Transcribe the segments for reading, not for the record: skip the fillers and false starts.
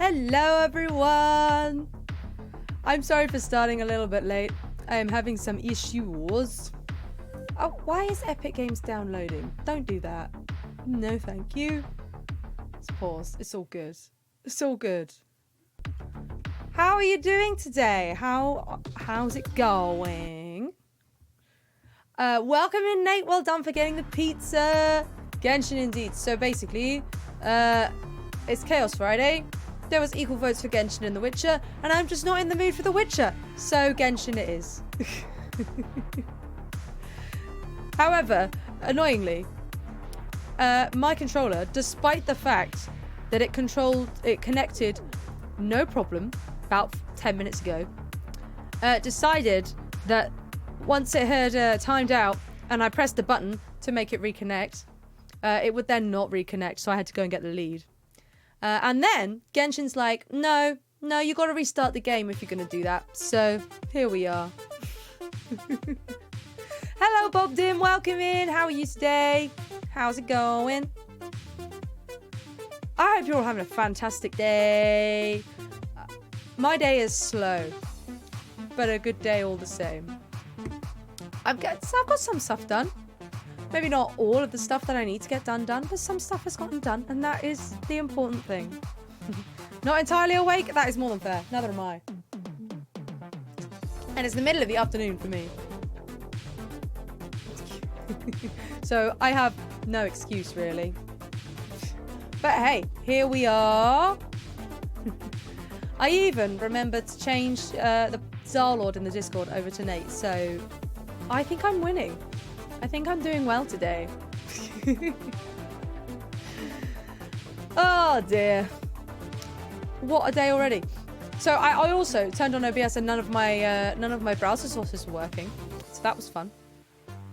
Hello everyone! I'm sorry for starting a little bit late. I am having some issues. Oh, why is Epic Games downloading? Don't do that. No, thank you. Let's pause. It's all good. It's all good. How are you doing today? How's it going? Welcome in, Nate. Well done for getting the pizza. Genshin indeed. So basically, it's Chaos Friday. There was equal votes for Genshin and The Witcher, and I'm just not in the mood for The Witcher. So Genshin it is. However, annoyingly, my controller, despite the fact that it connected no problem about 10 minutes ago, decided that once it had timed out and I pressed the button to make it reconnect, it would then not reconnect, so I had to go and get the lead. And then Genshin's like, no, you got to restart the game if you're going to do that. So here we are. Hello, Bob Dim. Welcome in. How are you today? How's it going? I hope you're all having a fantastic day. My day is slow, but a good day all the same. I've got some stuff done. Maybe not all of the stuff that I need to get done, but some stuff has gotten done, and that is the important thing. Not entirely awake? That is more than fair. Neither am I. And it's the middle of the afternoon for me. So I have no excuse, really. But hey, here we are. I even remembered to change the Zarlord in the Discord over to Nate, so I think I'm winning. I think I'm doing well today. Oh dear. What a day already. So I also turned on OBS and none of my browser sources were working. So that was fun.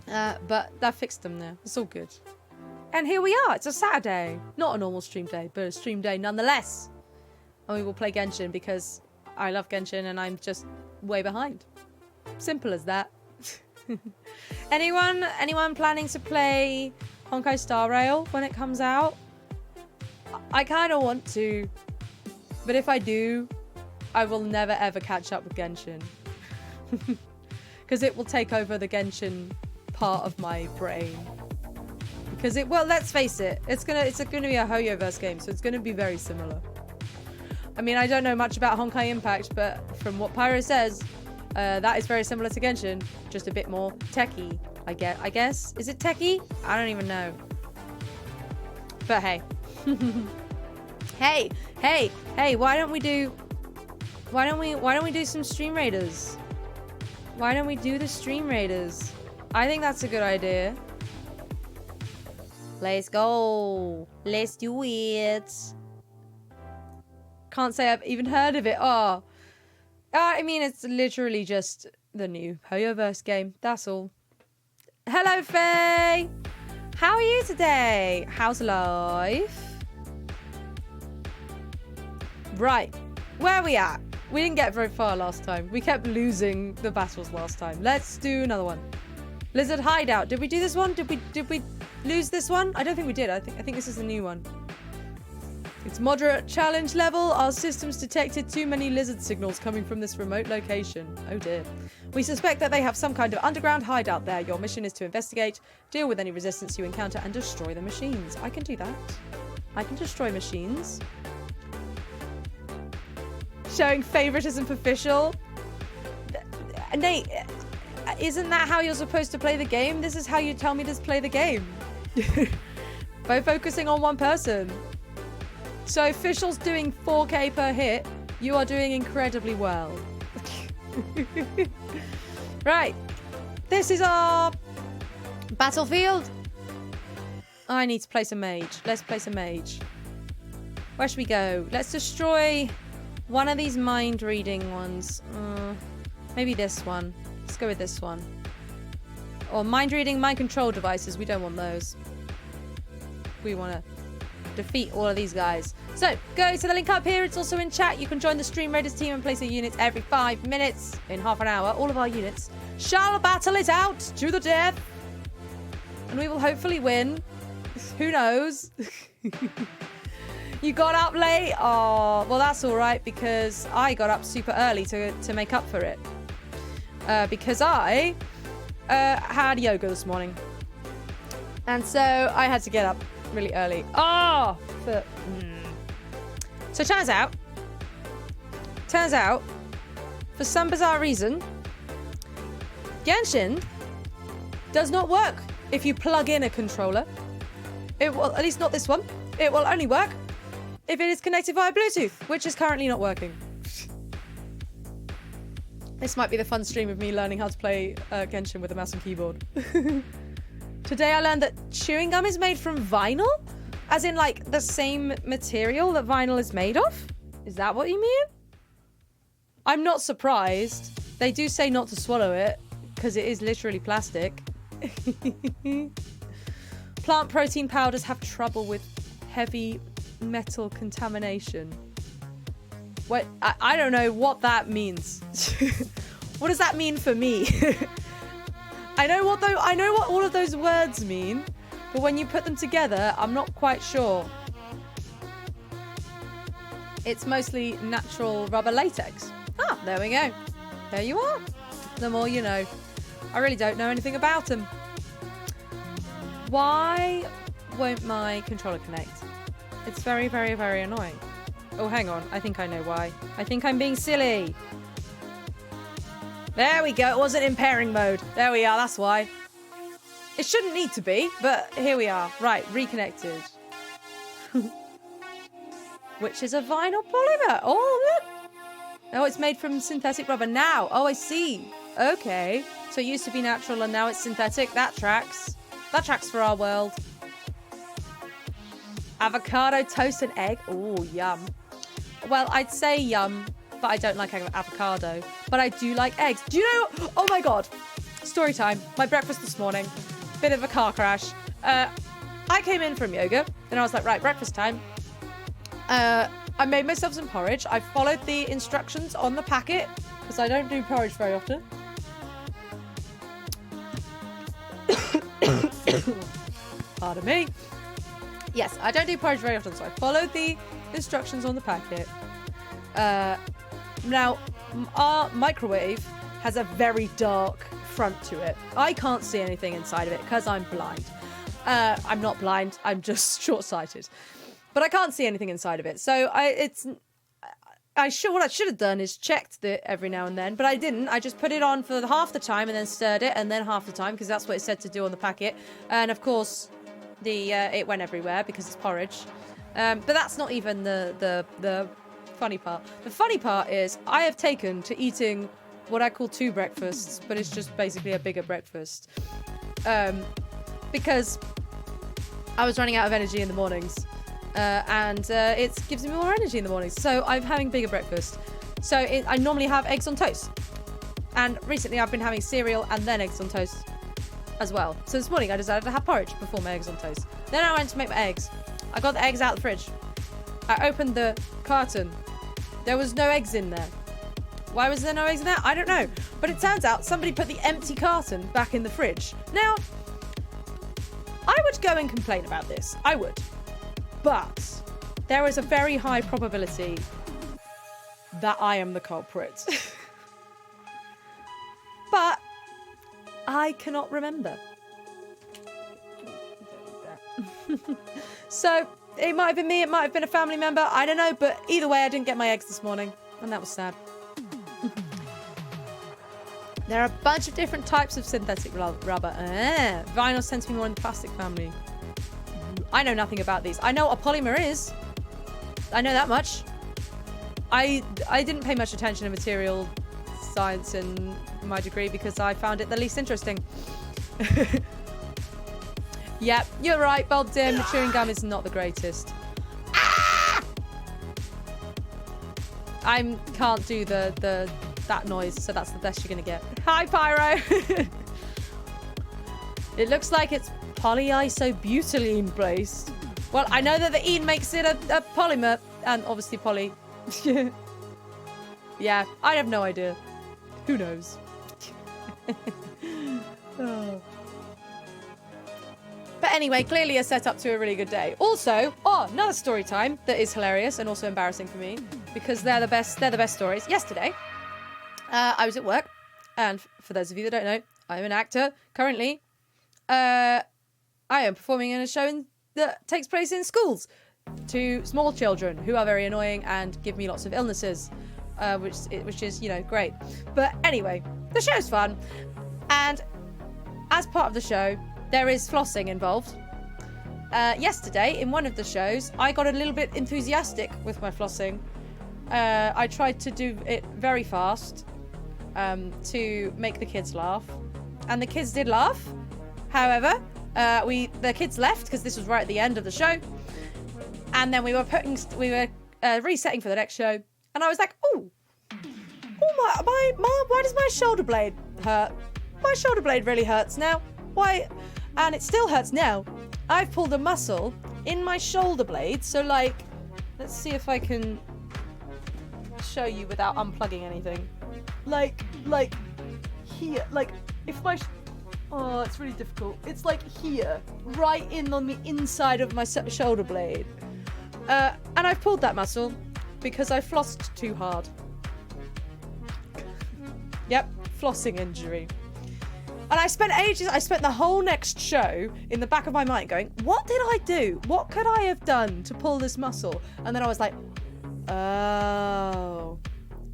But that fixed them now. It's all good. And here we are. It's a Saturday. Not a normal stream day, but a stream day nonetheless. And we will play Genshin because I love Genshin and I'm just way behind. Simple as that. Anyone planning to play Honkai Star Rail when it comes out? I kind of want to, but if I do, I will never ever catch up with Genshin because it will take over the Genshin part of my brain. Because well, let's face it, it's gonna be a Hoyoverse game, so it's gonna be very similar. I mean, I don't know much about Honkai Impact, but from what Pyro says, that is very similar to Genshin, just a bit more techie, I guess. Is it techie? I don't even know. But hey. hey, why don't we do some Stream Raiders? Why don't we do the Stream Raiders? I think that's a good idea. Let's go. Let's do it. Can't say I've even heard of it. Oh. I mean, it's literally just the new Hoyoverse game. That's all. Hello, Faye. How are you today? How's life? Right. Where are we at? We didn't get very far last time. We kept losing the battles last time. Let's do another one. Lizard Hideout. Did we do this one? Did we lose this one? I don't think we did. I think this is the new one. It's moderate challenge level. Our systems detected too many lizard signals coming from this remote location. Oh dear. We suspect that they have some kind of underground hideout there. Your mission is to investigate, deal with any resistance you encounter, and destroy the machines. I can do that. I can destroy machines. Showing favoritism for Fischl. Nate, isn't that how you're supposed to play the game? This is how you tell me to play the game. By focusing on one person. So if Fischl's doing 4k per hit, you are doing incredibly well. Right. This is our battlefield. I need to place a mage. Let's place a mage. Where should we go? Let's destroy one of these mind-reading ones. Maybe this one. Let's go with this one. Or mind-reading, mind-control devices. We don't want those. We want to defeat all of these guys. So go to the link up here. It's also in chat. You can join the Stream Raiders team and place a unit every 5 minutes. In half an hour, all of our units shall battle it out to the death, and we will hopefully win. Who knows? You got up late? Oh, well, that's all right because I got up super early to make up for it. Because I had yoga this morning. And so I had to get up really early. Oh! So turns out, for some bizarre reason, Genshin does not work if you plug in a controller. It will, at least not this one. It will only work if it is connected via Bluetooth, which is currently not working. This might be the fun stream of me learning how to play Genshin with a mouse and keyboard. Today I learned that chewing gum is made from vinyl? As in, like, the same material that vinyl is made of? Is that what you mean? I'm not surprised. They do say not to swallow it, because it is literally plastic. Plant protein powders have trouble with heavy metal contamination. What? I don't know what that means. What does that mean for me? I know what all of those words mean, but when you put them together, I'm not quite sure. It's mostly natural rubber latex. Ah, there we go. There you are. The more you know. I really don't know anything about them. Why won't my controller connect? It's very, very, very annoying. Oh, hang on. I think I know why. I think I'm being silly. There we go. It wasn't in pairing mode. There we are. That's why. It shouldn't need to be, but here we are. Right, reconnected. Which is a vinyl polymer. Oh, look. Oh, it's made from synthetic rubber now. Oh, I see. Okay. So it used to be natural and now it's synthetic. That tracks. That tracks for our world. Avocado, toast, and egg. Oh, yum. Well, I'd say yum, but I don't like avocado. But I do like eggs. Do you know? Oh my god. Story time. My breakfast this morning. Bit of a car crash. I came in from yoga, and I was like, right, breakfast time. I made myself some porridge. I followed the instructions on the packet, because I don't do porridge very often. Pardon me. Yes, I don't do porridge very often, so I followed the instructions on the packet. Now, our microwave has a very dark front to it. I can't see anything inside of it because I'm blind. I'm not blind, I'm just short-sighted. But I can't see anything inside of it. So what I should have done is checked it every now and then, but I didn't. I just put it on for half the time and then stirred it, and then half the time because that's what it said to do on the packet. And of course, it went everywhere because it's porridge. But that's not even the funny part. The funny part is I have taken to eating what I call 2 breakfasts, but it's just basically a bigger breakfast. Because I was running out of energy in the mornings. And it gives me more energy in the mornings. So I'm having bigger breakfast. So I normally have eggs on toast. And recently I've been having cereal and then eggs on toast as well. So this morning I decided to have porridge before my eggs on toast. Then I went to make my eggs. I got the eggs out of the fridge. I opened the carton. There was no eggs in there. Why was there no eggs in there? I don't know. But it turns out somebody put the empty carton back in the fridge. Now, I would go and complain about this. I would. But there is a very high probability that I am the culprit. But I cannot remember. So it might have been me, it might have been a family member, I don't know, but either way I didn't get my eggs this morning, and that was sad. There are a bunch of different types of synthetic rubber. Vinyl tends to be more in the plastic family. I know nothing about these. I know what a polymer is. I know that much. I didn't pay much attention to material science in my degree because I found it the least interesting. Yep, you're right, Bob Dim. The chewing gum is not the greatest. Ah! I can't do that noise, so that's the best you're gonna get. Hi, Pyro. It looks like it's polyisobutylene based. Well, I know that the ene makes it a polymer, and obviously poly. Yeah, I have no idea. Who knows? Oh. But Anyway, clearly a setup to a really good day. Also, another story time that is hilarious and also embarrassing for me because they're the best stories. Yesterday, I was at work, and for those of you that don't know, I'm an actor currently. I am performing in a show that takes place in schools to small children who are very annoying and give me lots of illnesses, which is, you know, great. But anyway, the show's fun, and as part of the show, there is flossing involved. Yesterday, in one of the shows, I got a little bit enthusiastic with my flossing. I tried to do it very fast to make the kids laugh, and the kids did laugh. However, the kids left because this was right at the end of the show, and then we were resetting for the next show, and I was like, oh my mom, why does my shoulder blade hurt? My shoulder blade really hurts now. Why? And it still hurts now. I've pulled a muscle in my shoulder blade, so like, let's see if I can show you without unplugging anything. Like here, like if my oh, it's really difficult. It's like here, right in on the inside of my shoulder blade. And I've pulled that muscle because I flossed too hard. Yep, flossing injury. And I spent ages, I spent the whole next show in the back of my mind going, what did I do? What could I have done to pull this muscle? And then I was like, oh.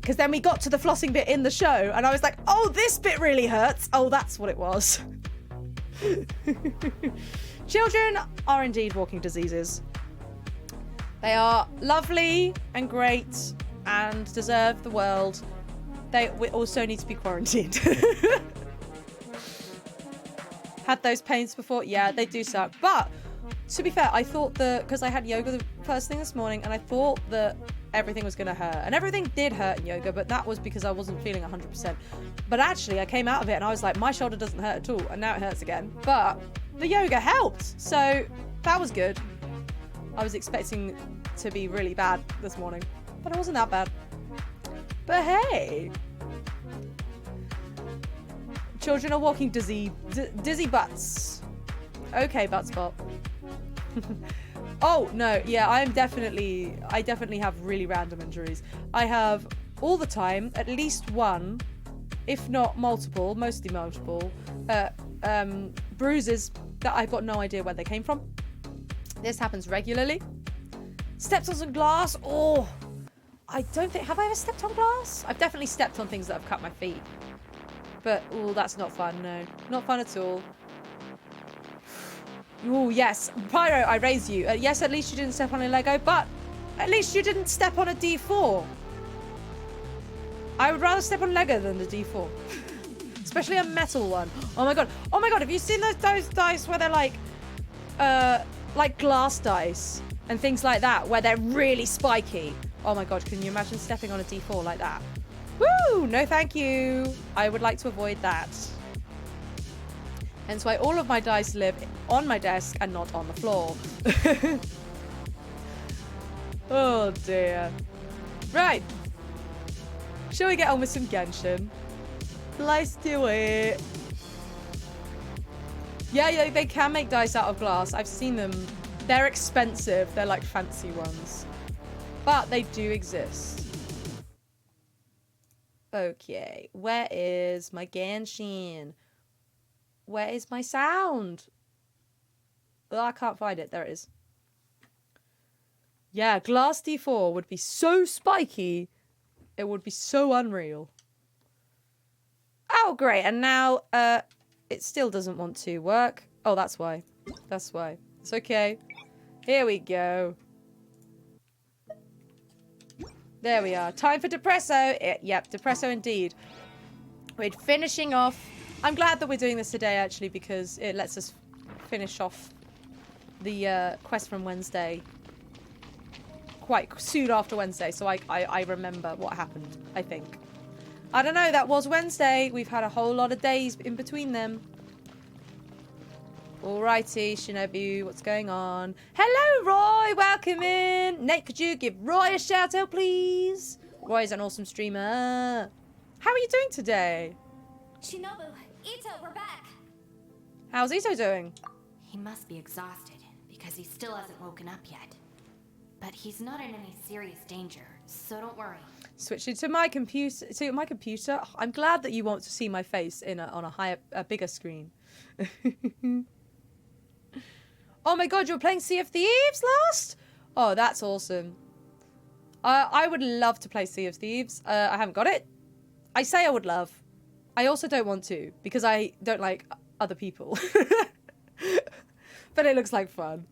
Because then we got to the flossing bit in the show, and I was like, oh, this bit really hurts. Oh, that's what it was. Children are indeed walking diseases. They are lovely and great and deserve the world. They also need to be quarantined. Had those pains before? Yeah, they do suck. But to be fair, I thought because I had yoga the first thing this morning, and I thought that everything was going to hurt. And everything did hurt in yoga, but that was because I wasn't feeling 100%. But actually, I came out of it and I was like, my shoulder doesn't hurt at all. And now it hurts again. But the yoga helped. So that was good. I was expecting to be really bad this morning, but it wasn't that bad. But hey. Children are walking dizzy butts. Okay, butt spot. Oh, no, yeah, I definitely have really random injuries. I have, all the time, at least one, if not multiple, mostly multiple, bruises that I've got no idea where they came from. This happens regularly. Stepped on some glass. Oh, I don't think, have I ever stepped on glass? I've definitely stepped on things that have cut my feet. But, oh, that's not fun, no. Not fun at all. Oh, yes. Pyro, I raised you. Yes, at least you didn't step on a Lego, but at least you didn't step on a D4. I would rather step on Lego than the D4. Especially a metal one. Oh my god. Oh my god, have you seen those dice where they're like glass dice and things like that, where they're really spiky? Oh my god, can you imagine stepping on a D4 like that? Woo! No thank you. I would like to avoid that. Hence why all of my dice live on my desk and not on the floor. Oh dear. Right. Shall we get on with some Genshin? Let's do it. Yeah, they can make dice out of glass. I've seen them. They're expensive. They're like fancy ones. But they do exist. Okay, where is my Genshin? Where is my sound? Oh, I can't find it. There it is. Yeah, glass D4 would be so spiky. It would be so unreal. Oh, great. And now it still doesn't want to work. Oh, that's why. That's why. It's okay. Here we go. There we are. Time for Depresso. Yep, Depresso indeed. We're finishing off. I'm glad that we're doing this today, actually, because it lets us finish off the quest from Wednesday quite soon after Wednesday. So I remember what happened, I think. I don't know, that was Wednesday. We've had a whole lot of days in between them. Alrighty, Shinobu, what's going on? Hello, Roy! Welcome in! Nate, could you give Roy a shout out, please? Roy is an awesome streamer. How are you doing today? Shinobu, Ito, we're back. How's Ito doing? He must be exhausted, because he still hasn't woken up yet. But he's not in any serious danger, so don't worry. Switching to my computer. I'm glad that you want to see my face on a bigger screen. Oh my god, you're playing Sea of Thieves last? Oh, that's awesome. I would love to play Sea of Thieves. I haven't got it. I say I would love. I also don't want to, because I don't like other people. But it looks like fun.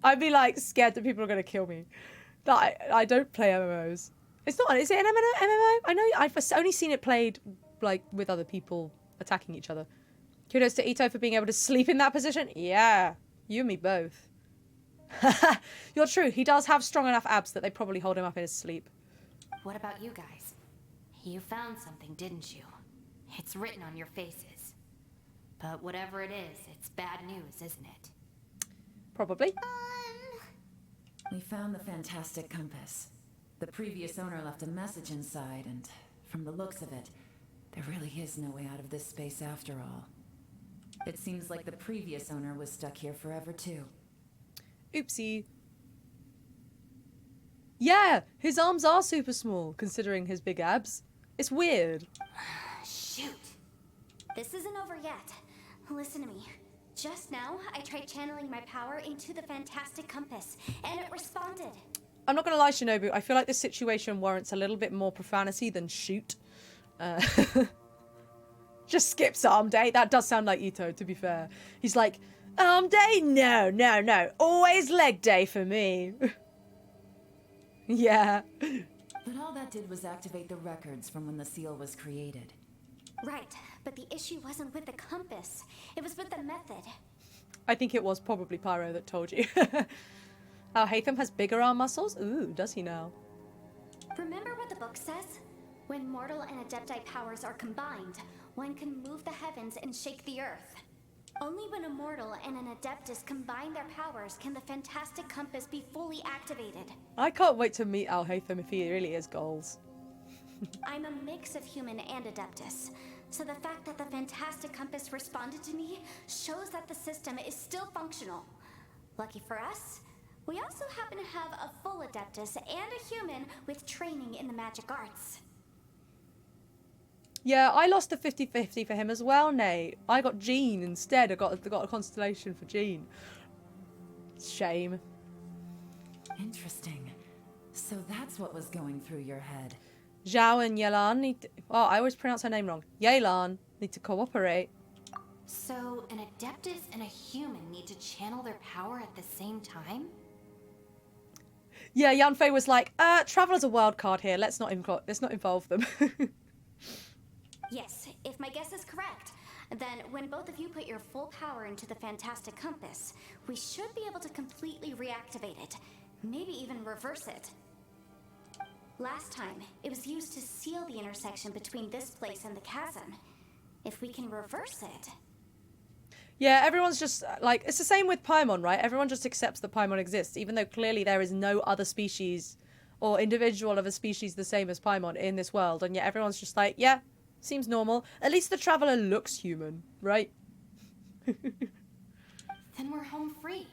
I'd be like scared that people are going to kill me. That I don't play MMOs. It's not. Is it an MMO? I know. I've only seen it played like with other people attacking each other. Kudos to Ito for being able to sleep in that position. Yeah, you and me both. You're true. He does have strong enough abs that they probably hold him up in his sleep. What about you guys? You found something, didn't you? It's written on your faces. But whatever it is, it's bad news, isn't it? Probably. We found the fantastic compass. The previous owner left a message inside, and from the looks of it, there really is no way out of this space after all. It seems like the previous owner was stuck here forever too. Oopsie. Yeah, his arms are super small, considering his big abs. It's weird. Shoot. This isn't over yet. Listen to me. Just now, I tried channeling my power into the fantastic compass, and it responded. I'm not gonna lie, Shinobu, I feel like this situation warrants a little bit more profanity than shoot. Just skips arm day. That does sound like Ito, to be fair. He's like, arm day? No, no, no. Always leg day for me. Yeah. But all that did was activate the records from when the seal was created. Right, but the issue wasn't with the compass. It was with the method. I think it was probably Pyro that told you. Al Hatham has bigger arm muscles? Ooh, does he now? Remember what the book says? When mortal and adepti powers are combined, one can move the heavens and shake the earth. Only when a mortal and an adeptus combine their powers can the fantastic compass be fully activated. I can't wait to meet Al Hatham if he really is goals. I'm a mix of human and adeptus, so the fact that the fantastic compass responded to me shows that the system is still functional. Lucky for us, we also happen to have a full adeptus and a human with training in the magic arts. Yeah, I lost a 50-50 for him as well, Nate. I got Jean instead. I got a constellation for Jean. Shame. Interesting. So that's what was going through your head. Zhao and Yelan need to... Oh, I always pronounce her name wrong. Yelan need to cooperate. So, an adeptus and a human need to channel their power at the same time? Yeah, Yanfei was like, Traveler's a wild card here. Let's not involve them. Yes, if my guess is correct, then when both of you put your full power into the fantastic compass, we should be able to completely reactivate it, maybe even reverse it. Last time, it was used to seal the intersection between this place and the chasm. If we can reverse it... Yeah, everyone's just, like, it's the same with Paimon, right? Everyone just accepts that Paimon exists, even though clearly there is no other species or individual of a species the same as Paimon in this world, and yet everyone's just like, yeah, seems normal. At least the Traveler looks human, right? Then we're home free.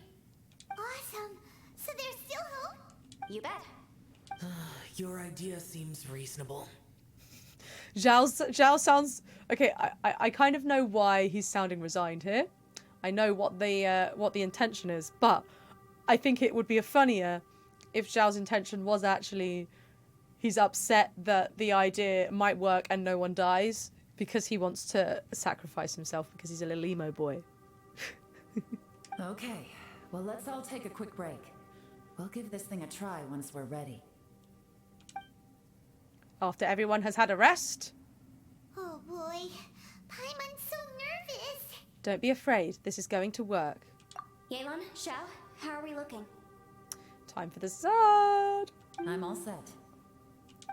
Awesome! So there's still hope? You bet. Your idea seems reasonable. Zhao sounds... Okay, I kind of know why he's sounding resigned here. I know what the intention is, but I think it would be funnier if Zhao's intention was actually he's upset that the idea might work and no one dies because he wants to sacrifice himself because he's a little emo boy. Okay, well let's all take a quick break. We'll give this thing a try once we're ready. After everyone has had a rest. Oh boy, Paimon's so nervous. Don't be afraid, this is going to work. Yelan, Xiao, how are we looking? Time for the Zod. I'm all set.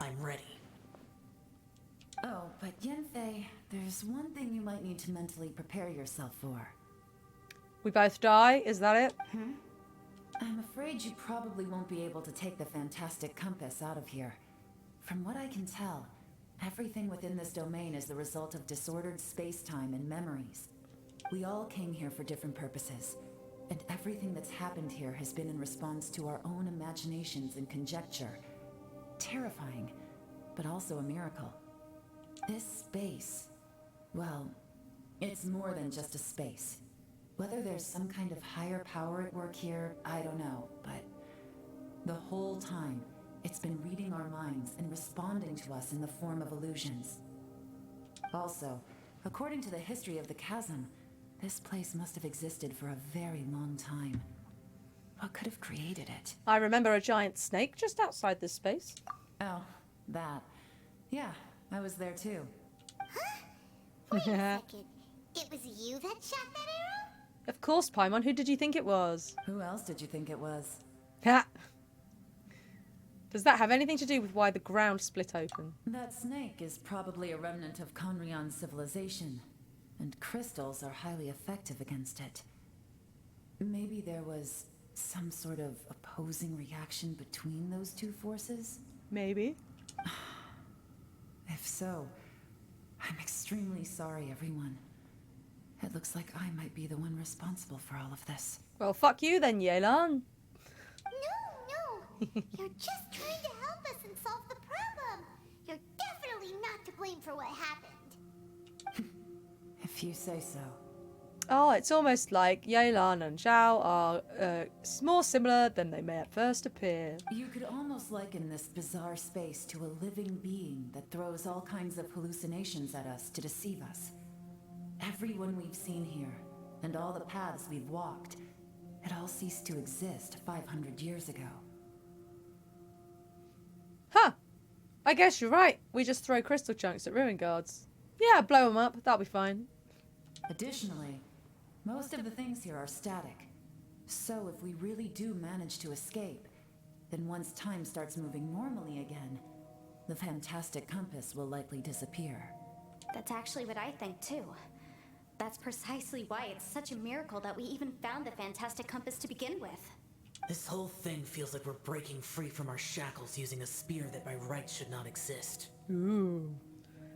I'm ready. Oh, but Yanfei, there's one thing you might need to mentally prepare yourself for. We both die, is that it? I'm afraid you probably won't be able to take the fantastic compass out of here. From what I can tell, everything within this domain is the result of disordered space-time and memories. We all came here for different purposes, and everything that's happened here has been in response to our own imaginations and conjecture. Terrifying, but also a miracle. This space, well, it's more than just a space. Whether there's some kind of higher power at work here, I don't know, but the whole time, it's been reading our minds and responding to us in the form of illusions. Also, according to the history of the chasm, this place must have existed for a very long time. What could have created it? I remember a giant snake just outside this space. Oh, that. Yeah, I was there too. Wait a second. It was you that shot that arrow? Of course, Paimon. Who did you think it was? Who else did you think it was? Ha! Does that have anything to do with why the ground split open? That snake is probably a remnant of Conrion's civilization, and crystals are highly effective against it. Maybe there was some sort of opposing reaction between those two forces? Maybe. If so, I'm extremely sorry, everyone. It looks like I might be the one responsible for all of this. Well, fuck you then, Yelan. No. You're just trying to help us and solve the problem. You're definitely not to blame for what happened. If you say so. Oh, it's almost like Yelan and Zhao are more similar than they may at first appear. You could almost liken this bizarre space to a living being that throws all kinds of hallucinations at us to deceive us. Everyone we've seen here, and all the paths we've walked, it all ceased to exist 500 years ago. Huh. I guess you're right. We just throw crystal chunks at ruin guards. Yeah, blow them up. That'll be fine. Additionally, most of the things here are static. So if we really do manage to escape, then once time starts moving normally again, the fantastic compass will likely disappear. That's actually what I think too. That's precisely why it's such a miracle that we even found the fantastic compass to begin with. This whole thing feels like we're breaking free from our shackles using a spear that by rights should not exist. Ooh.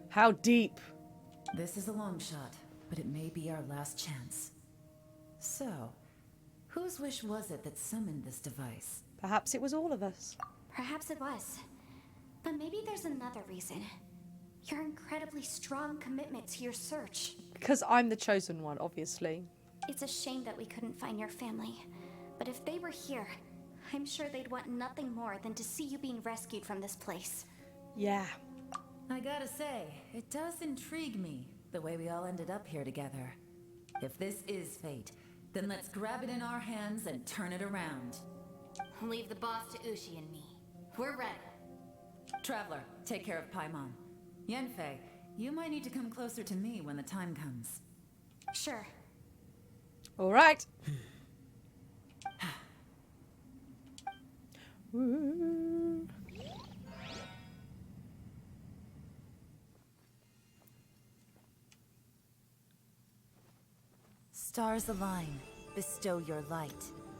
How deep. This is a long shot, but it may be our last chance. So, whose wish was it that summoned this device? Perhaps it was all of us. Perhaps it was. But maybe there's another reason. Your incredibly strong commitment to your search. Because I'm the chosen one, obviously. It's a shame that we couldn't find your family. But if they were here, I'm sure they'd want nothing more than to see you being rescued from this place. Yeah. I gotta say, it does intrigue me, the way we all ended up here together. If this is fate, then let's grab it in our hands and turn it around. Leave the boss to Ushi and me. We're ready. Traveler, take care of Paimon. Yanfei, you might need to come closer to me when the time comes. Sure. All right. Stars align, bestow your light.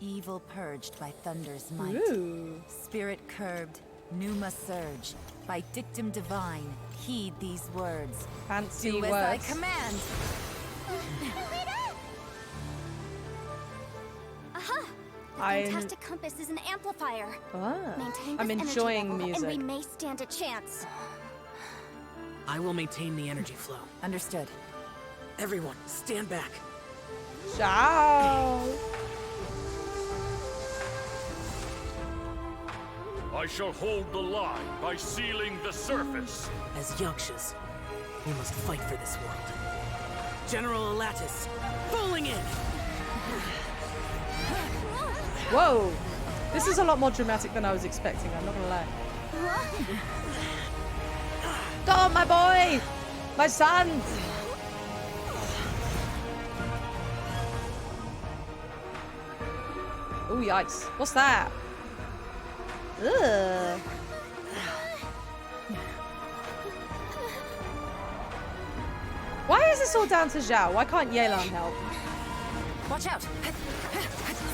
Evil purged by thunder's might. Ooh. Spirit curbed, pneuma surge. By dictum divine, heed these words. Fancy Do words. as I command. Aha! The I'm- fantastic compass is an amplifier. Ah, Maintain I'm this energy enjoying level, music. and we may stand a chance. I will maintain the energy flow. Understood. Everyone, stand back. Ciao. I shall hold the line by sealing the surface. As Yakshas, we must fight for this world. General Elatus, bowling in! Whoa. This is a lot more dramatic than I was expecting, I'm not gonna lie. Oh, my boy! My son! Oh, yikes. What's that? Ugh. Why is this all down to Zhao? Why can't Yelan help? Watch out!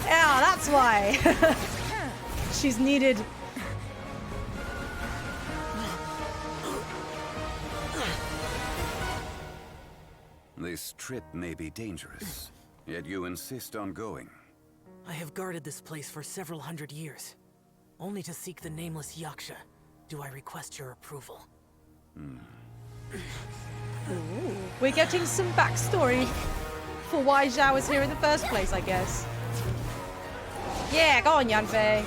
Yeah, that's why. She's needed. This trip may be dangerous, yet you insist on going. I have guarded this place for several hundred years, only to seek the nameless Yaksha. Do I request your approval? We're getting some backstory for why Zhao is here in the first place, I guess. Yeah, go on, Yanfei.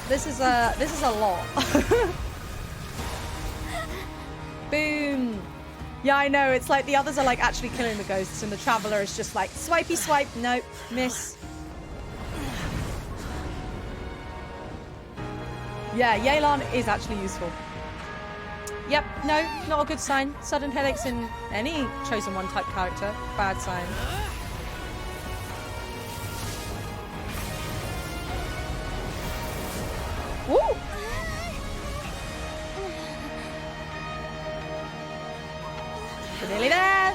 This is a lot. Boom. Yeah, I know. It's like the others are like actually killing the ghosts, and the traveler is just like swipey swipe. Nope, miss. Yeah, Yelan is actually useful. Yep, no, not a good sign. Sudden headaches in any chosen one type character. Bad sign. Woo! We're nearly there.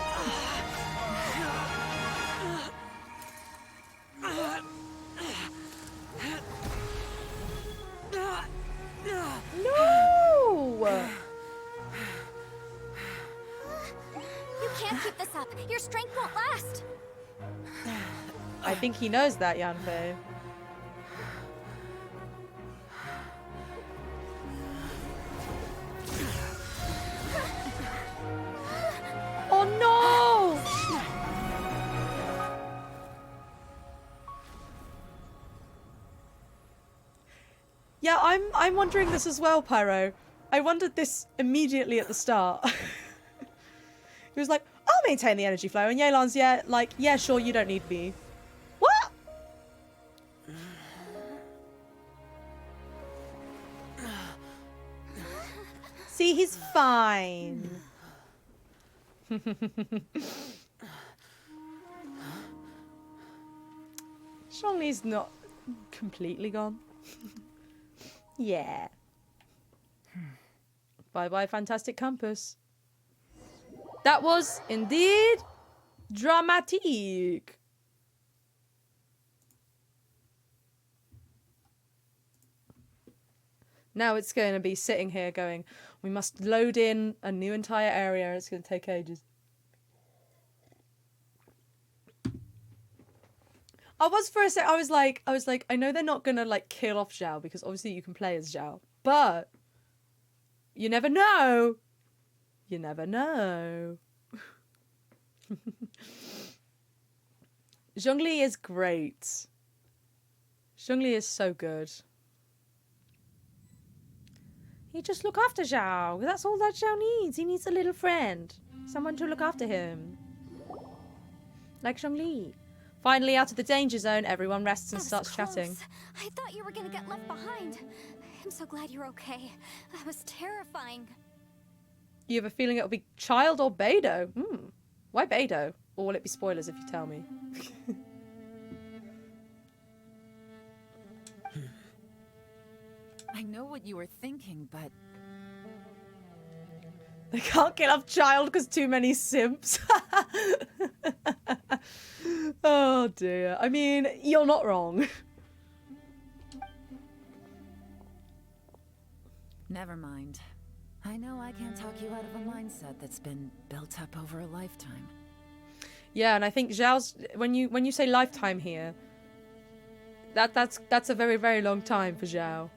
No! You can't keep this up. Your strength won't last. I think he knows that, Yanfei. Oh no! Yeah, I'm wondering this as well, Pyro. I wondered this immediately at the start. He was like, I'll maintain the energy flow, and Yelan's yeah, sure, you don't need me. What? See, he's fine. Zhongli's not completely gone. Yeah. Bye-bye, Fantastic Compass. That was indeed dramatic. Now it's going to be sitting here going, we must load in a new entire area. It's going to take ages. I was for a sec. I was like, I know they're not going to like kill off Zhao because obviously you can play as Zhao, but you never know. You never know. Zhongli is great. Zhongli is so good. He just look after Zhao. That's all that Zhao needs. He needs a little friend. Someone to look after him. Like Zhongli. Finally out of the danger zone, everyone rests and starts chatting. I thought you were gonna get left behind. I'm so glad you're okay. That was terrifying. You have a feeling it'll be Child or Beidou? Why Beidou? Or will it be spoilers if you tell me? I know what you were thinking, but They can't kill off Child because too many simps. Oh dear. I mean, you're not wrong. Never mind. I know I can't talk you out of a mindset that's been built up over a lifetime. Yeah, and I think Zhao's when you say lifetime here, that's a very, very long time for Zhao.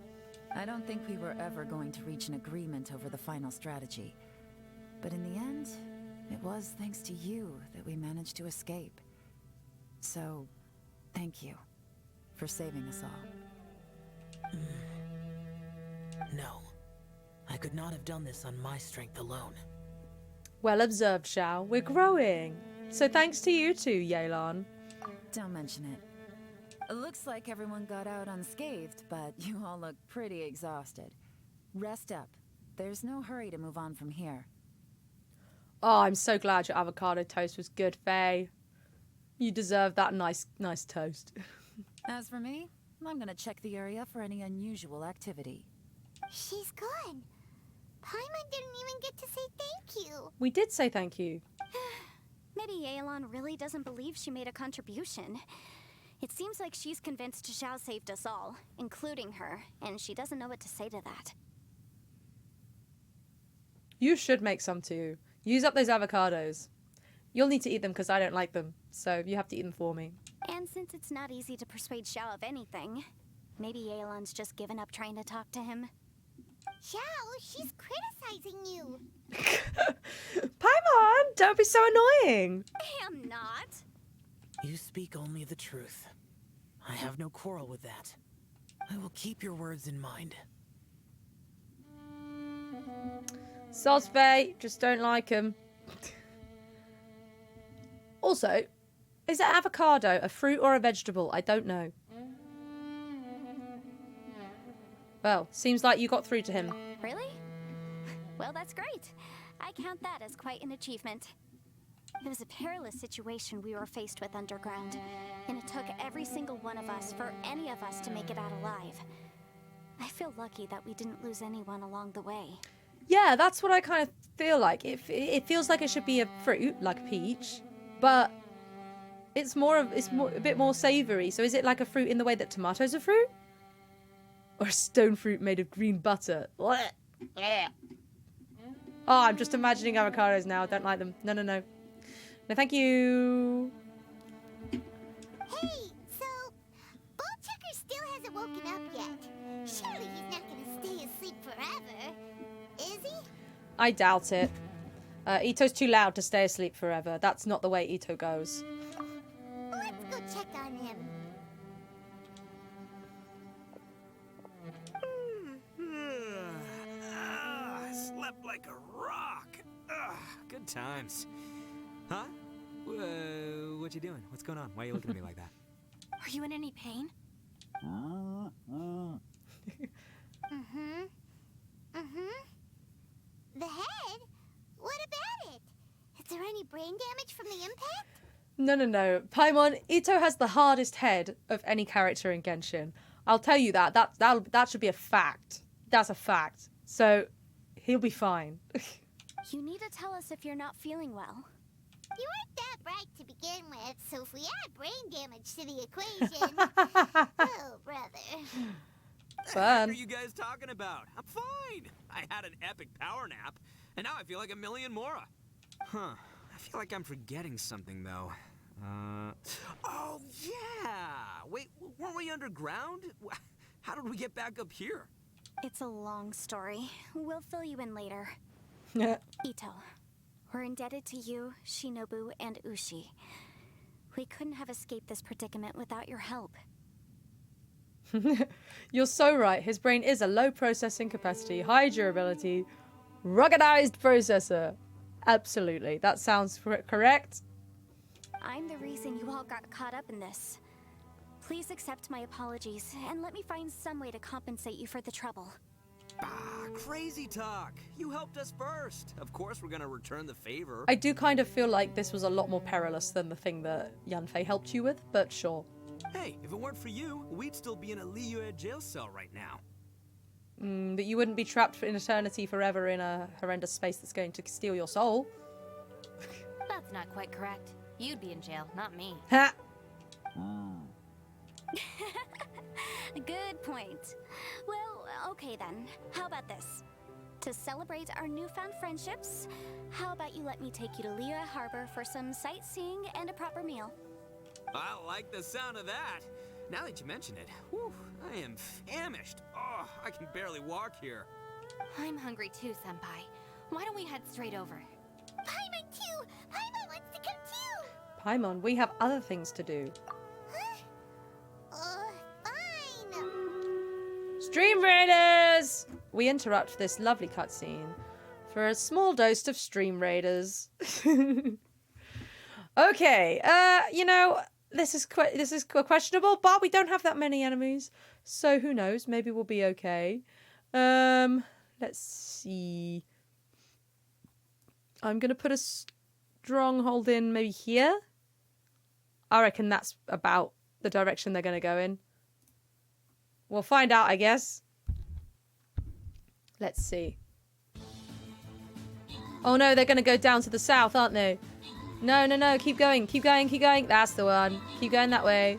I don't think we were ever going to reach an agreement over the final strategy. But in the end, it was thanks to you that we managed to escape. So, thank you for saving us all. No. I could not have done this on my strength alone. Well observed, Zhao. We're growing. So thanks to you too, Yelan. Don't mention it. It looks like everyone got out unscathed, but you all look pretty exhausted. Rest up. There's no hurry to move on from here. Oh, I'm so glad your avocado toast was good, Faye. You deserve that nice toast. As for me, I'm gonna check the area for any unusual activity. She's gone. Paimon didn't even get to say thank you. We did say thank you. Maybe Yelan really doesn't believe she made a contribution. It seems like she's convinced Xiao saved us all, including her, and she doesn't know what to say to that. You should make some too. Use up those avocados. You'll need to eat them because I don't like them, so you have to eat them for me. And since it's not easy to persuade Xiao of anything, maybe Yelan's just given up trying to talk to him. Xiao, she's criticizing you. Paimon, don't be so annoying. I am not. You speak only the truth. I have no quarrel with that. I will keep your words in mind. Sospe, just don't like him. Also, is an avocado a fruit or a vegetable? I don't know. Well, seems like you got through to him. Really? Well, that's great. I count that as quite an achievement. It was a perilous situation we were faced with underground, and it took every single one of us for any of us to make it out alive. I feel lucky that we didn't lose anyone along the way. Yeah, that's what I kind of feel like. It feels like it should be a fruit, like a peach, but it's a bit more savory. So is it like a fruit in the way that tomatoes are fruit? Or a stone fruit made of green butter? Oh, I'm just imagining avocados now. I don't like them. No, no, no. No, thank you. Hey, so Ballchecker still hasn't woken up yet. Surely he's not gonna stay asleep forever, is he? I doubt it. Ito's too loud to stay asleep forever. That's not the way Ito goes. Let's go check on him. I slept like a rock. Good times. Huh? What you doing? What's going on? Why are you looking at me like that? Are you in any pain? The head? What about it? Is there any brain damage from the impact? No, no, no. Paimon, Ito has the hardest head of any character in Genshin. I'll tell you that. That should be a fact. That's a fact. So, he'll be fine. You need to tell us if you're not feeling well. You weren't that bright to begin with, so if we add brain damage to the equation... oh, brother. What Fun. are you guys talking about? I'm fine. I had an epic power nap, and now I feel like a million more. Huh. I feel like I'm forgetting something, though. Oh, yeah! Wait, weren't we underground? How did we get back up here? It's a long story. We'll fill you in later. Ito, we're indebted to you, Shinobu, and Ushi. We couldn't have escaped this predicament without your help. You're so right. His brain is a low processing capacity, high durability, ruggedized processor. Absolutely. That sounds correct. I'm the reason you all got caught up in this. Please accept my apologies, and let me find some way to compensate you for the trouble. Crazy talk. You helped us first. Of course we're gonna return the favor. I do kind of feel like this was a lot more perilous than the thing that Yanfei helped you with, but sure. Hey, if it weren't for you, we'd still be in a Liyue jail cell right now. But you wouldn't be trapped in eternity forever in a horrendous space that's going to steal your soul. That's not quite correct. You'd be in jail, not me. Ha! Good point. Well, okay then. How about this? To celebrate our newfound friendships, how about you let me take you to Liyue Harbor for some sightseeing and a proper meal? I like the sound of that. Now that you mention it, whew, I am famished. Oh, I can barely walk here. I'm hungry too, Senpai. Why don't we head straight over? Paimon too! Paimon wants to come too! Paimon, we have other things to do. Fine! Stream Raiders! We interrupt this lovely cutscene for a small dose of Stream Raiders. Okay, you know, this is questionable, but we don't have that many enemies, so who knows? Maybe we'll be okay. Let's see. I'm gonna put a stronghold in maybe here. I reckon that's about the direction they're gonna go in. We'll find out, I guess. Let's see. Oh no, they're gonna go down to the south, aren't they? No, no, no. Keep going. Keep going. Keep going. That's the one. Keep going that way.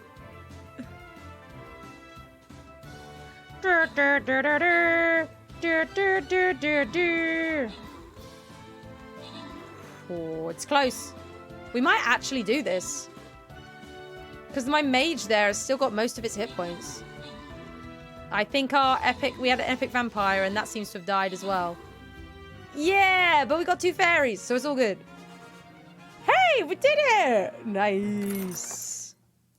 Oh, it's close. We might actually do this. Because my mage there has still got most of its hit points. I think we had an epic vampire and that seems to have died as well. Yeah, but we got 2 fairies, so it's all good. Hey, we did it! Nice.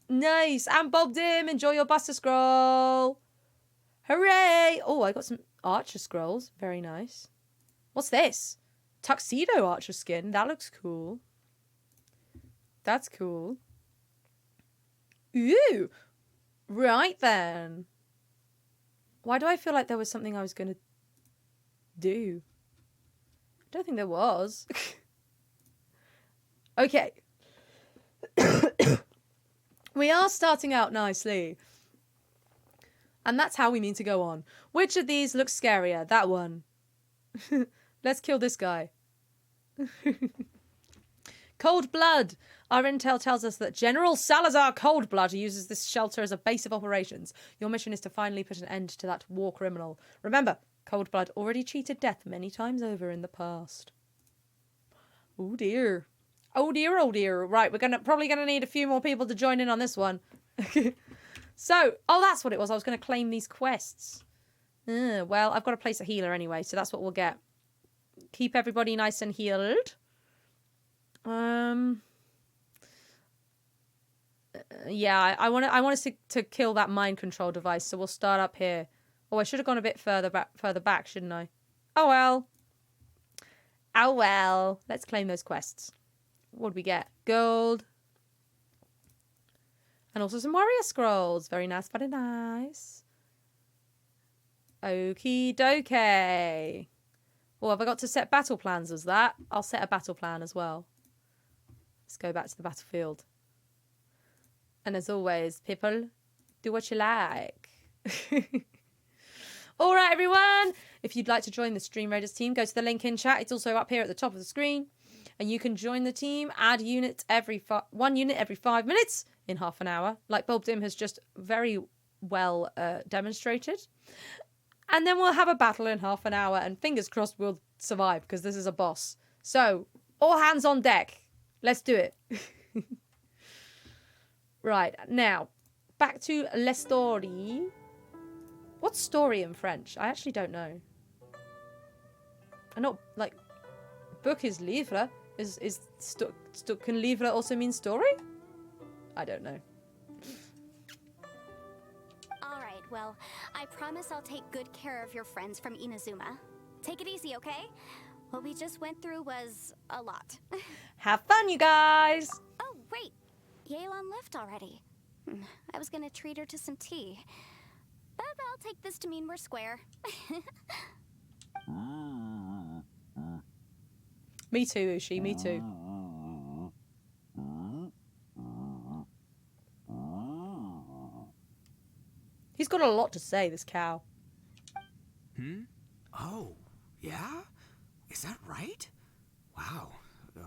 Nice. And Bob Dim, enjoy your Buster Scroll. Hooray! Oh, I got some Archer Scrolls. Very nice. What's this? Tuxedo Archer skin. That looks cool. That's cool. Ooh. Right then. Why do I feel like there was something I was going to do? I don't think there was. Okay. We are starting out nicely. And that's how we need to go on. Which of these looks scarier? That one. Let's kill this guy. Cold Blood. Our intel tells us that General Salazar Coldblood uses this shelter as a base of operations. Your mission is to finally put an end to that war criminal. Remember, Coldblood already cheated death many times over in the past. Oh dear. Oh dear, oh dear. Right, we're probably gonna need a few more people to join in on this one. So, oh, that's what it was. I was gonna claim these quests. Well, I've got to place a healer anyway, so that's what we'll get. Keep everybody nice and healed. Yeah, I want us to kill that mind control device, so we'll start up here. Oh, I should have gone a bit further back, shouldn't I? Oh well. Oh well. Let's claim those quests. What did we get? Gold. And also some warrior scrolls. Very nice, very nice. Okie dokie. Oh, have I got to set battle plans as that? I'll set a battle plan as well. Let's go back to the battlefield. And as always, people, do what you like. All right, everyone. If you'd like to join the Stream Raiders team, go to the link in chat. It's also up here at the top of the screen. And you can join the team, add units one unit every 5 minutes in half an hour, like Bob Dim has just very well demonstrated. And then we'll have a battle in half an hour, and fingers crossed we'll survive, because this is a boss. So, all hands on deck. Let's do it. Right, now, back to La Story. What's story in French? I actually don't know. I know, like, book is livre. Can livre also mean story? I don't know. Alright, well, I promise I'll take good care of your friends from Inazuma. Take it easy, okay? What we just went through was a lot. Have fun, you guys! Oh, wait. Yelan left already. I was gonna treat her to some tea. But I'll take this to mean we're square. Me too, Ushi, me too. He's got a lot to say, this cow. Oh, yeah? Is that right? Wow.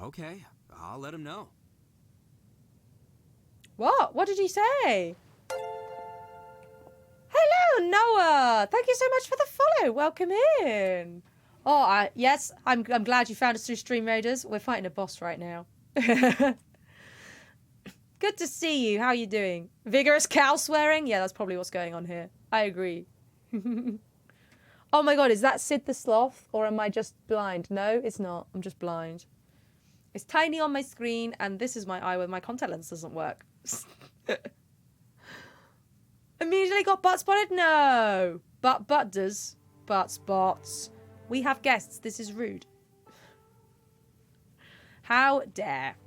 Okay, I'll let him know. What? What did he say? Hello, Noah! Thank you so much for the follow. Welcome in. Oh, yes, I'm glad you found us through Stream Raiders. We're fighting a boss right now. Good to see you. How are you doing? Vigorous cow swearing? Yeah, that's probably what's going on here. I agree. Oh my god, is that Sid the Sloth? Or am I just blind? No, it's not. I'm just blind. It's tiny on my screen, and this is my eye where my contact lens doesn't work. Immediately got butt spotted? No. Butt does. Butt spots. We have guests. This is rude. How dare.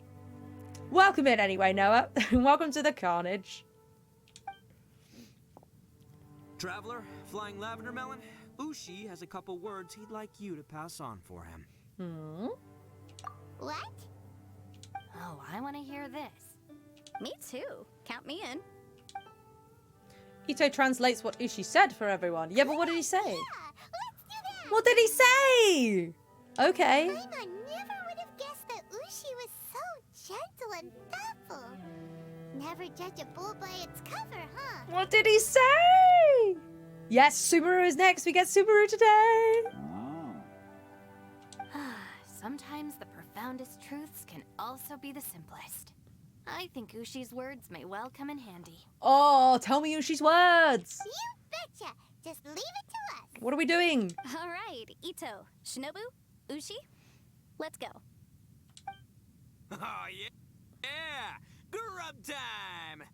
Welcome in anyway, Noah. Welcome to the carnage. Traveler, Flying Lavender Melon, Ushi has a couple words he'd like you to pass on for him. What? Oh, I want to hear this. Me too. Count me in. Ito translates what Ushi said for everyone. Yeah, but what did he say? Yeah, let's do that. What did he say? Okay. Paimon never would have guessed that Ushi was so ever judge a bull by its cover, huh? What did he say? Yes, Subaru is next. We get Subaru today. Sometimes the profoundest truths can also be the simplest. I think Ushi's words may well come in handy. Oh, tell me Ushi's words. You betcha. Just leave it to us. What are we doing? All right, Ito, Shinobu, Ushi, let's go. Oh, yeah. Yeah! Grub time!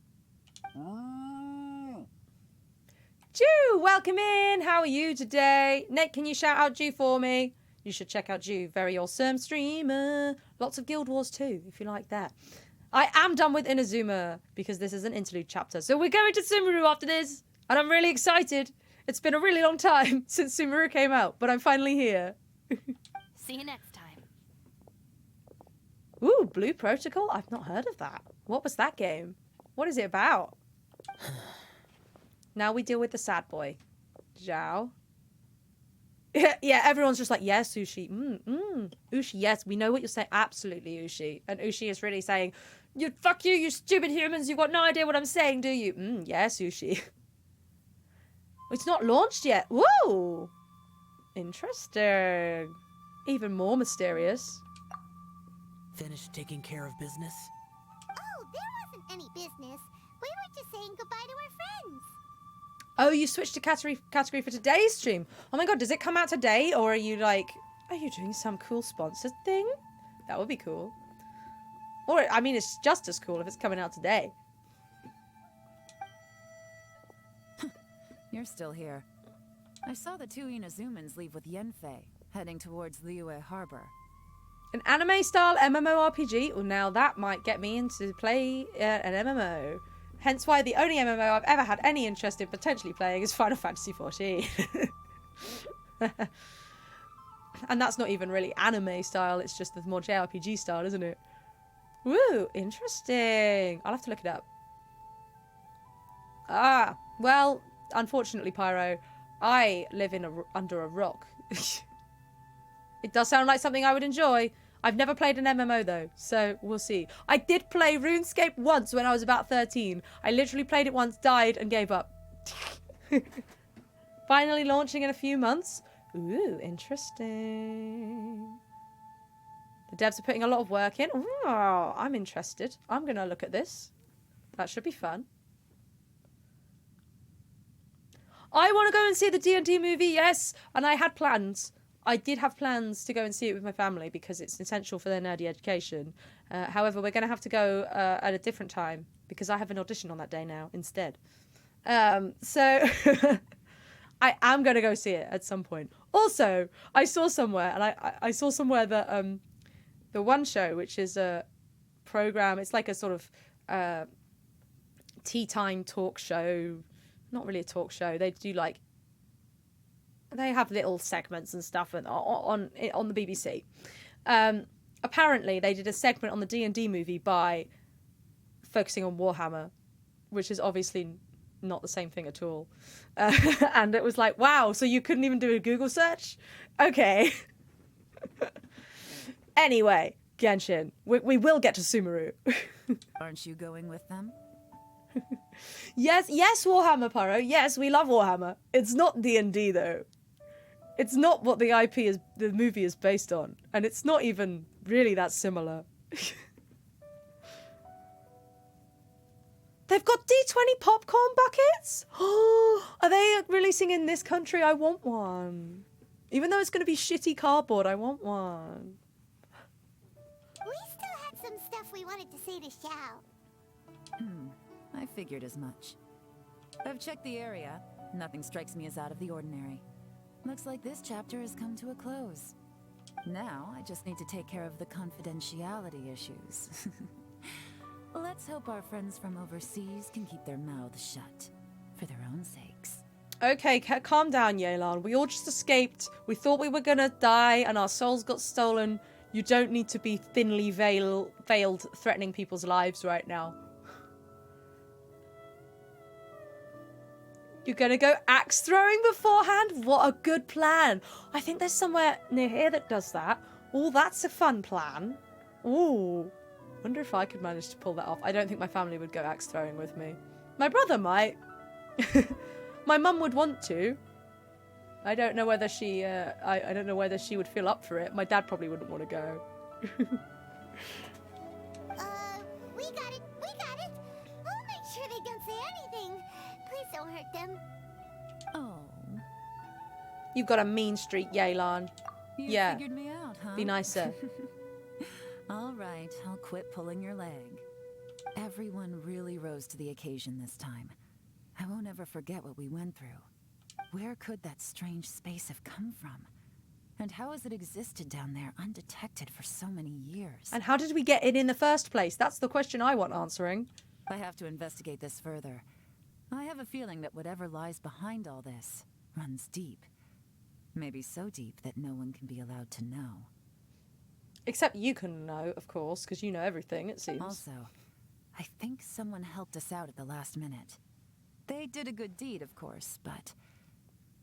Jew, welcome in. How are you today? Nate, can you shout out Jew for me? You should check out Jew. Very awesome streamer. Lots of Guild Wars too, if you like that. I am done with Inazuma because this is an interlude chapter. So we're going to Sumeru after this. And I'm really excited. It's been a really long time since Sumeru came out, but I'm finally here. See you next time. Ooh, Blue Protocol? I've not heard of that. What was that game? What is it about? Now we deal with the sad boy. Zhao. Yeah, everyone's just like, yes, Ushi. Ushi, yes, we know what you're saying. Absolutely, Ushi. And Ushi is really saying, fuck you, you stupid humans. You've got no idea what I'm saying, do you? Yes, Ushi. It's not launched yet. Whoa! Interesting. Even more mysterious. Finished taking care of business? Oh, there wasn't any business. We were just saying goodbye to our friends. Oh, you switched to category for today's stream. Oh my god, does it come out today? Or are you doing some cool sponsored thing? That would be cool. Or, I mean, it's just as cool if it's coming out today. You're still here. I saw the two Inazumans leave with Yenfei, heading towards Liyue Harbor. An anime-style MMORPG? Well, now that might get me into play an MMO. Hence why the only MMO I've ever had any interest in potentially playing is Final Fantasy XIV. And that's not even really anime-style, it's just the more JRPG style, isn't it? Woo, interesting. I'll have to look it up. Ah, well, unfortunately, Pyro, I live under a rock. It does sound like something I would enjoy. I've never played an MMO though, so we'll see. I did play RuneScape once when I was about 13. I literally played it once, died, and gave up. Finally launching in a few months. Ooh, interesting. The devs are putting a lot of work in. Ooh, I'm interested. I'm going to look at this. That should be fun. I want to go and see the D&D movie, yes. And I had plans. I did have plans to go and see it with my family because it's essential for their nerdy education. However, we're going to have to go at a different time because I have an audition on that day now instead. So I am going to go see it at some point. Also, I saw somewhere, and I saw somewhere that the One Show, which is a program, it's like a sort of tea time talk show. Not really a talk show. They do like, they have little segments and stuff on the BBC. Apparently, they did a segment on the D&D movie by focusing on Warhammer, which is obviously not the same thing at all. And it was like, wow, so you couldn't even do a Google search? Okay. Anyway, Genshin, we will get to Sumeru. Aren't you going with them? Yes, Warhammer, Pyro. Yes, we love Warhammer. It's not D&D though. It's not what the IP is, the movie is based on, and it's not even really that similar. They've got D20 popcorn buckets? Oh, are they releasing in this country? I want one. Even though it's going to be shitty cardboard, I want one. We still had some stuff we wanted to say to Xiao. I figured as much. I've checked the area. Nothing strikes me as out of the ordinary. Looks like this chapter has come to a close. Now, I just need to take care of the confidentiality issues. Let's hope our friends from overseas can keep their mouths shut. For their own sakes. Okay, calm down, Yelan. We all just escaped. We thought we were gonna die and our souls got stolen. You don't need to be thinly veiled threatening people's lives right now. You're gonna go axe throwing beforehand? What a good plan. I think there's somewhere near here that does that. Oh, that's a fun plan. Ooh. Wonder if I could manage to pull that off. I don't think my family would go axe throwing with me. My brother might. My mum would want to. I don't know whether she, I don't know whether she would feel up for it. My dad probably wouldn't want to go. We got it. We got it. We'll make sure they don't say anything. Please don't hurt them. Oh, You've got a mean streak, Yelan. you Yeah. figured me out, huh? Be nicer. All right, I'll quit pulling your leg. Everyone really rose to the occasion this time. I won't ever forget what we went through. Where could that strange space have come from? And how has it existed down there undetected for so many years? And how did we get in the first place? That's the question I want answering. I have to investigate this further. I have a feeling that whatever lies behind all this runs deep. Maybe so deep that no one can be allowed to know. Except you can know, of course, because you know everything, it seems. Also, I think someone helped us out at the last minute. They did a good deed, of course, but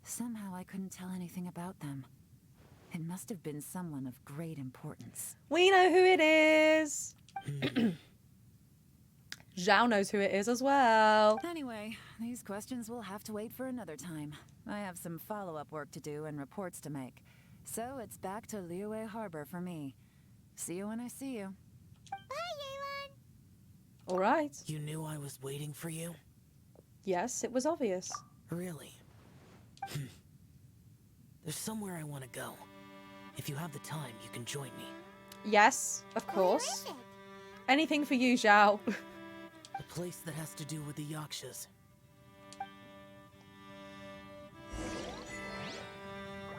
somehow I couldn't tell anything about them. It must have been someone of great importance. We know who it is. Zhao knows who it is as well. Anyway, these questions will have to wait for another time. I have some follow-up work to do and reports to make. So it's back to Liyue Harbor for me. See you when I see you. Bye, Yelan. All right. You knew I was waiting for you? Yes, it was obvious. Really? There's somewhere I want to go. If you have the time, you can join me. Yes, of Where course. is it? Anything for you, Zhao. A place that has to do with the Yakshas.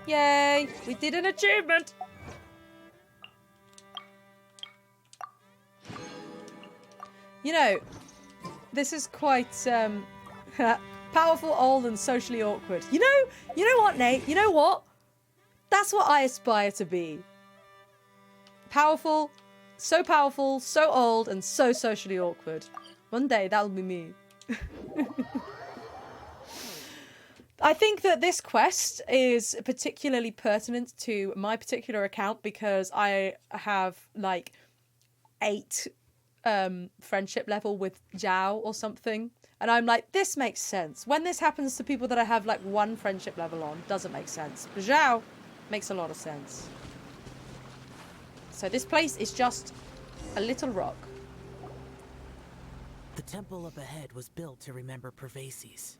Yay! We did an achievement! You know, this is quite, powerful, old, and socially awkward. You know what, Nate? You know what? That's what I aspire to be. Powerful, so old, and so socially awkward. One day, that'll be me. I think that this quest is particularly pertinent to my particular account because I have, like, 8 friendship level with Zhao or something. And I'm like, this makes sense. When this happens to people that I have, like, 1 friendship level on, doesn't make sense. But Zhao makes a lot of sense. So this place is just a little rock. The temple up ahead was built to remember Pervases.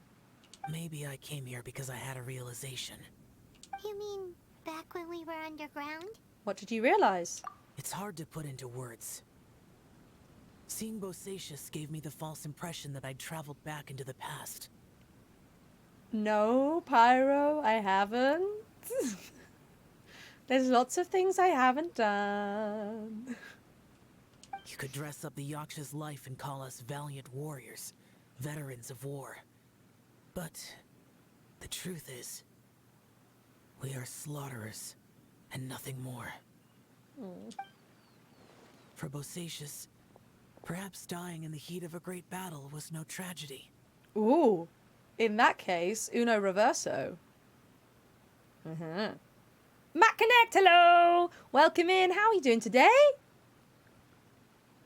Maybe I came here because I had a realization. You mean back when we were underground? What did you realize? It's hard to put into words. Seeing Bosacius gave me the false impression that I'd traveled back into the past. No, Pyro, I haven't. There's lots of things I haven't done. You could dress up the Yaksha's life and call us valiant warriors, veterans of war. But the truth is, we are slaughterers and nothing more. For Bosacius, perhaps dying in the heat of a great battle was no tragedy. Ooh, in that case, uno reverso. Matt Connect, hello! Welcome in, how are you doing today?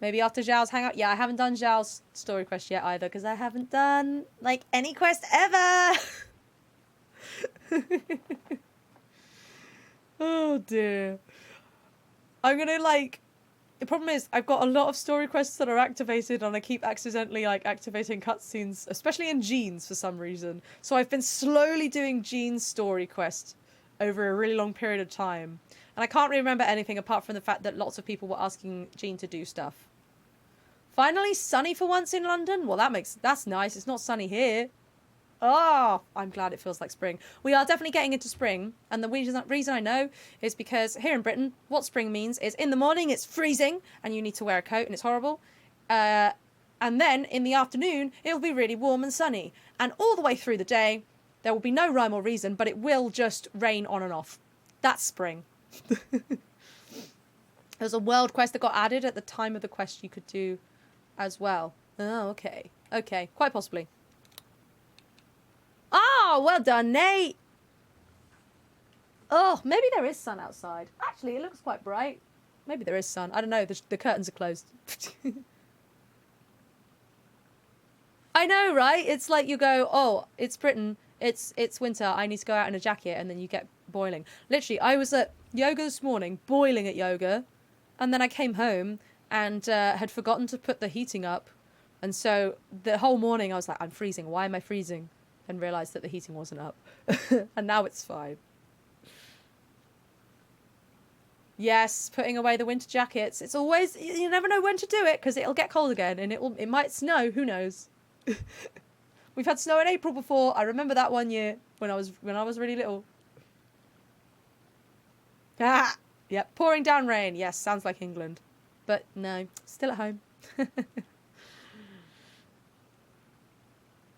Maybe after Zhao's hangout? Yeah, I haven't done Zhao's story quest yet either, because I haven't done, like, any quest ever! Oh dear. I'm gonna, like... The problem is, I've got a lot of story quests that are activated, and I keep accidentally, like, activating cutscenes, especially in Jean's for some reason. So I've been slowly doing Jean's story quest over a really long period of time. And I can't really remember anything apart from the fact that lots of people were asking Jean to do stuff. Finally sunny for once in London? Well, that's nice. It's not sunny here. Oh, I'm glad it feels like spring. We are definitely getting into spring. And the reason I know is because here in Britain, what spring means is in the morning it's freezing and you need to wear a coat and it's horrible. And then in the afternoon, it'll be really warm and sunny. And all the way through the day, there will be no rhyme or reason, but it will just rain on and off. That's spring. There's a world quest that got added at the time of the quest you could do as well. Oh, okay. Okay, quite possibly. Oh, well done, Nate. Oh, maybe there is sun outside. Actually, it looks quite bright. Maybe there is sun. I don't know. The curtains are closed. I know, right? It's like you go, oh, it's Britain. It's winter. I need to go out in a jacket, and then you get boiling. Literally, I was at yoga this morning, boiling at yoga, and then I came home and had forgotten to put the heating up, and so the whole morning I was like, I'm freezing. Why am I freezing? And realised that the heating wasn't up, and now it's fine. Yes, putting away the winter jackets. It's always, you never know when to do it because it'll get cold again and it might snow. Who knows? We've had snow in April before. I remember that one year when I was really little. Ah, yep, pouring down rain. Yes, sounds like England, but no, still at home.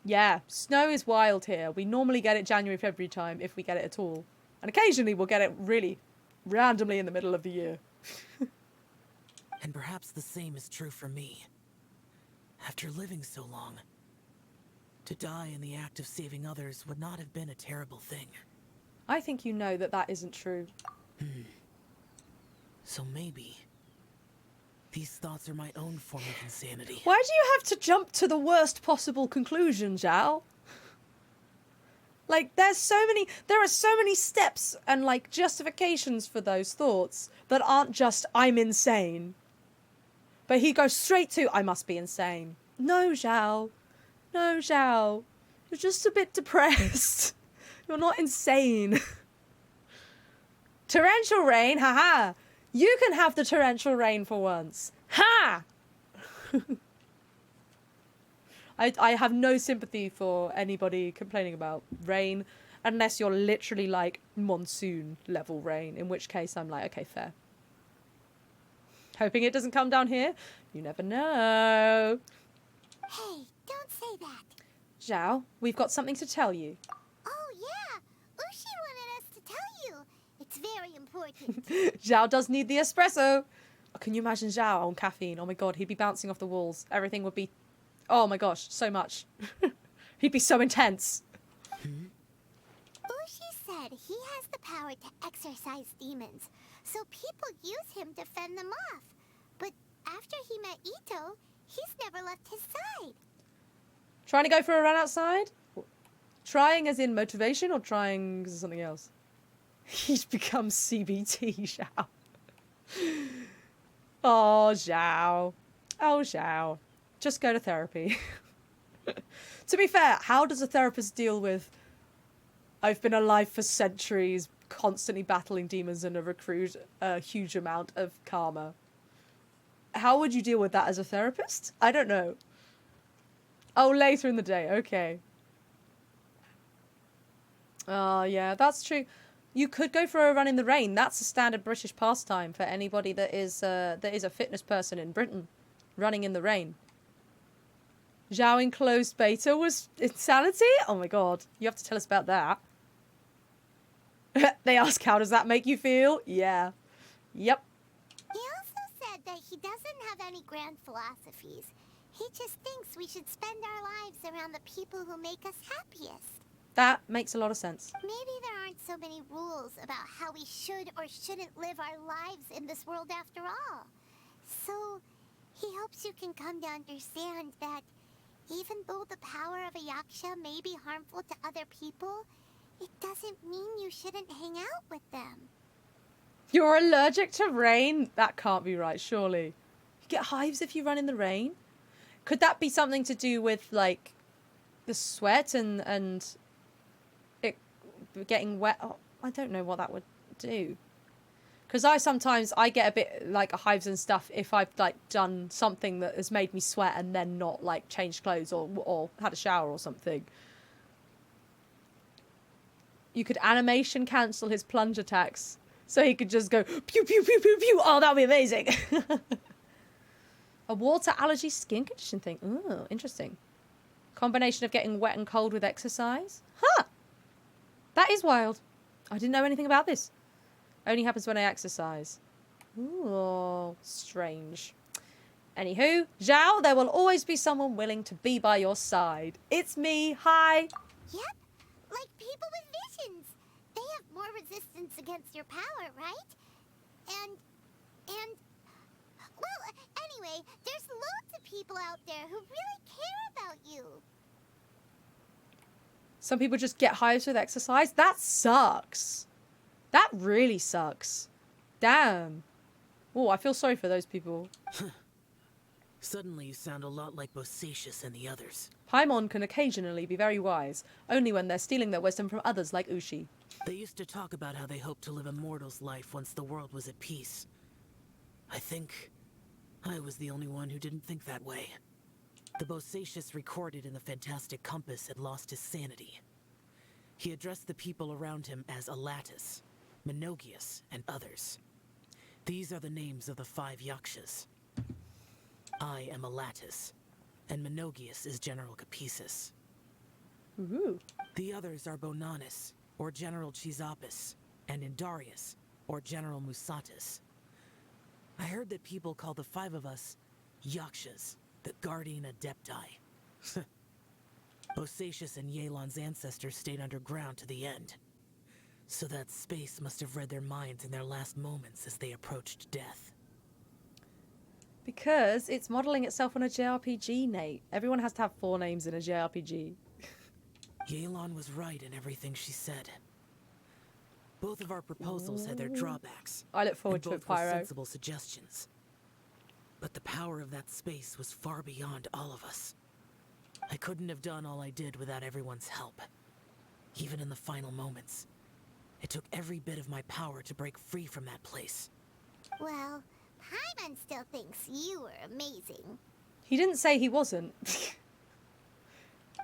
Yeah, snow is wild here. We normally get it January, February time if we get it at all, and occasionally we'll get it really randomly in the middle of the year. And perhaps the same is true for me. After living so long, to die in the act of saving others would not have been a terrible thing. I think you know that isn't true. So maybe these thoughts are my own form of insanity. Why do you have to jump to the worst possible conclusion, Zhao? Like, there are so many steps and, like, justifications for those thoughts that aren't just, I'm insane. But he goes straight to, I must be insane. No, Zhao. No, Zhao. You're just a bit depressed. You're not insane. Torrential rain, haha. You can have the torrential rain for once. Ha! I have no sympathy for anybody complaining about rain unless you're literally like monsoon level rain, in which case I'm like, okay, fair. Hoping it doesn't come down here. You never know. Hey, don't say that. Zhao, we've got something to tell you. Oh, yeah. Ushi wanted us to tell you. It's very important. Zhao does need the espresso. Can you imagine Zhao on caffeine? Oh my god, he'd be bouncing off the walls. Everything would be... Oh my gosh, so much. He'd be so intense. Ushi said he has the power to exorcise demons, so people use him to fend them off. But after he met Ito, he's never left his side. Trying to go for a run outside? Trying as in motivation or trying as something else? He's become CBT, Zhao. Oh, Zhao. Oh, Zhao. Just go to therapy. To be fair, how does a therapist deal with, I've been alive for centuries, constantly battling demons and accrued a huge amount of karma? How would you deal with that as a therapist? I don't know. Oh, later in the day. Okay. Oh, yeah, that's true. You could go for a run in the rain. That's a standard British pastime for anybody that is a fitness person in Britain. Running in the rain. Zhao in closed beta was insanity? Oh my god. You have to tell us about that. They ask, how does that make you feel? Yeah. Yep. He also said that he doesn't have any grand philosophies. He just thinks we should spend our lives around the people who make us happiest. That makes a lot of sense. Maybe there aren't so many rules about how we should or shouldn't live our lives in this world after all. So, he hopes you can come to understand that even though the power of a yaksha may be harmful to other people, it doesn't mean you shouldn't hang out with them. You're allergic to rain? That can't be right, surely. You get hives if you run in the rain? Could that be something to do with, like, the sweat and it getting wet? Oh, I don't know what that would do. Because I get a bit, like, hives and stuff if I've, like, done something that has made me sweat and then not, like, changed clothes or had a shower or something. You could animation cancel his plunge attacks. So he could just go, pew, pew, pew, pew, pew. Oh, that would be amazing. A water allergy skin condition thing. Ooh, interesting. Combination of getting wet and cold with exercise. Huh. That is wild. I didn't know anything about this. Only happens when I exercise. Ooh, strange. Anywho, Zhao, there will always be someone willing to be by your side. It's me. Hi. Yep, like people with visions. They have more resistance against your power, right? And And, well, anyway, there's loads of people out there who really care about you. Some people just get hives with exercise. That sucks. That really sucks. Damn. Oh, I feel sorry for those people. Suddenly you sound a lot like Bosacius and the others. Paimon can occasionally be very wise, only when they're stealing their wisdom from others like Ushi. They used to talk about how they hoped to live a mortal's life once the world was at peace. I think I was the only one who didn't think that way. The Bosacius recorded in the Fantastic Compass had lost his sanity. He addressed the people around him as Alatus, Menogias, and others. These are the names of the 5 Yakshas. I am Alatus, and Menogias is General Capisis. Ooh. The others are Bonanis, or General Chisapis, and Indarius, or General Musatis. I heard that people call the 5 of us Yakshas, the Guardian Adepti. Bosacius and Yelan's ancestors stayed underground to the end. So that space must have read their minds in their last moments as they approached death. Because it's modeling itself on a JRPG, Nate. Everyone has to have 4 names in a JRPG. Yelan was right in everything she said. Both of our proposals had their drawbacks. I look forward and to it, both were Pyro. sensible suggestions. But the power of that space was far beyond all of us. I couldn't have done all I did without everyone's help. Even in the final moments. It took every bit of my power to break free from that place. Well, Paimon still thinks you were amazing. He didn't say he wasn't.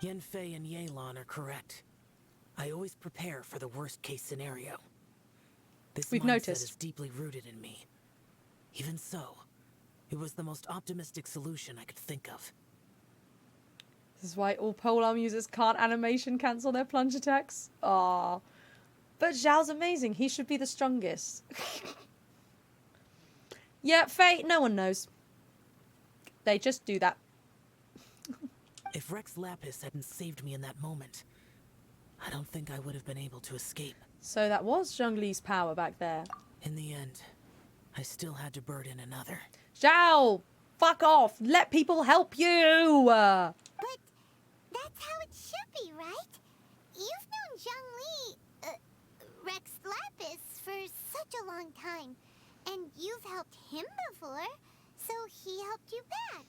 Yenfei and Yelan are correct. I always prepare for the worst-case scenario. This We've mindset noticed. is deeply rooted in me. Even so, it was the most optimistic solution I could think of. This is why all polearm users can't animation cancel their plunge attacks. Aww. But Zhao's amazing. He should be the strongest. Yeah, Fate, no one knows. They just do that. If Rex Lapis hadn't saved me in that moment, I don't think I would have been able to escape. So that was Zhongli's power back there. In the end, I still had to burden another. Zhao! Fuck off! Let people help you! But that's how it should be, right? You've known Zhongli, Rex Lapis, for such a long time. And you've helped him before, so he helped you back.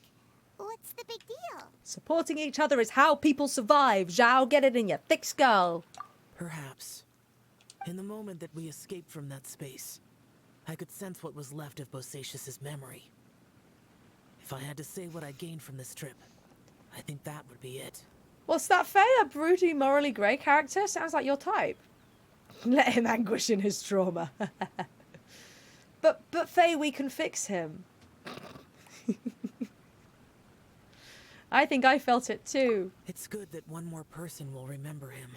What's the big deal? Supporting each other is how people survive. Zhao, get it in your thick skull. Perhaps. In the moment that we escaped from that space, I could sense what was left of Bosacius's memory. If I had to say what I gained from this trip, I think that would be it. What's that, Faye? A broody, morally grey character? Sounds like your type. Let him anguish in his trauma. But Faye, we can fix him. I think I felt it too. It's good that one more person will remember him.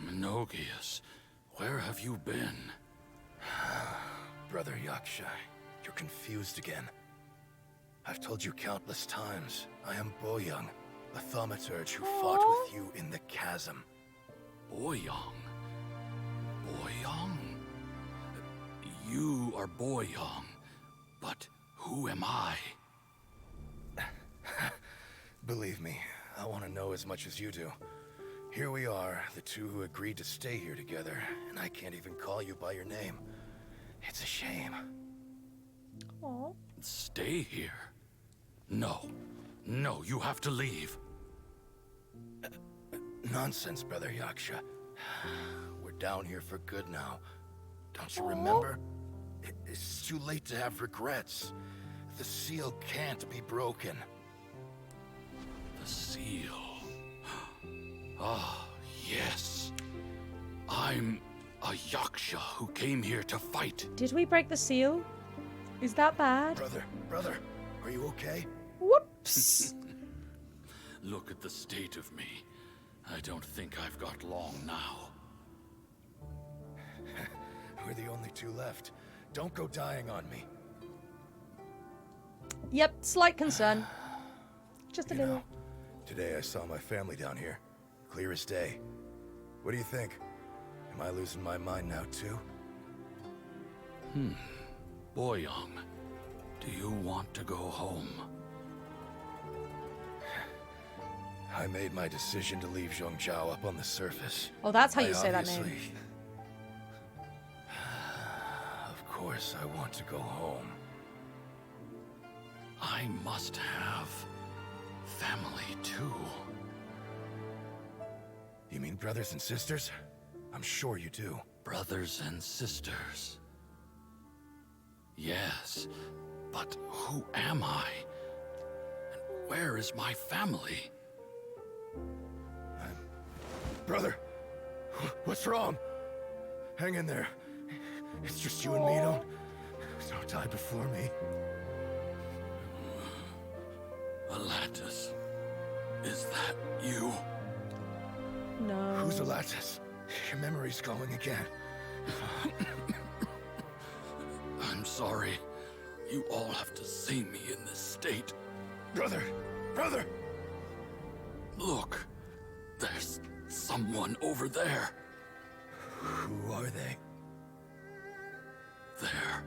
Menogias, where have you been? Brother Yaksha, you're confused again. I've told you countless times, I am Boyoung, the thaumaturge who fought with you in the chasm. Boyoung? Boyoung? You are Boyoung, but who am I? Believe me, I want to know as much as you do. Here we are, the two who agreed to stay here together, and I can't even call you by your name. It's a shame. Aww. Stay here? No. No, you have to leave. Nonsense, Brother Yaksha. We're down here for good now. Don't you remember? It's too late to have regrets. The seal can't be broken. The seal. Ah, yes. I'm a Yaksha who came here to fight. Did we break the seal? Is that bad? Brother, are you okay? Whoops. Look at the state of me. I don't think I've got long now. We're the only two left. Don't go dying on me. Yep, slight concern. Just a little. Today I saw my family down here. clear as day. What do you think? Am I losing my mind now, too? Boyoung, do you want to go home? I made my decision to leave Zhongzhao up on the surface. Oh, that's how you I say that name. obviously- Of course I want to go home. I must have family too. You mean brothers and sisters? I'm sure you do. Brothers and sisters. Yes, but who am I? And where is my family? Brother, what's wrong? Hang in there. It's just you and me, don't die before me. Alatus, is that you? No. Who's Alatus? Your memory's going again. I'm sorry. You all have to see me in this state. Brother! Brother! Look, there's someone over there. Who are they? They're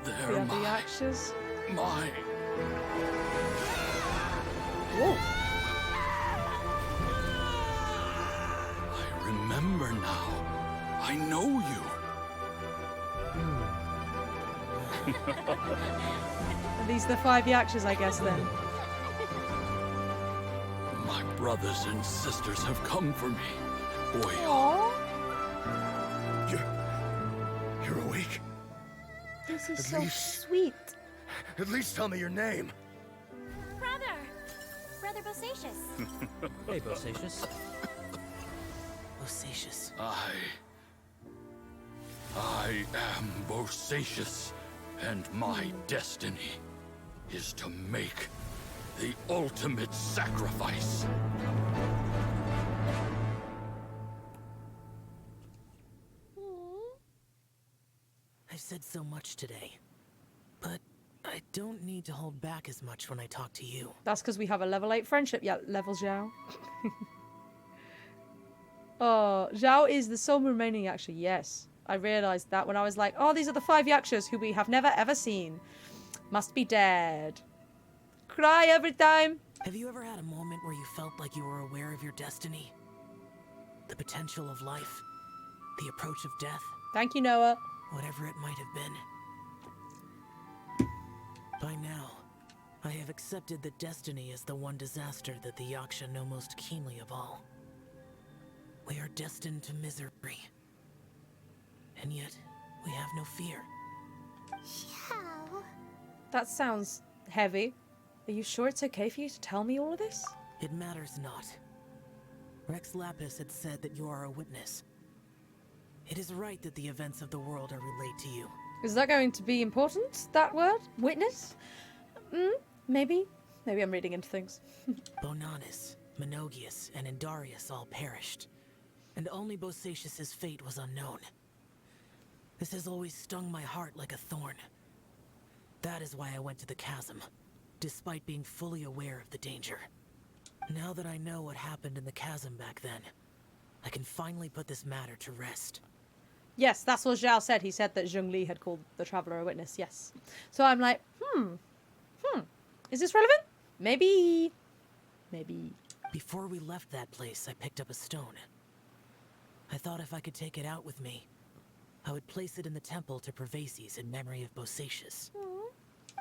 The other Yakshas. my... Whoa. I remember now. I know you. Are these the 5 Yakshas, I guess, then? My brothers and sisters have come for me. Boy, Aww. You're awake? This is At so least- sweet. At least tell me your name. Brother Bosacius. Hey, Bosacius. Bosacius. I am Bosacius, and my destiny is to make the ultimate sacrifice. I've said so much today, but I don't need to hold back as much when I talk to you. That's because we have a level 8 friendship. Yeah, level Zhao. Oh, Zhao is the sole remaining Yaksha. Yes, I realized that when I was like, oh, these are the 5 Yakshas who we have never ever seen. Must be dead. Cry every time. Have you ever had a moment where you felt like you were aware of your destiny? The potential of life? The approach of death? Thank you, Noah. Whatever it might have been. By now, I have accepted that destiny is the one disaster that the Yaksha know most keenly of all. We are destined to misery. And yet, we have no fear. Xiao. That sounds heavy. Are you sure it's okay for you to tell me all of this? It matters not. Rex Lapis had said that you are a witness. It is right that the events of the world are relayed to you. Is that going to be important, that word? Witness? Maybe. Maybe I'm reading into things. Bonanis, Menogius, and Indarius all perished, and only Bosacius's fate was unknown. This has always stung my heart like a thorn. That is why I went to the chasm, despite being fully aware of the danger. Now that I know what happened in the chasm back then, I can finally put this matter to rest. Yes, that's what Zhao said. He said that Zhongli had called the Traveler a witness, yes. So I'm like, is this relevant? Maybe. Before we left that place, I picked up a stone. I thought if I could take it out with me, I would place it in the temple to Pervases in memory of Bosacius.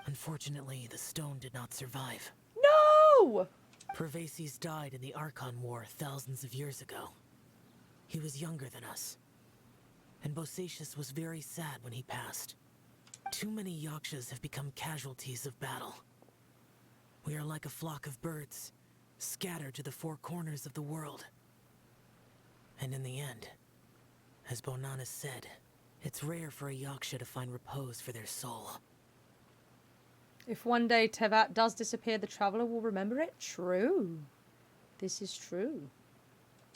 Unfortunately, the stone did not survive. No! Pervases died in the Archon War thousands of years ago. He was younger than us. And Bosacius was very sad when he passed. Too many Yakshas have become casualties of battle. We are like a flock of birds, scattered to the 4 corners of the world. And in the end, as Bonanis said, it's rare for a Yaksha to find repose for their soul. If one day Tevat does disappear, the Traveler will remember it? True. This is true.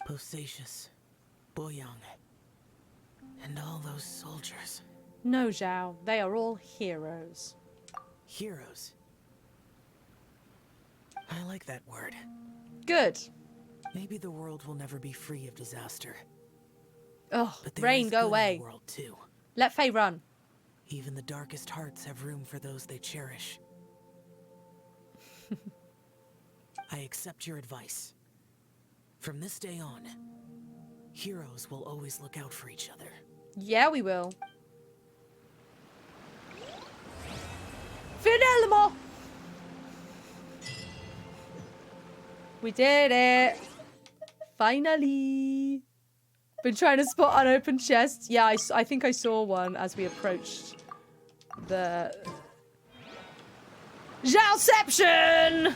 Bosacius, Boyoung, and all those soldiers. No, Zhao. They are all heroes. Heroes. I like that word. Good. Maybe the world will never be free of disaster. Oh, But there Rain, is go good away. in the world too. Let Faye run. Even the darkest hearts have room for those they cherish. I accept your advice. From this day on, heroes will always look out for each other. Yeah, we will. Finelmo! We did it. Finally. Been trying to spot unopened chests. Yeah, I think I saw one as we approached the... Zhaoception!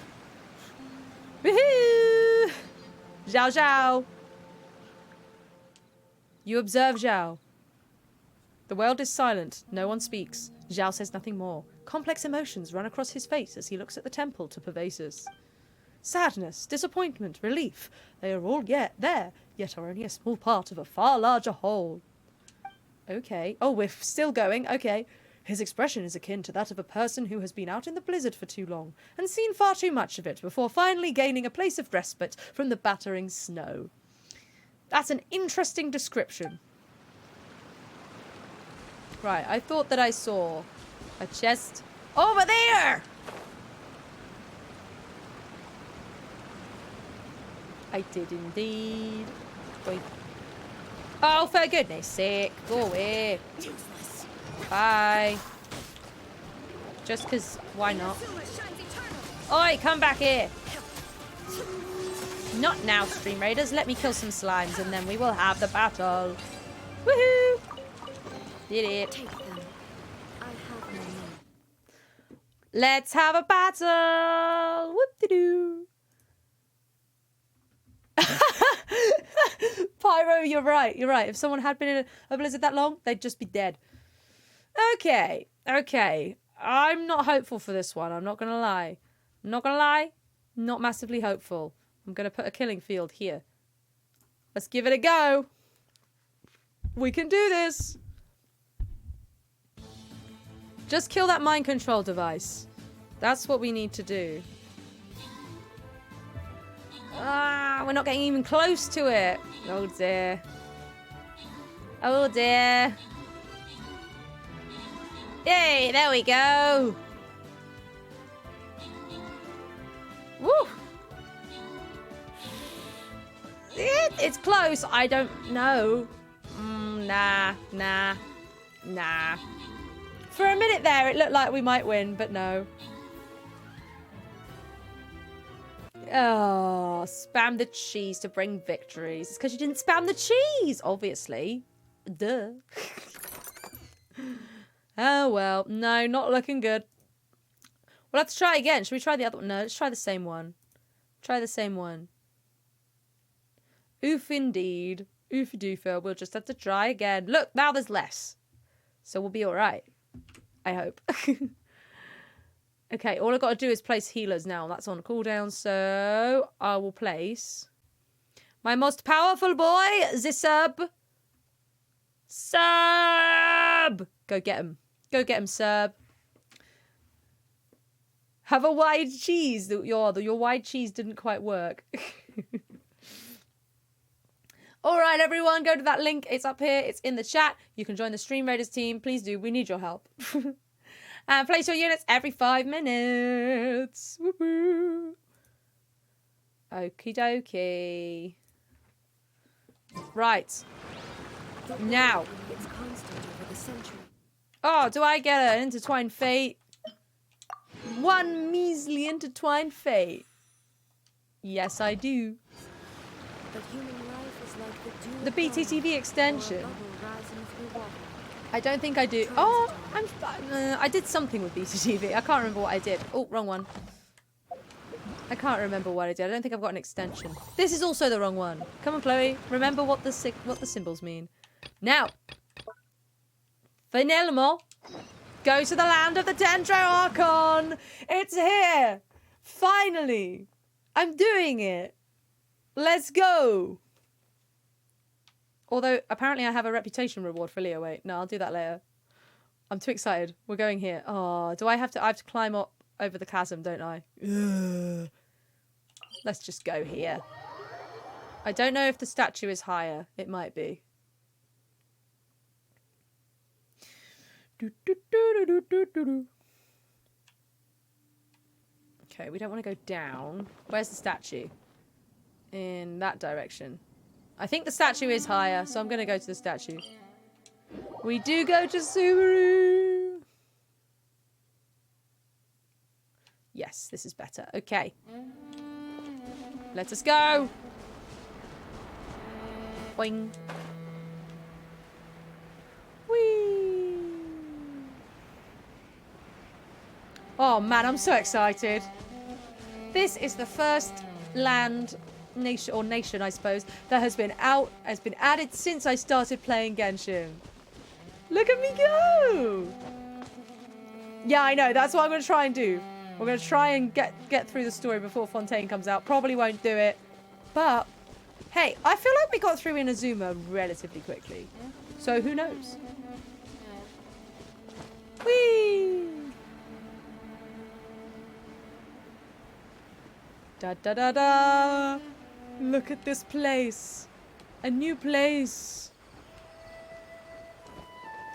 Woohoo! Zhao Zhao. You observe Zhao. The world is silent. No one speaks. Zhao says nothing more. Complex emotions run across his face as he looks at the temple to Pervases. Sadness, disappointment, relief. They are all there, yet are only a small part of a far larger whole. Okay. Oh, we're still going. Okay. His expression is akin to that of a person who has been out in the blizzard for too long and seen far too much of it before finally gaining a place of respite from the battering snow. That's an interesting description. Right, I thought that I saw a chest over there! I did indeed. Wait. Oh, for goodness sake, go away. Useless. Bye. Just 'cause, why not? Oi, come back here. Not now, Stream Raiders. Let me kill some slimes and then we will have the battle. Woohoo! Did it. Take them. I have no need. Let's have a battle. Whoop-de-doo. Pyro, you're right. You're right. If someone had been in a blizzard that long, they'd just be dead. Okay. Okay. I'm not hopeful for this one. I'm not going to lie. I'm not going to lie. Not massively hopeful. I'm going to put a killing field here. Let's give it a go. We can do this. Just kill that mind control device. That's what we need to do. Ah, we're not getting even close to it. Oh dear. Oh dear. Yay, there we go. Woo. It's close. I don't know. Nah. For a minute there, it looked like we might win, but no. Oh, spam the cheese to bring victories. It's because you didn't spam the cheese, obviously. Duh. Oh, well. No, not looking good. We'll have to try again. Should we try the other one? No, let's try the same one. Try the same one. Oof, indeed. Oofy doofer. We'll just have to try again. Look, now there's less. So we'll be all right. I hope. Okay, all I've got to do is place healers now. That's on cooldown, so I will place my most powerful boy, the sub. Sub! Go get him. Go get him, sub. Have a wide cheese. Your wide cheese didn't quite work. All right, everyone, go to that link. It's up here. It's in the chat. You can join the Stream Raiders team. Please do. We need your help. And place your units every 5 minutes. Woo-hoo. Okie dokie. Right. Now. It's constant over the century. Oh, do I get an intertwined fate? One measly intertwined fate. Yes, I do. But human life is like the dew The BTTV extension. or a bubble rising through water. I don't think I do. Oh, I did something with BTTV. I can't remember what I did. Oh, wrong one. I can't remember what I did. I don't think I've got an extension. This is also the wrong one. Come on, Chloe. Remember what the symbols mean. Now, Finelmo, go to the land of the Dendro Archon. It's here. Finally. I'm doing it. Let's go. Although, apparently I have a reputation reward for Leo. Wait, no, I'll do that later. I'm too excited. We're going here. Oh, I have to climb up over the chasm, don't I? Ugh. Let's just go here. I don't know if the statue is higher. It might be. Okay, we don't want to go down. Where's the statue? In that direction. I think the statue is higher, so I'm going to go to the statue. We do go to Subaru. Yes, this is better. Okay. Let us go. Boing. Whee. Oh man, I'm so excited. This is the first land nation, I suppose, that has been added since I started playing Genshin. Look at me go! Yeah, I know. That's what I'm going to try and do. We're going to try and get through the story before Fontaine comes out. Probably won't do it. But, hey, I feel like we got through Inazuma relatively quickly. So who knows? Whee! Da da da da! Look at this place. A new place.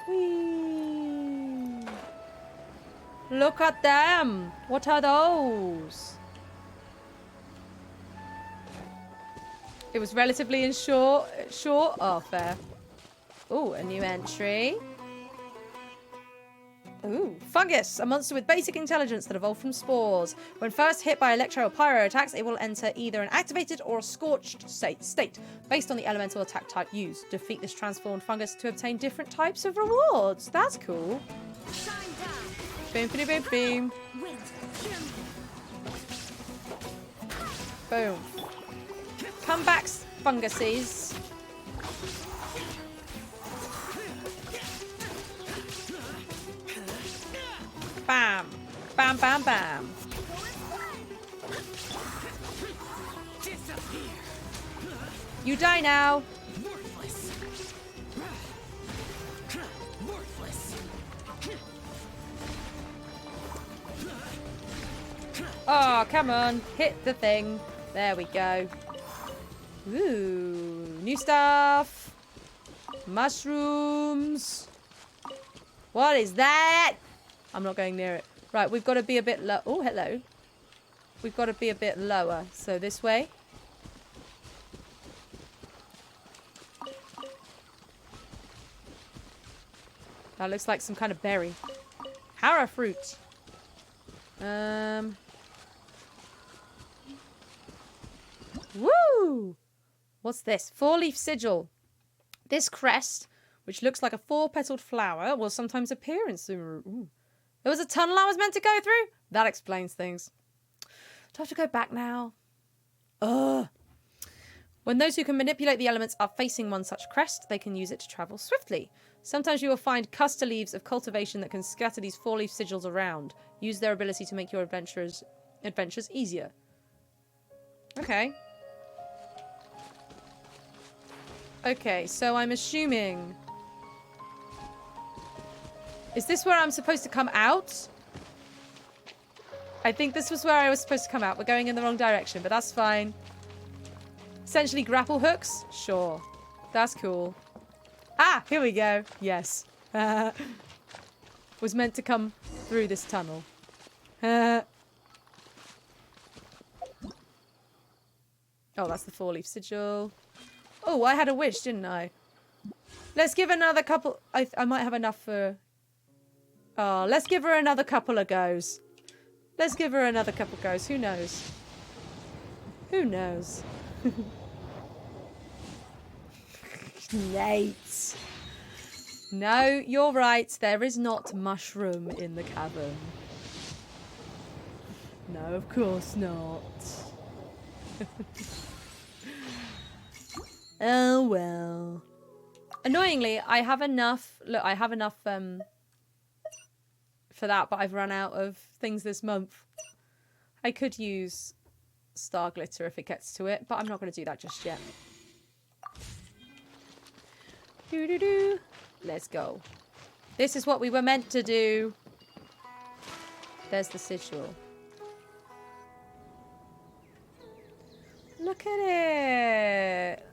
Whee! Look at them. What are those? It was relatively short. Oh, fair. Ooh, a new entry. Ooh, fungus, a monster with basic intelligence that evolved from spores. When first hit by electro or pyro attacks, it will enter either an activated or a scorched state, based on the elemental attack type used. Defeat this transformed fungus to obtain different types of rewards. That's cool. Boom, boom, boom, boom. Boom. Come back, funguses. Bam! Bam, bam, bam. You die now. Oh, come on. Hit the thing. There we go. Ooh, new stuff. Mushrooms. What is that? I'm not going near it. Right, we've got to be a bit low. Oh, hello. We've got to be a bit lower. So this way. That looks like some kind of berry. Hara fruit. Woo! What's this? 4-leaf sigil. This crest, which looks like a 4-petaled flower, will sometimes appear in Sumeru. Ooh. There was a tunnel I was meant to go through? That explains things. Do I have to go back now? Ugh. When those who can manipulate the elements are facing one such crest, they can use it to travel swiftly. Sometimes you will find cluster leaves of cultivation that can scatter these 4-leaf sigils around. Use their ability to make your adventures easier. Okay. Okay, so I'm assuming... Is this where I'm supposed to come out? I think this was where I was supposed to come out. We're going in the wrong direction, but that's fine. Essentially grapple hooks? Sure. That's cool. Ah, here we go. Yes. Was meant to come through this tunnel. Oh, that's the 4-leaf sigil. Oh, I had a wish, didn't I? Let's give another couple... I might have enough for... Oh, let's give her another couple of goes. Let's give her another couple goes. Who knows? Who knows? Nate. No, you're right. There is not mushroom in the cavern. No, of course not. Oh, well. Annoyingly, I have enough... Look, I have enough... for that, but I've run out of things this month. I could use star glitter if it gets to it, but I'm not going to do that just yet. Doo-doo-doo. Let's go. This is what we were meant to do. There's the sigil. La Look at it.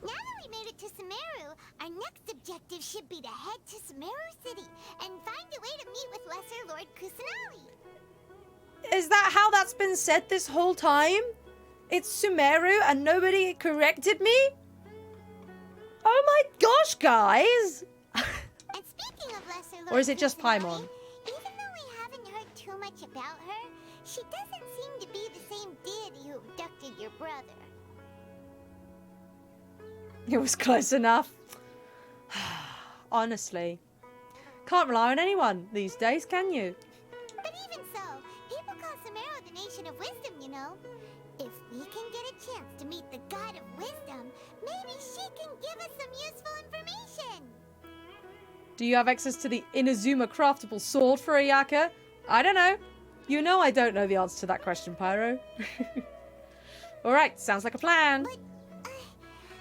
Now that we made it to Sumeru, our next objective should be to head to Sumeru City and find a way to meet with Lesser Lord Kusanali. Is that how that's been said this whole time? It's Sumeru and nobody corrected me? Oh my gosh, guys! And speaking of Lesser Lord Or is it just Kusanali, Paimon? even though we haven't heard too much about her, she doesn't seem to be the same deity who abducted your brother. It was close enough. Honestly. Can't rely on anyone these days, can you? But even so, people call Sumeru the Nation of Wisdom, you know. If we can get a chance to meet the God of Wisdom, maybe she can give us some useful information. Do you have access to the Inazuma craftable sword for Ayaka? I don't know. You know I don't know the answer to that question, Pyro. Alright, sounds like a plan. But,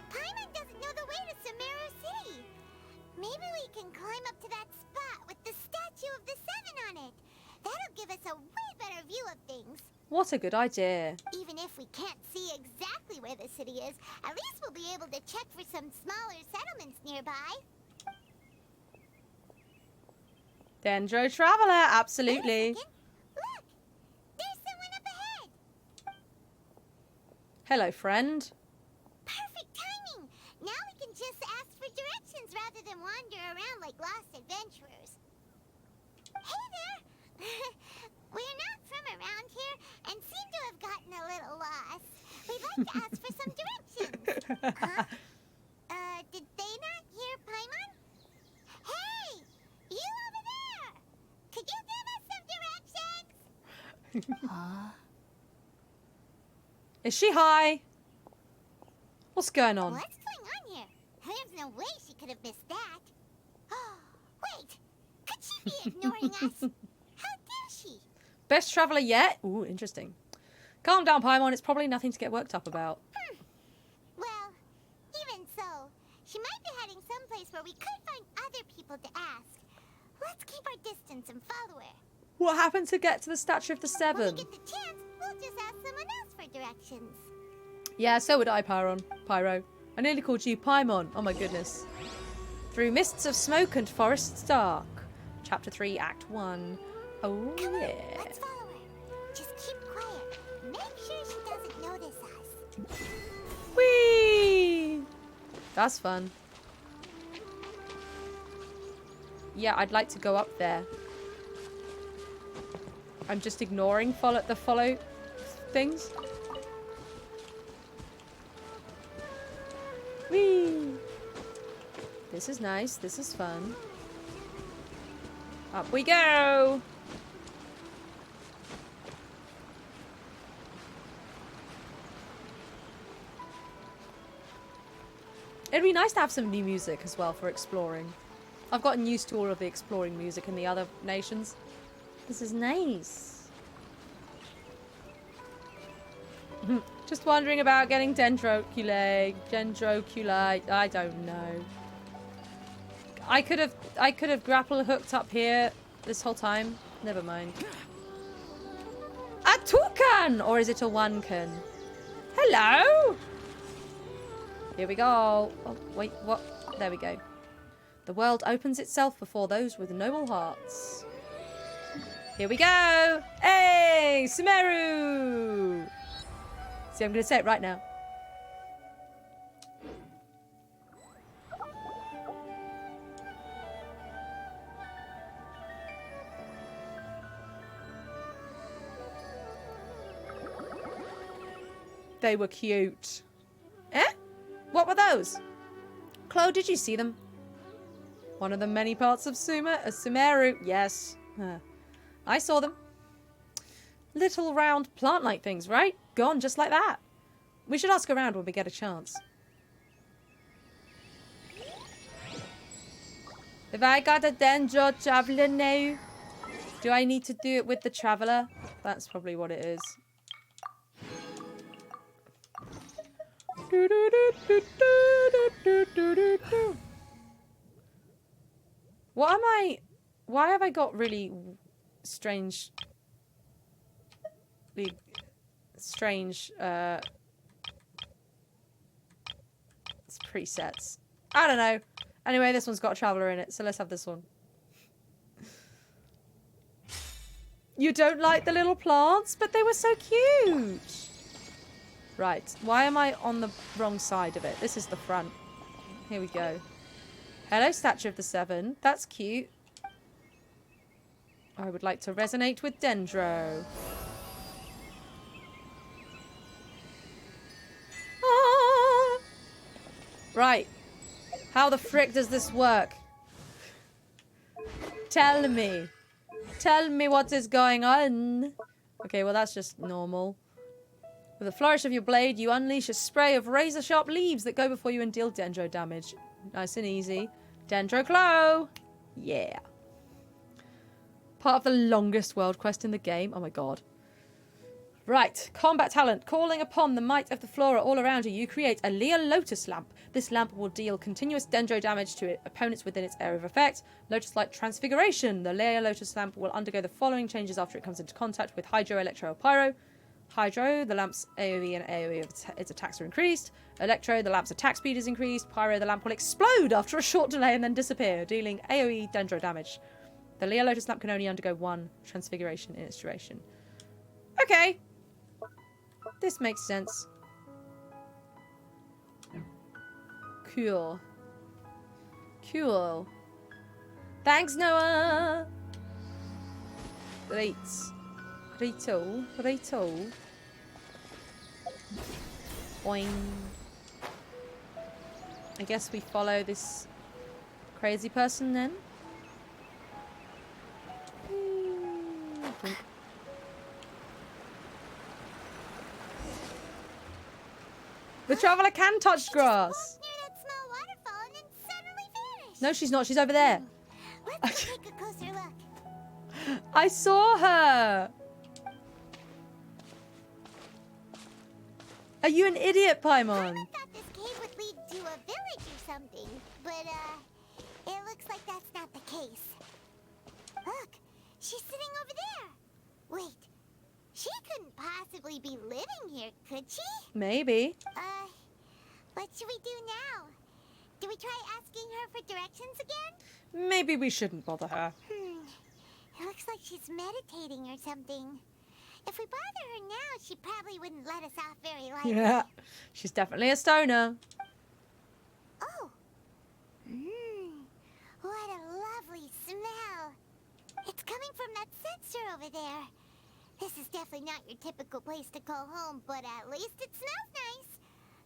Paimon doesn't know the way to Sumeru City. Maybe we can climb up to that spot with the statue of the Seven on it. That'll give us a way better view of things. What a good idea. Even if we can't see exactly where the city is, at least we'll be able to check for some smaller settlements nearby. Dendro Traveler, absolutely. Wait a second. Look! There's someone up ahead! Hello, friend. Perfect timing! Now we can just ask for directions rather than wander around like lost adventurers. Hey there! We're not from around here and seem to have gotten a little lost. We'd like to ask for some directions. Huh? Did they not hear Paimon? Hey! You over there! Could you give us some directions? Huh? Is she high? What's going on? What's going on here? There's no way she could have missed that. Wait! Could she be ignoring us? How dare she? Best traveler yet? Ooh, interesting. Calm down, Paimon. It's probably nothing to get worked up about. Well, even so, she might be heading someplace where we could find other people to ask. Let's keep our distance and follow her. What happened to get to the Statue of the When Seven? we get the chance, we'll just ask someone else for directions. Yeah, so would I, Pyro. I nearly called you Paimon. Oh my goodness. Through mists of smoke and forests dark. Chapter 3, Act 1. Oh, Come on, yeah. let's follow her. Just keep quiet. Make sure she doesn't notice us. Whee! That's fun. Yeah, I'd like to go up there. I'm just ignoring the follow things. Whee! This is nice. This is fun. Up we go! It'd be nice to have some new music as well for exploring. I've gotten used to all of the exploring music in the other nations. This is nice. Just wondering about getting Dendroculi. I don't know. I could have grapple hooked up here this whole time. Never mind. A toucan! Or is it a onecan? Hello! Here we go. Oh, wait, what? There we go. The world opens itself before those with noble hearts. Here we go! Hey! Sumeru! See, I'm going to say it right now. They were cute. Eh? What were those? Chloe, did you see them? One of the many parts of Sumeru. Yes. I saw them. Little round plant-like things, right? Gone just like that. We should ask around when we get a chance. Have I got a Dendro Traveler now? Do I need to do it with the Traveler? That's probably what it is. What am I... Why have I got really strange strange presets. I don't know. Anyway, this one's got a traveler in it, so let's have this one. You don't like the little plants, but they were so cute. Right, why am I on the wrong side of it? This is the front. Here we go. Hello, Statue of the Seven. That's cute. I would like to resonate with Dendro. Ah! Right. How the frick does this work? Tell me. Tell me what is going on. Okay, well that's just normal. With a flourish of your blade, you unleash a spray of razor-sharp leaves that go before you and deal Dendro damage. Nice and easy. Dendro Claw! Yeah. Part of the longest world quest in the game. Oh my god. Right. Combat talent. Calling upon the might of the flora all around you, you create a Lea Lotus Lamp. This lamp will deal continuous Dendro damage to opponents within its area of effect. Lotus Light Transfiguration. The Lea Lotus Lamp will undergo the following changes after it comes into contact with Hydro, Electro, or Pyro. Hydro, the lamp's AoE and AoE of its attacks are increased. Electro, the lamp's attack speed is increased. Pyro, the lamp will explode after a short delay and then disappear, dealing AoE Dendro damage. The Lea Lotus lamp can only undergo one transfiguration in its duration. Okay. This makes sense. Cool. Cool. Thanks, Noah! Right. Righto. Righto. Boing. I guess we follow this crazy person then. The traveler can touch grass. No, she's not. She's over there. Let's take a closer look. I saw her. Are you an idiot, Paimon? I thought this cave would lead to a village or something, but it looks like that's not the case. Look, she's sitting over there. Wait, she couldn't possibly be living here, could she? Maybe. What should we do now? Do we try asking her for directions again? Maybe we shouldn't bother her. It looks like she's meditating or something. If we bother her now, she probably wouldn't let us off very lightly. Yeah, she's definitely a stoner. Oh. What a lovely smell. It's coming from that sensor over there. This is definitely not your typical place to call home, but at least it smells nice.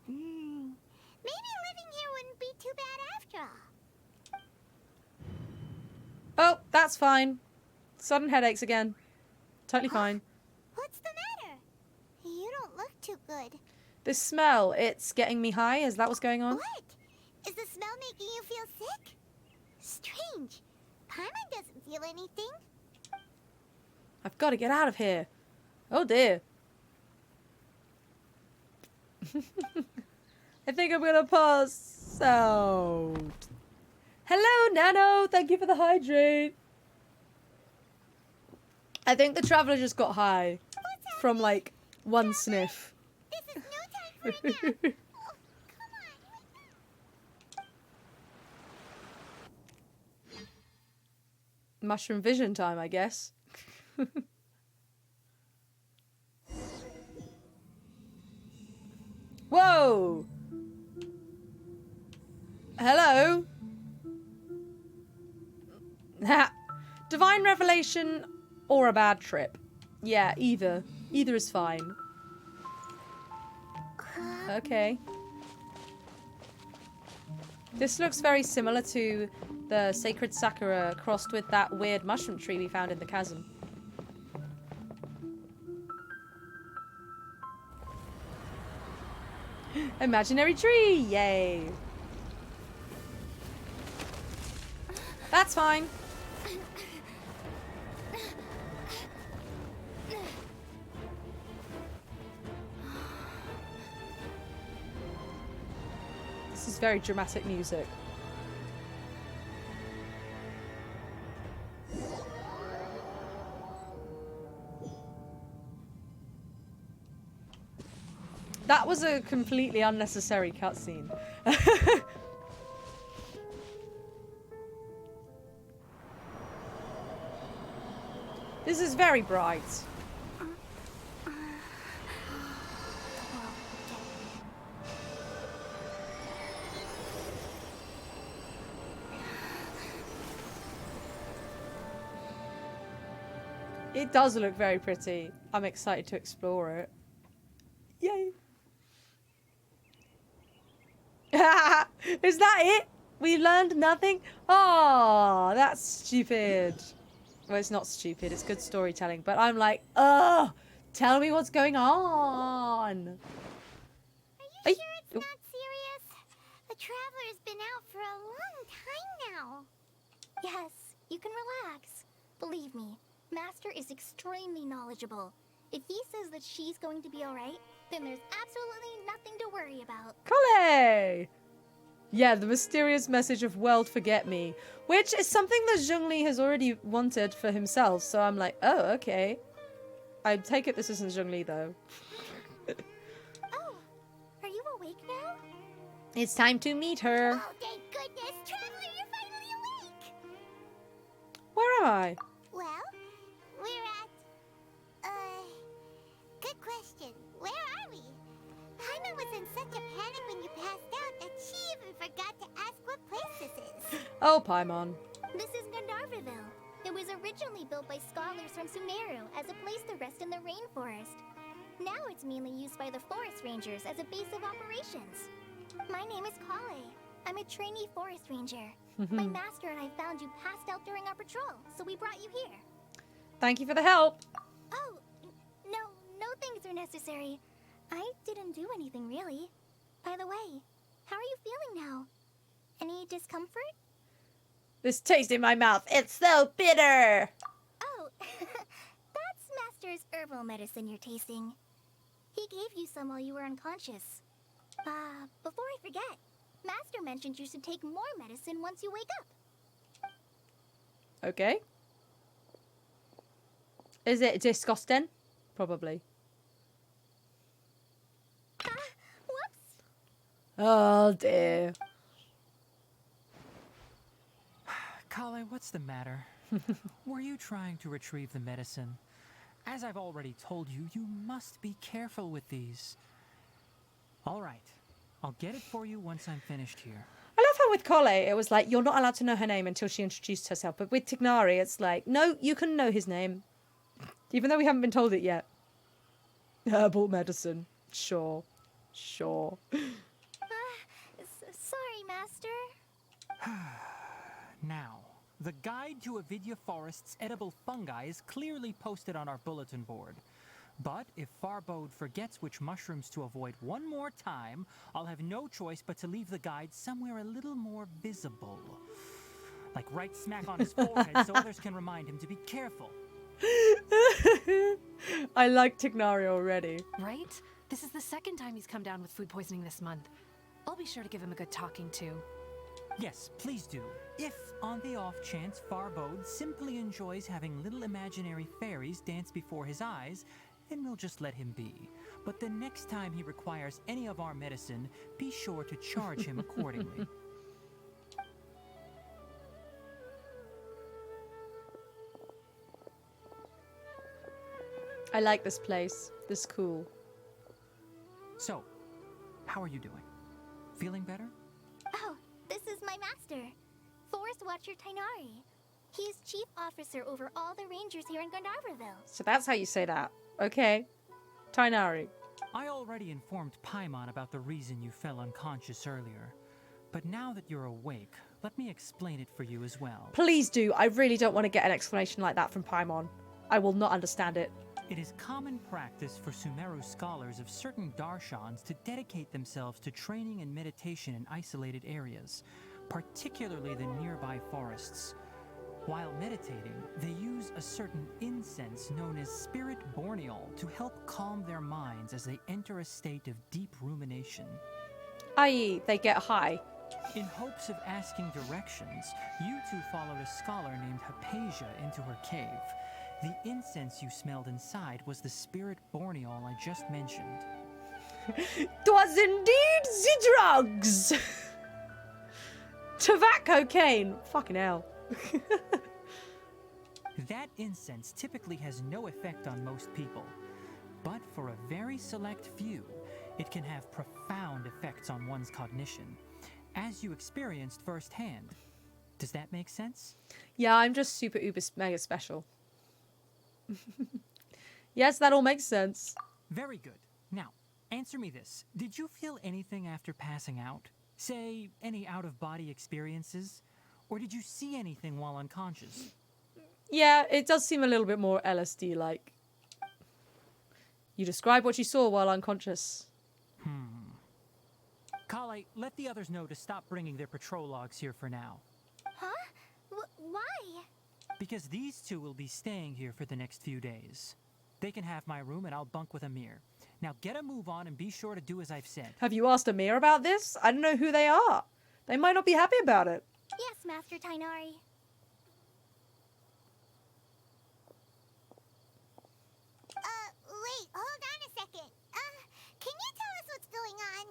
Maybe living here wouldn't be too bad after all. Oh, that's fine. Sudden headaches again. Totally fine. What's the matter? You don't look too good. This smell, it's getting me high. Is that what's going on? What? Is the smell making you feel sick? Strange. Paimon doesn't feel anything. I've got to get out of here. Oh dear. I think I'm gonna pass out. Hello, Nano. Thank you for the hydrate. I think the traveler just got high from like one sniff. This is no time for a nap. Oh, come on. Mushroom vision time, I guess. Whoa! Hello? Divine revelation or a bad trip. Yeah, either. Either is fine. Okay. This looks very similar to the sacred sakura crossed with that weird mushroom tree we found in the chasm. Imaginary tree! Yay! That's fine. This is very dramatic music. That was a completely unnecessary cutscene. This is very bright. It does look very pretty. I'm excited to explore it. Yay. Is that it? We learned nothing? Oh, that's stupid. Well, it's not stupid. It's good storytelling. But I'm like, oh, tell me what's going on. Are you sure it's not serious? The Traveler's been out for a long time now. Yes, you can relax. Believe me, Master is extremely knowledgeable. If he says that she's going to be alright, then there's absolutely nothing to worry about. Kale! Yeah, the mysterious message of world forget me, which is something that Zhongli has already wanted for himself. So I'm like, oh, okay. I take it this isn't Zhongli though. Oh, are you awake now? It's time to meet her. Oh, thank goodness, Traveler, you're finally awake! Where am I? Well, we're at... Good question. Where are we? Paimon was in such a panic when you passed out that she even forgot to ask what place this is. Oh, Paimon. This is Gandharvaville. It was originally built by scholars from Sumeru as a place to rest in the rainforest. Now it's mainly used by the forest rangers as a base of operations. My name is Kale. I'm a trainee forest ranger. My master and I found you passed out during our patrol, so we brought you here. Thank you for the help. Oh, no things are necessary. I didn't do anything, really. By the way, how are you feeling now? Any discomfort? This taste in my mouth, it's so bitter. Oh, that's Master's herbal medicine you're tasting. He gave you some while you were unconscious. Before I forget, Master mentioned you should take more medicine once you wake up. Okay. Is it disgusting? Probably. Whoops. Oh dear. Kale, what's the matter? Were you trying to retrieve the medicine? As I've already told you, you must be careful with these. All right. I'll get it for you once I'm finished here. I love how with Kale, it was like, you're not allowed to know her name until she introduced herself. But with Tignari, it's like, no, you can know his name. Even though we haven't been told it yet. Herbal medicine. Sure. Sure. Sorry, Master. Now, the guide to Avidya Forest's edible fungi is clearly posted on our bulletin board. But if Farbode forgets which mushrooms to avoid one more time, I'll have no choice but to leave the guide somewhere a little more visible. Like right smack on his forehead so others can remind him to be careful. I like Tignari already. Right? This is the second time he's come down with food poisoning this month. I'll be sure to give him a good talking to. Yes, please do. If, on the off chance, Farbode simply enjoys having little imaginary fairies dance before his eyes, then we'll just let him be. But the next time he requires any of our medicine, be sure to charge him accordingly. I like this place. This is cool. So, how are you doing? Feeling better? Oh, this is my master, Forest Watcher Tainari. He is chief officer over all the rangers here in Gandharvaville. So that's how you say that. Okay. Tainari. I already informed Paimon about the reason you fell unconscious earlier. But now that you're awake, let me explain it for you as well. Please do. I really don't want to get an explanation like that from Paimon. I will not understand it. It is common practice for Sumeru scholars of certain darshans to dedicate themselves to training and meditation in isolated areas, particularly the nearby forests. While meditating, they use a certain incense known as Spirit Borneol to help calm their minds as they enter a state of deep rumination. I.e., they get high. In hopes of asking directions, you two followed a scholar named Hypatia into her cave. The incense you smelled inside was the Spirit Borneol I just mentioned. 'Twas indeed the drugs. Tobacco cane. Fucking hell. That incense typically has no effect on most people, but for a very select few, it can have profound effects on one's cognition, as you experienced firsthand. Does that make sense? Yeah, I'm just super uber mega special. Yes, that all makes sense. Very good. Now, answer me this. Did you feel anything after passing out? Say, any out-of-body experiences? Or did you see anything while unconscious? Yeah, it does seem a little bit more LSD-like. You describe what you saw while unconscious. Kale, let the others know to stop bringing their patrol logs here for now. Huh? Why? Because these two will be staying here for the next few days. They can have my room and I'll bunk with Amir. Now get a move on and be sure to do as I've said. Have you asked Amir about this? I don't know who they are. They might not be happy about it. Yes, Master Tainari. Wait, hold on a second. Can you tell us what's going on?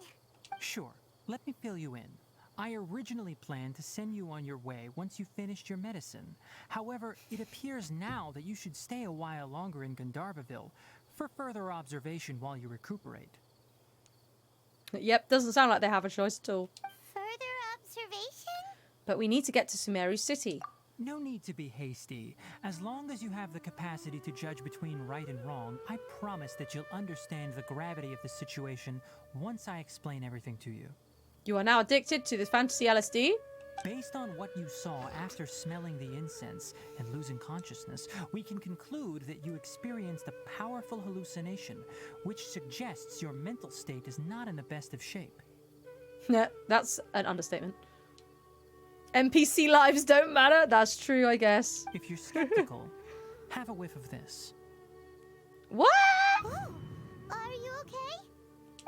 Sure, let me fill you in. I originally planned to send you on your way once you finished your medicine. However, it appears now that you should stay a while longer in Gandharvaville for further observation while you recuperate. Yep, doesn't sound like they have a choice at all. Further observation? But we need to get to Sumeru City. No need to be hasty. As long as you have the capacity to judge between right and wrong, I promise that you'll understand the gravity of the situation once I explain everything to you. You are now addicted to this fantasy LSD? Based on what you saw after smelling the incense and losing consciousness, we can conclude that you experienced a powerful hallucination, which suggests your mental state is not in the best of shape. Yeah, that's an understatement. NPC lives don't matter? That's true, I guess. If you're skeptical, have a whiff of this. What? Oh, are you okay?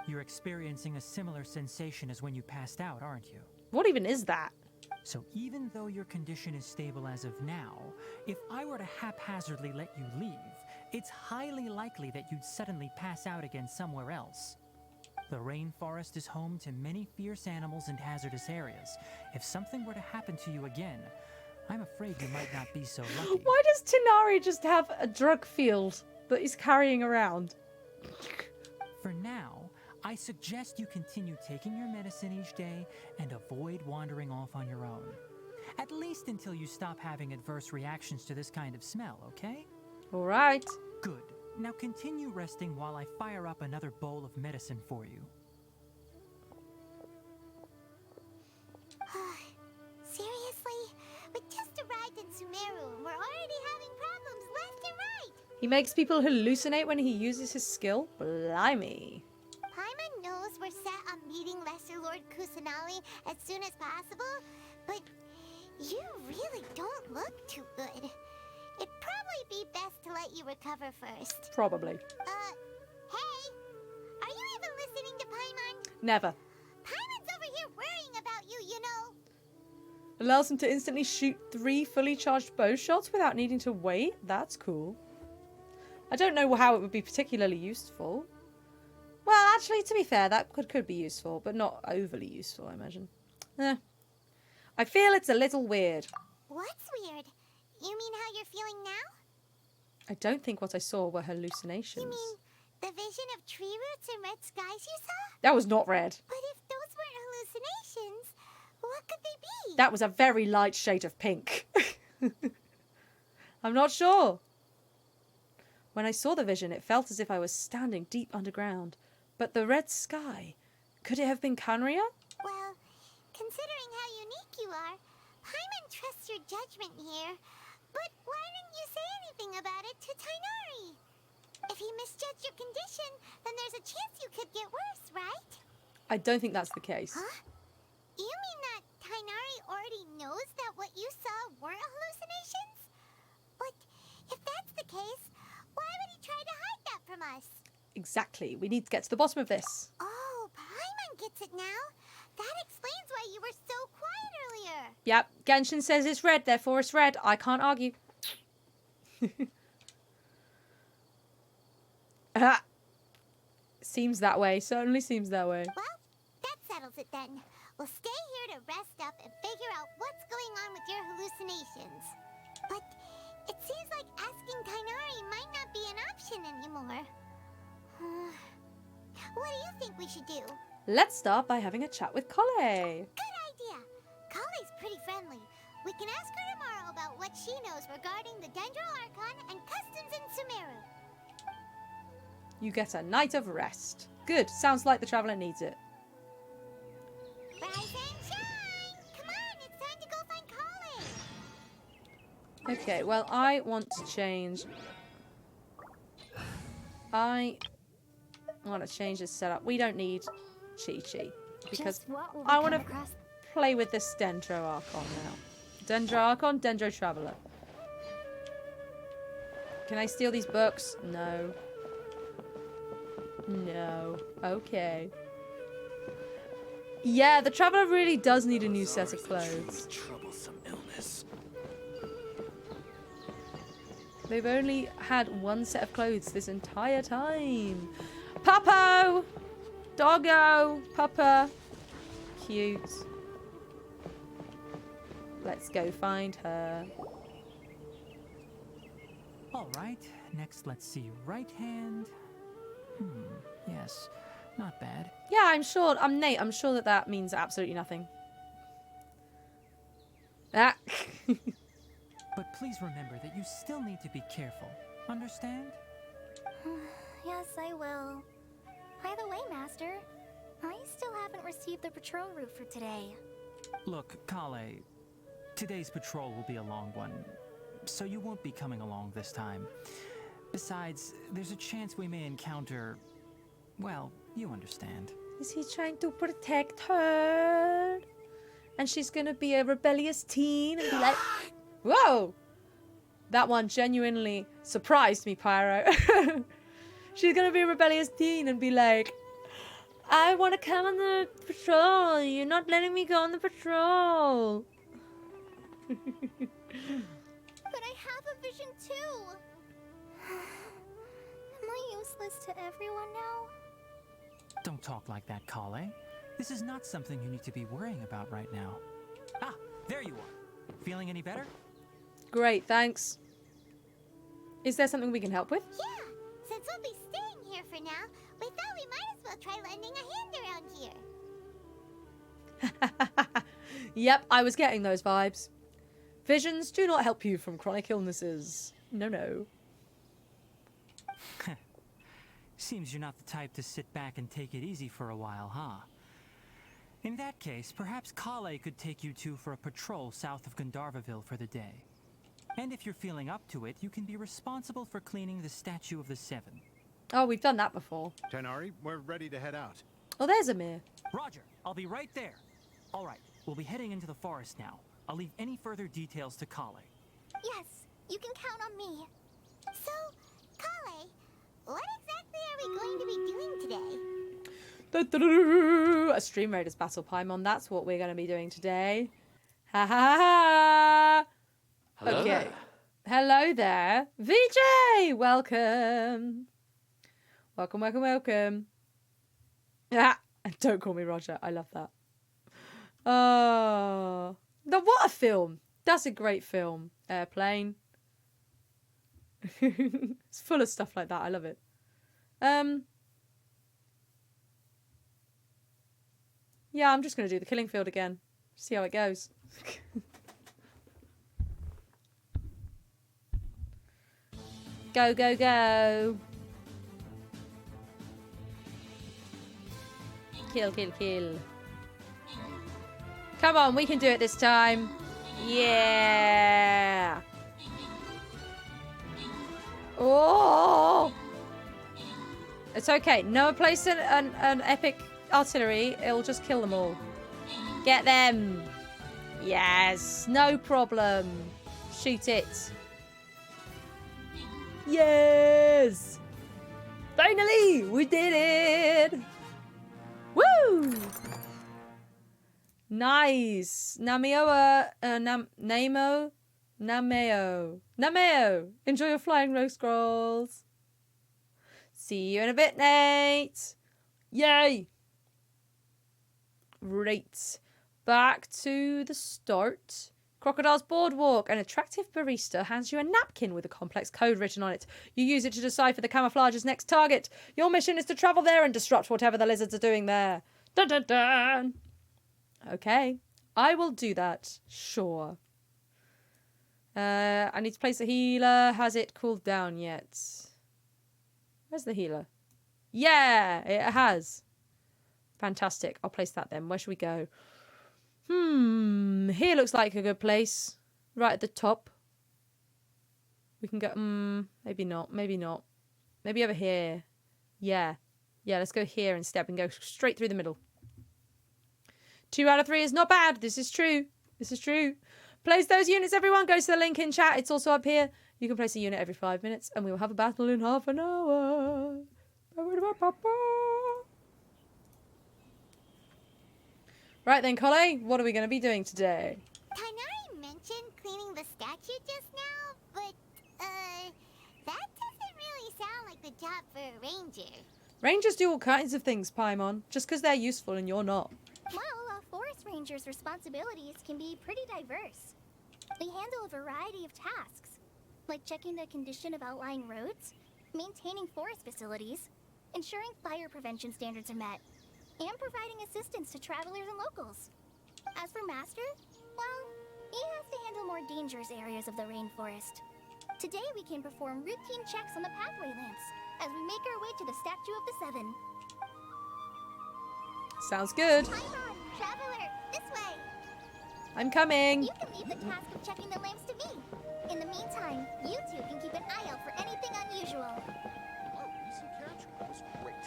You're experiencing a similar sensation as when you passed out, aren't you? What even is that? So even though your condition is stable as of now, if I were to haphazardly let you leave, it's highly likely that you'd suddenly pass out again somewhere else. The rainforest is home to many fierce animals and hazardous areas. If something were to happen to you again, I'm afraid you might not be so lucky. Why does Tinari just have a drug field that he's carrying around? For now, I suggest you continue taking your medicine each day and avoid wandering off on your own. At least until you stop having adverse reactions to this kind of smell, okay? All right. Good. Now continue resting while I fire up another bowl of medicine for you. Seriously? We just arrived in Sumeru and we're already having problems left and right. He makes people hallucinate when he uses his skill? Blimey. Paimon knows we're set on meeting Lesser Lord Kusanali as soon as possible, but you really don't look too good. It'd probably be best to let you recover first. Probably. Hey! Are you even listening to Paimon? Never. Paimon's over here worrying about you, you know. Allows him to instantly shoot 3 fully charged bow shots without needing to wait? That's cool. I don't know how it would be particularly useful. Well, actually, to be fair, that could be useful, but not overly useful, I imagine. I feel it's a little weird. What's weird? You mean how you're feeling now? I don't think what I saw were hallucinations. You mean the vision of tree roots and red skies you saw? That was not red. But if those weren't hallucinations, what could they be? That was a very light shade of pink. I'm not sure. When I saw the vision, it felt as if I was standing deep underground. But the red sky, could it have been Canria? Well, considering how unique you are, Paimon trusts your judgment here. But why didn't you say anything about it to Tainari? If he misjudged your condition, then there's a chance you could get worse, right? I don't think that's the case. Huh? You mean that Tainari already knows that what you saw weren't hallucinations? But if that's the case, why would he try to hide that from us? Exactly. We need to get to the bottom of this. Oh, Paimon gets it now. That explains why you were so quiet earlier. Yep, Genshin says it's red, therefore it's red. I can't argue. Seems that way. Certainly seems that way. Well, that settles it then. We'll stay here to rest up and figure out what's going on with your hallucinations. But it seems like asking Kainari might not be an option anymore. What do you think we should do? Let's start by having a chat with Kale. Good idea. Kale's pretty friendly. We can ask her tomorrow about what she knows regarding the Dendro Archon and customs in Sumeru. You get a night of rest. Good. Sounds like the traveler needs it. Rise and shine! Come on, it's time to go find Kale! Okay, well, I want to change. I want to change this setup. We don't need Chi-Chi. Because I want to play with this Dendro Archon now. Dendro Archon, Dendro Traveler. Can I steal these books? No. No. Okay. Yeah, the Traveler really does need a new set of clothes. Troublesome illness. They've only had one set of clothes this entire time. Puppo! Doggo! Puppa. Cute. Let's go find her. All right, next let's see. Right hand. Yes, not bad. Yeah, I'm sure. I'm Nate. I'm sure that means absolutely nothing. Ah. But please remember that you still need to be careful. Understand? Yes, I will. By the way, Master, I still haven't received the patrol route for today. Look, Kale, today's patrol will be a long one, so you won't be coming along this time. Besides, there's a chance we may encounter... well, you understand. Is he trying to protect her? And she's gonna be a rebellious teen and be like... Whoa! That one genuinely surprised me, Pyro. She's gonna be a rebellious teen and be like... I want to come on the patrol. You're not letting me go on the patrol. But I have a vision too. Am I useless to everyone now? Don't talk like that, Kale. This is not something you need to be worrying about right now. Ah, there you are. Feeling any better? Great, thanks. Is there something we can help with? Yeah, since we'll be staying here for now, we thought we might as well try lending a hand around here. Yep, I was getting those vibes. Visions do not help you from chronic illnesses. No, no. Seems you're not the type to sit back and take it easy for a while, huh? In that case, perhaps Kale could take you two for a patrol south of Gandharvaville for the day. And if you're feeling up to it, you can be responsible for cleaning the Statue of the Seven. Oh, we've done that before. Kainari, we're ready to head out. Oh, there's Amir. Roger, I'll be right there. All right, we'll be heading into the forest now. I'll leave any further details to Kale. Yes, you can count on me. So, Kale, what exactly are we going to be doing today? A Stream Raiders Battle Paimon, that's what we're going to be doing today. Ha ha ha! Hello Okay. there. Hello there. VJ! Welcome. Welcome, welcome, welcome. Ah, don't call me Roger. I love that. Oh. What a film. That's a great film. Airplane. It's full of stuff like that. I love it. Yeah, I'm just going to do the killing field again. See how it goes. Go, go, go. Kill, kill, kill. Come on, we can do it this time. Yeah. Oh. It's okay. No place an epic artillery. It'll just kill them all. Get them. Yes. No problem. Shoot it. Yes. Finally, we did it. Woo. Nice. Nameo. Nameo. Enjoy your flying rogue scrolls. See you in a bit, Nate. Yay. Right. Back to the start. Crocodile's Boardwalk. An attractive barista hands you a napkin with a complex code written on it. You use it to decipher the camouflage's next target. Your mission is to travel there and disrupt whatever the lizards are doing there. Dun dun dun. Okay. I will do that. Sure. I need to place a healer. Has it cooled down yet? Where's the healer? Yeah, it has. Fantastic. I'll place that then. Where should we go? Here looks like a good place. Right at the top. We can go... maybe not. Maybe not. Maybe over here. Yeah. Yeah, let's go here instead and go straight through the middle. 2 out of 3 is not bad. This is true. This is true. Place those units, everyone. Go to the link in chat. It's also up here. You can place a unit every 5 minutes and we will have a battle in half an hour. Right then, Collie, what are we going to be doing today? Tanari mentioned cleaning the statue just now, but, that doesn't really sound like the job for a ranger. Rangers do all kinds of things, Paimon, just because they're useful and you're not. Well, a forest ranger's responsibilities can be pretty diverse. They handle a variety of tasks, like checking the condition of outlying roads, maintaining forest facilities, ensuring fire prevention standards are met, and providing assistance to travelers and locals. As for Master, well, he has to handle more dangerous areas of the rainforest. Today we can perform routine checks on the pathway lamps as we make our way to the Statue of the Seven. Sounds good. Paimon, traveler, this way! I'm coming. You can leave the task of checking the lamps to me. In the meantime, you two can keep an eye out for anything unusual. Oh, decent catch. That was great.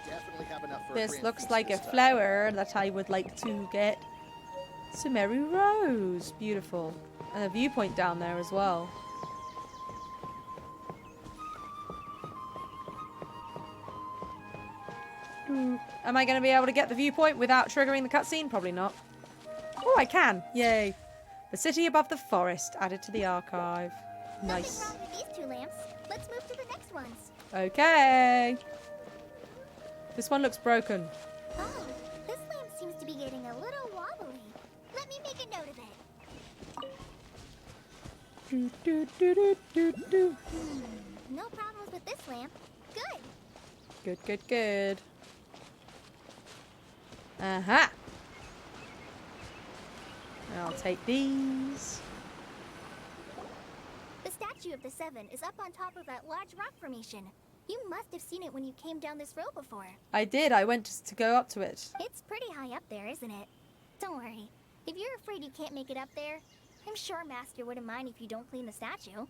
Definitely have enough for This looks like a flower that I would like to get. Sumeru Rose. Beautiful. And a viewpoint down there as well. Am I going to be able to get the viewpoint without triggering the cutscene? Probably not. Oh, I can. Yay. The city above the forest added to the archive. Nice. Nothing wrong with these 2 lamps. Let's move to the next ones. Okay. This one looks broken. Oh, this lamp seems to be getting a little wobbly. Let me make a note of it. No problems with this lamp. Good. Good, good, good. Aha. I'll take these. The Statue of the Seven is up on top of that large rock formation. You must have seen it when you came down this road before. I did. I went to go up to it. It's pretty high up there, isn't it? Don't worry. If you're afraid you can't make it up there, I'm sure Master wouldn't mind if you don't clean the statue.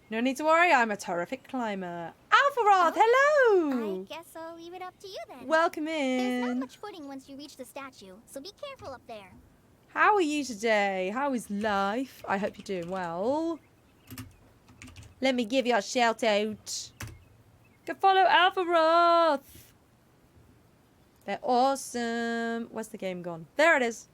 No need to worry. I'm a terrific climber. Alpharoth, hello! I guess I'll leave it up to you then. Welcome There's not in. much footing once you reach the statue, so be careful up there. How are you today? How is life? I hope you're doing well. Let me give you a shout out. Go follow Alpharoth. They're awesome. Where's the game gone? There it is.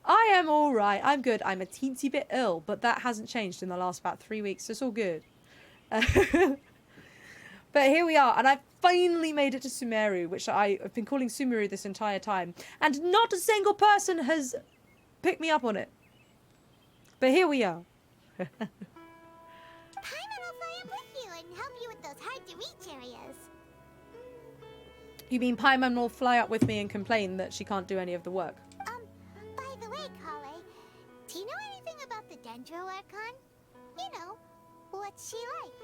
I am alright. I'm good. I'm a teensy bit ill, but that hasn't changed in the last about 3 weeks, so it's all good. But here we are, and I've finally made it to Sumeru, which I've been calling Sumeru this entire time, and not a single person has picked me up on it. But here we are. Paimon will fly up with you and help you with those hard-to-reach areas. You mean Paimon will fly up with me and complain that she can't do any of the work? By the way, Kale, do you know anything about the Dendro Archon? You know, what's she like?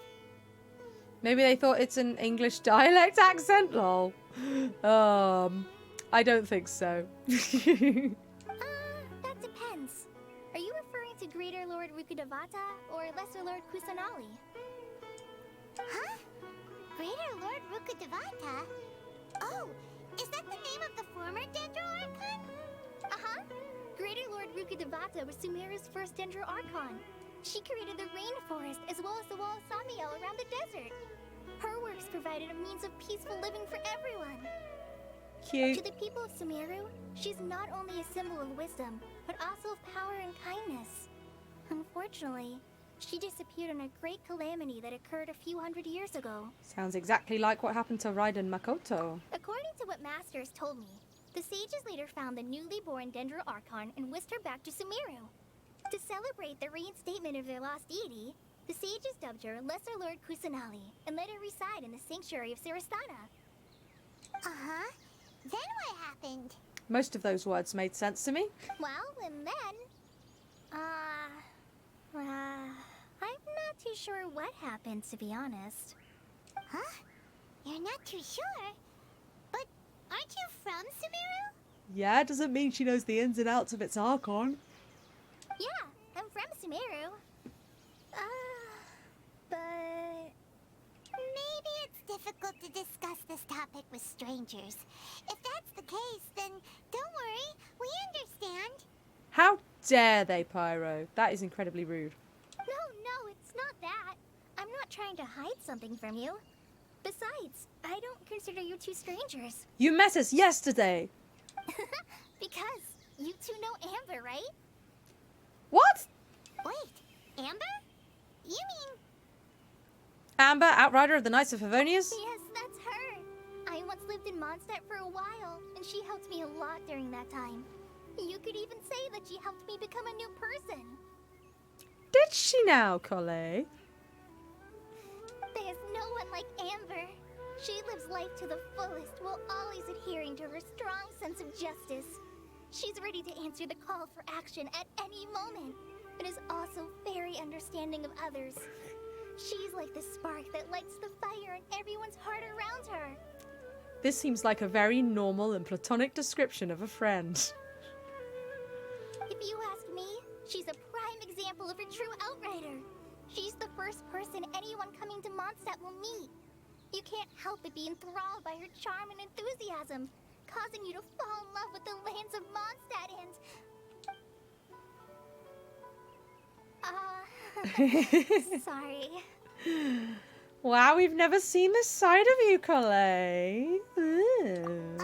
Maybe they thought it's an English dialect accent? Lol. I don't think so. That depends. Are you referring to Greater Lord Rukudavata or Lesser Lord Kusanali? Huh? Greater Lord Rukudavata? Oh, is that the name of the former Dendro Archon? Uh-huh. Greater Lord Rukudavata was Sumeru's first Dendro Archon. She created the rainforest as well as the wall of Samiel around the desert. Her works provided a means of peaceful living for everyone. Cute. To the people of Sumeru, she's not only a symbol of wisdom, but also of power and kindness. Unfortunately, She disappeared in a great calamity that occurred a few hundred years ago. Sounds exactly like what happened to Raiden Makoto. According to what Masters told me, the sages later found the newly born Dendro Archon and whisked her back to Sumeru. To celebrate the reinstatement of their lost deity, the sages dubbed her Lesser Lord Kusanali and let her reside in the sanctuary of Sarastana. Uh-huh. Then what happened? Most of those words made sense to me. Well, and then... I'm not too sure what happened, to be honest. Huh? You're not too sure? But aren't you from Sumeru? Yeah, doesn't mean she knows the ins and outs of its Archon. Yeah, I'm from Sumeru. But... Maybe it's difficult to discuss this topic with strangers. If that's the case, then don't worry. We understand. How dare they, Pyro? That is incredibly rude. No, it's not that. I'm not trying to hide something from you. Besides, I don't consider you two strangers. You met us yesterday. Because you two know Amber, right? What? Wait, Amber? You mean... Amber, Outrider of the Knights of Favonius? Yes, that's her. I once lived in Mondstadt for a while, and she helped me a lot during that time. You could even say that she helped me become a new person. Did she now, Collei? There's no one like Amber. She lives life to the fullest while always adhering to her strong sense of justice. She's ready to answer the call for action at any moment, but is also very understanding of others. She's like the spark that lights the fire in everyone's heart around her. This seems like a very normal and platonic description of a friend. If you ask me, she's a prime example of a true outrider. She's the first person anyone coming to Mondstadt will meet. You can't help but be enthralled by her charm and enthusiasm, causing you to fall in love with the lands of Mondstadt and... sorry. Wow, we've never seen this side of you, Collei. Paimon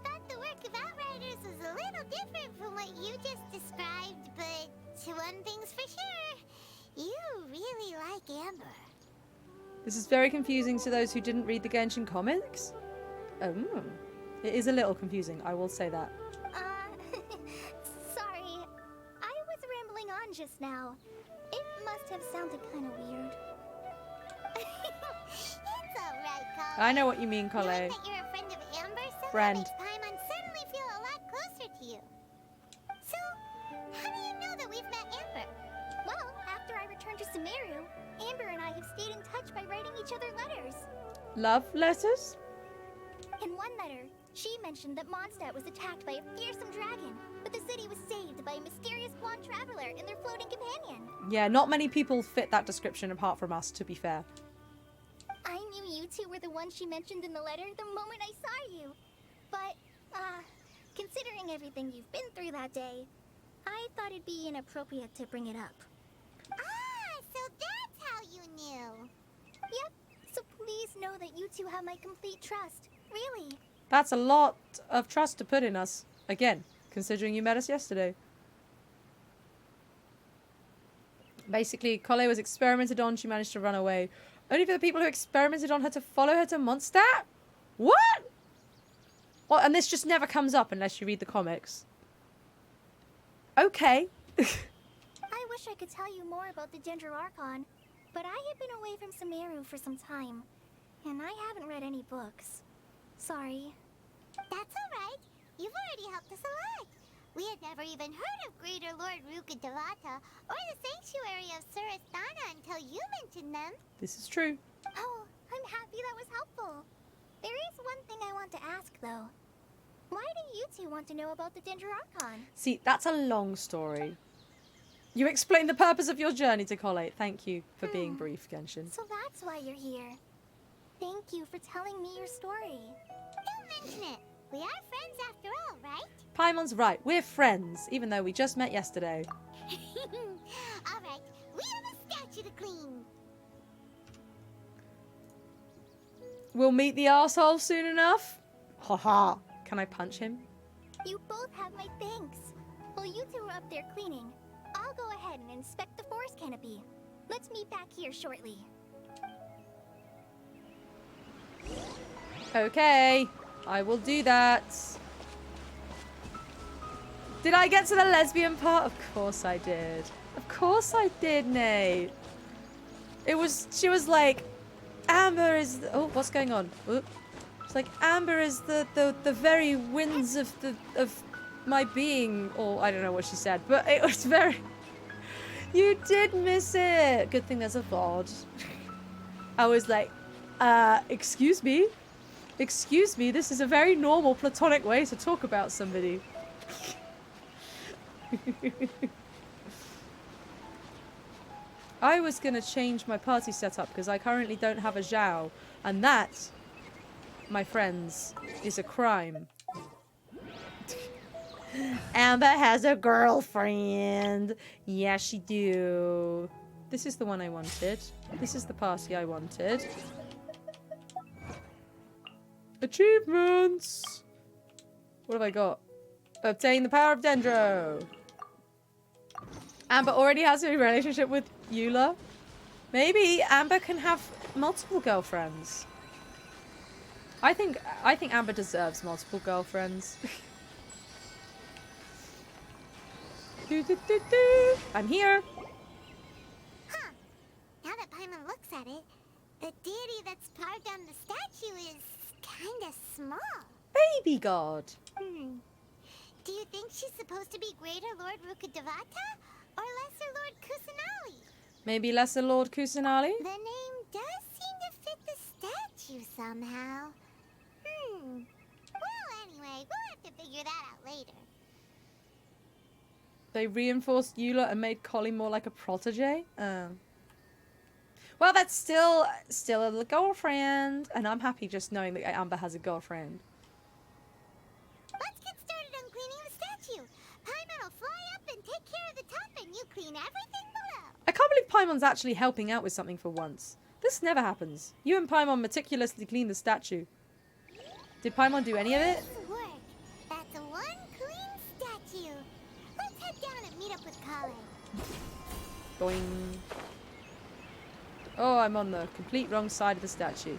thought the work of Outriders was a little different from what you just described, but one thing's for sure, you really like Amber. This is very confusing to those who didn't read the Genshin comics. Oh, it is a little confusing, I will say that. Sorry. I was rambling on just now. It must have sounded kind of weird. It's alright, Collei. I know what you mean, Collei. Knowing that you're a friend of Amber somehow Friend. makes Paimon suddenly feel a lot closer to you. So, how do you know that we've met Amber? Well, after I returned to Sumeru, Amber and I have stayed in touch by writing each other letters. Love letters? In one letter, she mentioned that Mondstadt was attacked by a fearsome dragon, but the city was saved by a mysterious blonde traveler and their floating companion. Yeah, not many people fit that description apart from us, to be fair. I knew you two were the ones she mentioned in the letter the moment I saw you. But, considering everything you've been through that day, I thought it'd be inappropriate to bring it up. Ah, so that's how you knew. Yep, so please know that you two have my complete trust. Really. That's a lot of trust to put in us. Again, considering you met us yesterday. Basically, Collei was experimented on, she managed to run away. Only for the people who experimented on her to follow her to Mondstadt? What? Well, and this just never comes up unless you read the comics. Okay. I wish I could tell you more about the Dendro Archon, but I have been away from Sumeru for some time, and I haven't read any books. Sorry. That's alright. You've already helped us a lot. We had never even heard of Greater Lord Rukkhadevata or the Sanctuary of Sarastana until you mentioned them. This is true. Oh, I'm happy that was helpful. There is one thing I want to ask, though. Why do you two want to know about the Dendro Archon? See, that's a long story. You explained the purpose of your journey to Collei. Thank you for being brief, Genshin. So that's why you're here. Thank you for telling me your story. Don't mention it. We are friends after all, right? Paimon's right. We're friends, even though we just met yesterday. Alright, we have a statue to clean. We'll meet the arsehole soon enough. Haha. Can I punch him? You both have my thanks. While you two are up there cleaning, I'll go ahead and inspect the forest canopy. Let's meet back here shortly. Okay, I will do that. Did I get to the lesbian part? Of course I did. Of course I did, Nate. She was like, Amber is, oh, what's going on? Oop. It's like, Amber is the very winds of my being, or I don't know what she said, but it was very, you did miss it. Good thing there's a VOD. I was like, excuse me, this is a very normal platonic way to talk about somebody. I was gonna change my party setup because I currently don't have a Zhao, and that, my friends, is a crime. Amber has a girlfriend. Yeah, she do. This is the one I wanted. This is the party I wanted. Achievements! What have I got? Obtain the power of Dendro. Amber already has a relationship with Eula. Maybe Amber can have multiple girlfriends. I think Amber deserves multiple girlfriends. I'm here. Huh. Now that Paimon looks at it, the deity that's carved on the statue is kinda small. Baby god. Do you think she's supposed to be Greater Lord Rukkhadevata or Lesser Lord Kusanali? Maybe Lesser Lord Kusanali? The name does seem to fit the statue somehow. Well, anyway, we'll have to figure that out later. They reinforced Eula and made Collie more like a protege? Well, that's still a girlfriend. And I'm happy just knowing that Amber has a girlfriend. Let's get started on cleaning the statue. Paimon will fly up and take care of the top and you clean everything below. I can't believe Paimon's actually helping out with something for once. This never happens. You and Paimon meticulously clean the statue. Did Paimon do any of it? Nice work. That's one clean statue. Let's head down and meet up with Kale. Boing. Oh, I'm on the complete wrong side of the statue.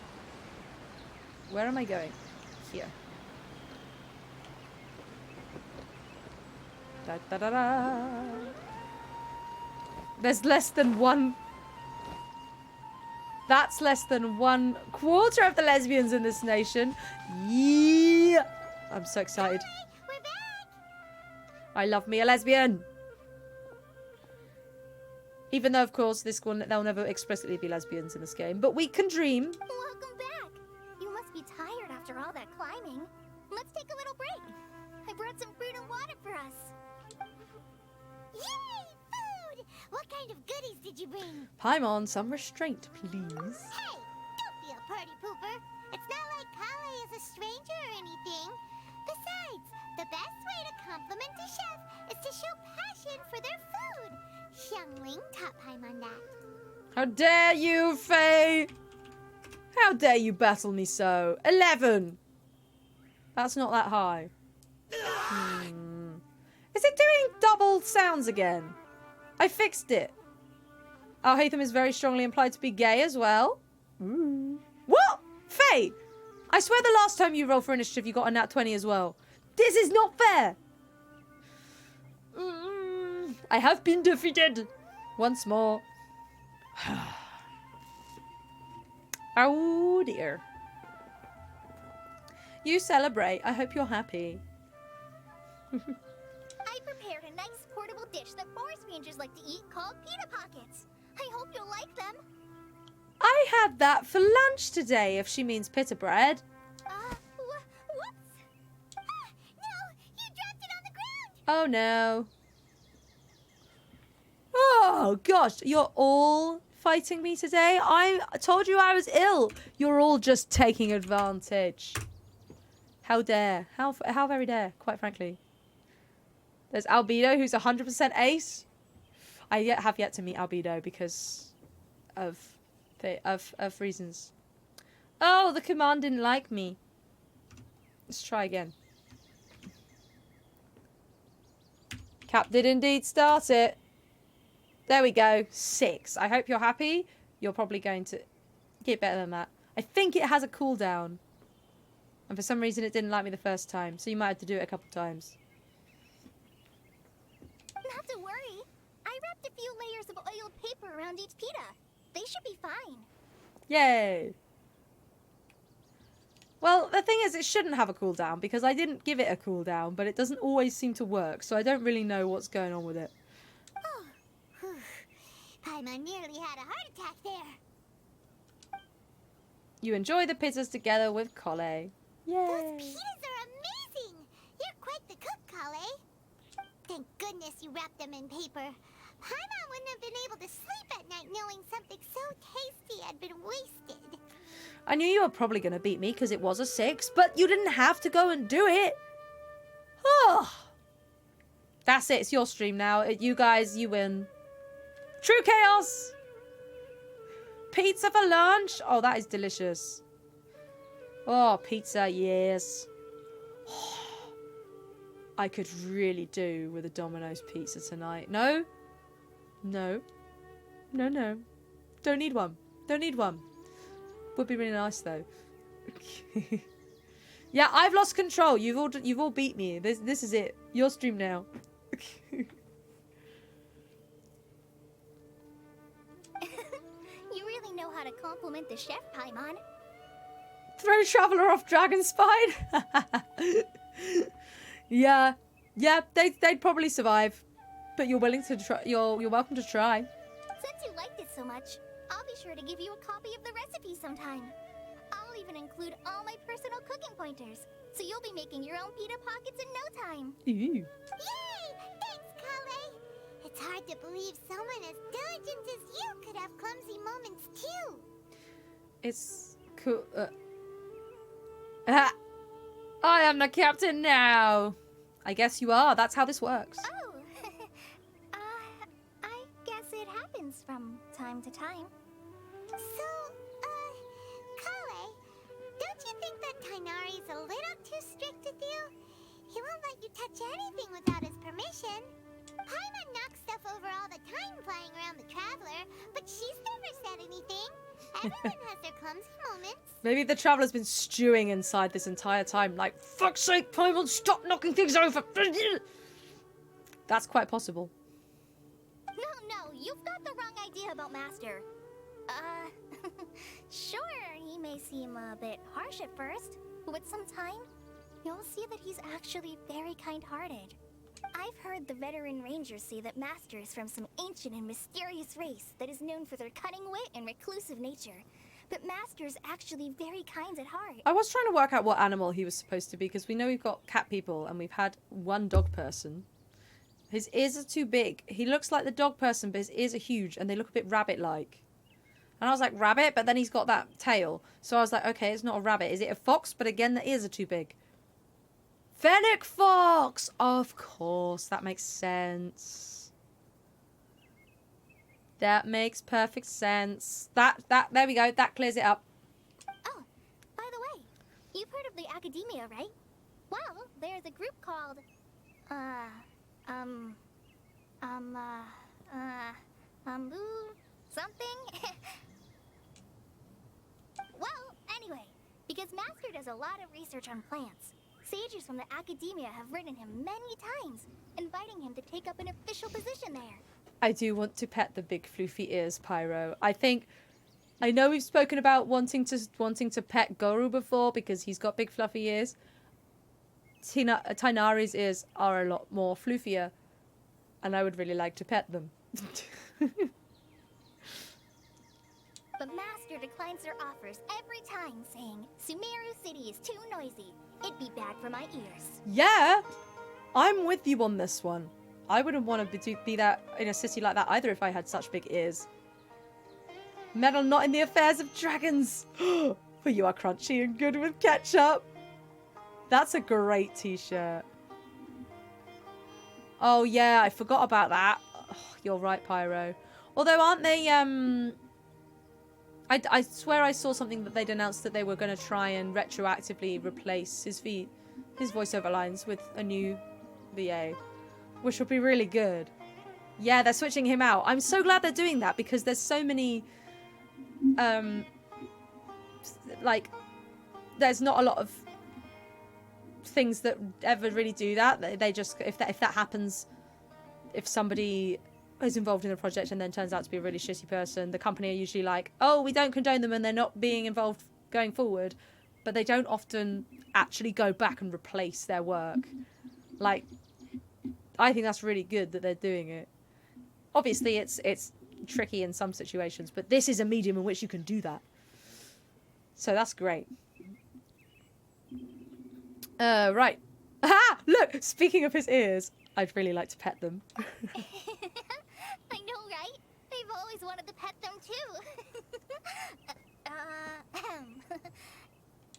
Where am I going? Here. Da da da da. There's less than one. That's less than 1/4 of the lesbians in this nation. Yeah. I'm so excited. We're back. I love me a lesbian. Even though, of course, this one, they'll never explicitly be lesbians in this game. But we can dream. Welcome back. You must be tired after all that climbing. Let's take a little break. I brought some fruit and water for us. Yay! Food! What kind of goodies did you bring? Paimon, some restraint, please. Hey! Don't be a party pooper. It's not like Kale is a stranger or anything. Besides, the best way to compliment a chef is to show passion for their food. Xiangling taught Paimon that. How dare you, Faye! How dare you battle me so? 11! That's not that high. Is it doing double sounds again? I fixed it. Al-Haytham is very strongly implied to be gay as well. What? Faye! I swear the last time you rolled for initiative you got a nat 20 as well. This is not fair! I have been defeated. Once more. Oh dear. You celebrate. I hope you're happy. I prepared a nice portable dish that forest rangers like to eat called pita pockets. I hope you'll like them. I had that for lunch today, if she means pita bread. Whoops! Ah, no! You dropped it on the ground! Oh no. Oh gosh, you're all fighting me today? I told you I was ill. You're all just taking advantage. How dare. How very dare, quite frankly. There's Albedo, who's 100% ace. I have yet to meet Albedo because of reasons. Oh, the command didn't like me. Let's try again. Cap did indeed start it. There we go. 6. I hope you're happy. You're probably going to get better than that. I think it has a cooldown. And for some reason it didn't like me the first time. So you might have to do it a couple times. Not to worry. I wrapped a few layers of oiled paper around each pita. They should be fine. Yay. Well, the thing is, it shouldn't have a cooldown because I didn't give it a cooldown, but it doesn't always seem to work, so I don't really know what's going on with it. Oh, whew. Paimon nearly had a heart attack there. You enjoy the pizzas together with Kale. Yay. Those pitas are amazing. You're quite the cook, Kale. Thank goodness you wrapped them in paper. Paimon wouldn't have been able to sleep at night knowing something so tasty had been wasted. I knew you were probably going to beat me because it was a 6, but you didn't have to go and do it. Oh. That's it. It's your stream now. You guys, you win. True chaos. Pizza for lunch. Oh, that is delicious. Oh, pizza, yes. I could really do with a Domino's pizza tonight. No? No. No, no. Don't need one. Don't need one. Would be really nice though. Yeah, I've lost control. You've all beat me. This is it. Your stream now. You really know how to compliment the chef, Paimon. Throw Traveler off Dragon Spine. Yeah, they'd probably survive, but you're willing to try. You're welcome to try. Since you liked it so much, I'll be sure to give you a copy of the recipe sometime. I'll even include all my personal cooking pointers, so you'll be making your own pita pockets in no time. Ooh. Yay! Thanks, Kale. It's hard to believe someone as diligent as you could have clumsy moments too. It's cool. I am the captain now. I guess you are. That's how this works. Oh, I guess it happens from time to time. So, Kale, don't you think that Tainari's a little too strict with you? He won't let you touch anything without his permission. Paimon knocks stuff over all the time flying around the Traveler, but she's never said anything. Everyone has their clumsy moments. Maybe the Traveler's been stewing inside this entire time. Like, fuck's sake, Paimon, stop knocking things over. That's quite possible. No, you've got the wrong idea about Master. Sure, he may seem a bit harsh at first, but with some time, you'll see that he's actually very kind-hearted. I've heard the veteran rangers say that Master is from some ancient and mysterious race that is known for their cunning wit and reclusive nature. But Master's actually very kind at heart. I was trying to work out what animal he was supposed to be, because we know we've got cat people and we've had one dog person. His ears are too big. He looks like the dog person, but his ears are huge and they look a bit rabbit-like. And I was like, rabbit? But then he's got that tail. So I was like, okay, it's not a rabbit. Is it a fox? But again, the ears are too big. Fennec Fox! Of course, that makes sense. That makes perfect sense. There we go. That clears it up. Oh, by the way, you've heard of the Academia, right? Well, there's a group called, something? Well, anyway, because Master does a lot of research on plants, sages from the Academia have written him many times, inviting him to take up an official position there. I do want to pet the big floofy ears, Pyro. I know we've spoken about wanting to pet Goru before because he's got big fluffy ears. Tainari's ears are a lot more floofier, and I would really like to pet them. But Master declines their offers every time, saying, Sumeru City is too noisy. It'd be bad for my ears. Yeah, I'm with you on this one. I wouldn't want to be that in a city like that either if I had such big ears. Meddle not in the affairs of dragons. For you are crunchy and good with ketchup. That's a great t-shirt. Oh yeah, I forgot about that. Oh, you're right, Pyro. Although aren't they, I swear I saw something that they'd announced that they were going to try and retroactively replace his voiceover lines with a new VA, which would be really good. Yeah, they're switching him out. I'm so glad they're doing that because there's so many, like, there's not a lot of things that ever really do that. They just, if that happens, if somebody is involved in a project and then turns out to be a really shitty person, the company are usually like, oh, we don't condone them and they're not being involved going forward. But they don't often actually go back and replace their work. Like, I think that's really good that they're doing it. Obviously, it's tricky in some situations, but this is a medium in which you can do that. So that's great. Right. Aha! Look, speaking of his ears, I'd really like to pet them. I know, right? I've always wanted to pet them too.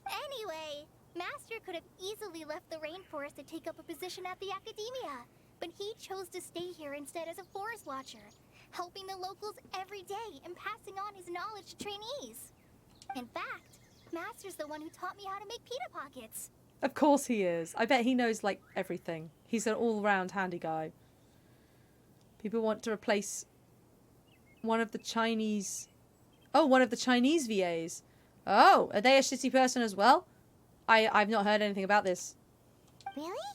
Anyway, Master could have easily left the rainforest to take up a position at the academia, but he chose to stay here instead as a forest watcher, helping the locals every day and passing on his knowledge to trainees. In fact, Master's the one who taught me how to make pita pockets. Of course he is. I bet he knows, like, everything. He's an all-round handy guy. People want to replace one of the Chinese... Oh, one of the Chinese VAs. Oh, are they a shitty person as well? I've not heard anything about this. Really?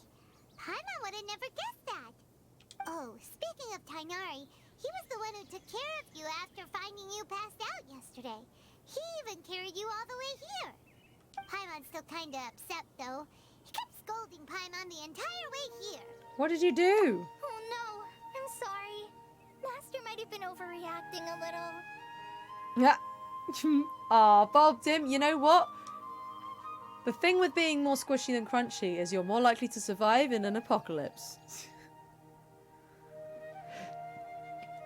Paimon would have never guessed that. Oh, speaking of Tainari, he was the one who took care of you after finding you passed out yesterday. He even carried you all the way here. Paimon's still kinda upset, though. He kept scolding Paimon the entire way here. What did you do? Oh no, I'm sorry. Master might have been overreacting a little. Yeah. Aw, Bob, Dim, you know what? The thing with being more squishy than crunchy is you're more likely to survive in an apocalypse.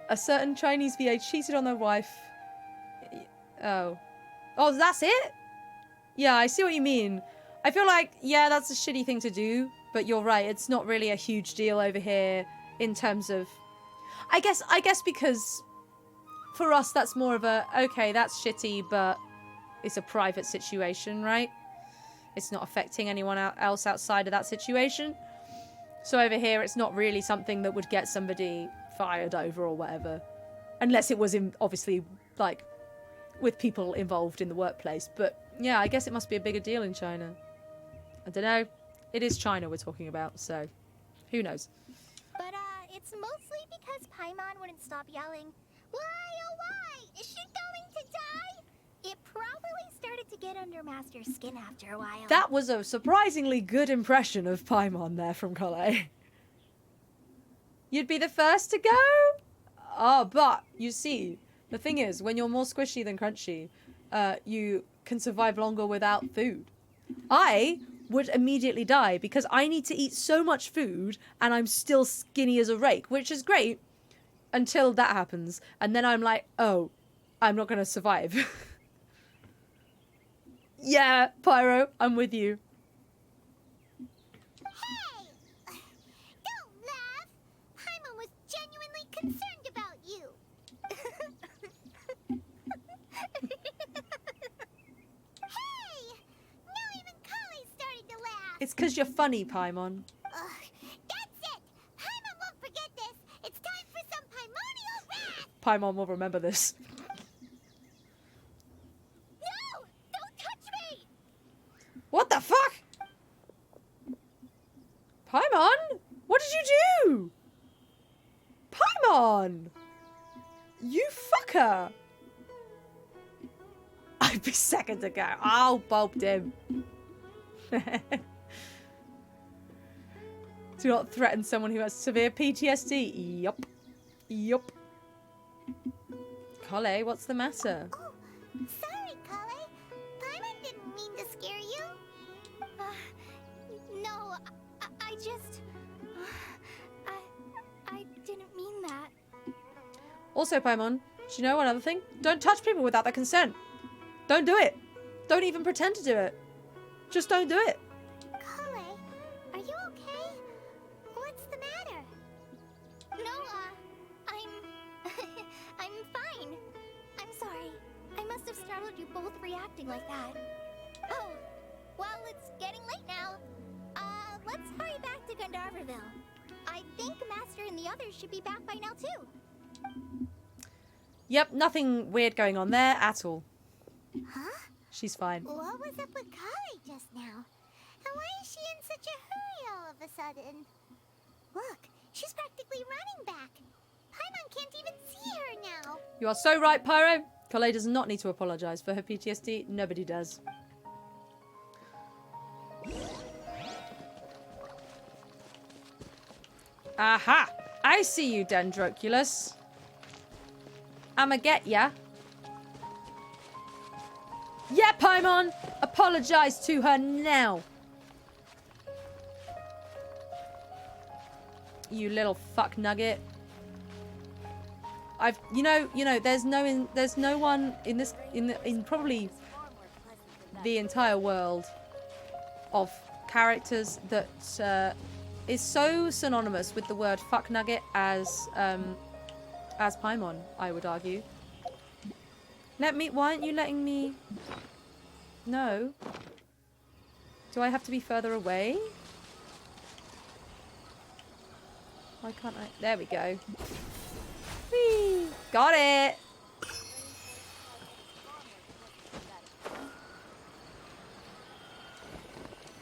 A certain Chinese VA cheated on their wife. Oh. Oh, that's it? Yeah, I see what you mean. I feel like, yeah, that's a shitty thing to do, but you're right, it's not really a huge deal over here in terms of... I guess because for us that's more of a, okay, that's shitty, but it's a private situation, right? It's not affecting anyone else outside of that situation. So over here, it's not really something that would get somebody fired over or whatever. Unless it was, obviously, like, with people involved in the workplace. But, yeah, I guess it must be a bigger deal in China. I don't know. It is China we're talking about, so who knows? But, it's mostly because Paimon wouldn't stop yelling, "Why, oh why? Is she going to die?" It probably started to get under Master's skin after a while. That was a surprisingly good impression of Paimon there from Collet. You'd be the first to go? Oh, but, you see, the thing is, when you're more squishy than crunchy, you can survive longer without food. I would immediately die because I need to eat so much food and I'm still skinny as a rake, which is great until that happens. And then I'm like, oh, I'm not going to survive. Yeah, Pyro, I'm with you. Hey! Don't laugh! Paimon was genuinely concerned about you. Hey! Now even Kali started to laugh. It's because you're funny, Paimon. That's it! Paimon won't forget this. It's time for some Paimonial wrath! Paimon will remember this. What the fuck? Paimon? What did you do? Paimon! You fucker! I'd be second to go. I'll bulbed him. Do not threaten someone who has severe PTSD. Yup. Yup. Collet, what's the matter? Oh, sorry, Kale. Paimon didn't mean to scare you. No, I just... I didn't mean that. Also, Paimon, do you know one other thing? Don't touch people without their consent. Don't do it. Don't even pretend to do it. Just don't do it. Kale, are you okay? What's the matter? No, I'm fine. I'm sorry. I must have startled you both reacting like that. Oh, well, it's getting late now. Let's hurry back to Gandharville. I I think Master and the others should be back by now too. Yep, nothing weird going on there at all. Huh? She's fine. What was up with Kali just now? And why is she in such a hurry all of a sudden? Look, she's practically running back. Paimon can't even see her now. You are so right, Pyro. Kale does not need to apologize for her PTSD. Nobody does. Aha! I see you, Dendroculus. I'ma get ya. Yeah, Paimon! Apologize to her now. You little fuck nugget. You know, there's no one in probably the entire world of characters that is so synonymous with the word fuck nugget as Paimon, I would argue. Why aren't you letting me? No. Do I have to be further away? Why can't I? There we go. Whee! Got it!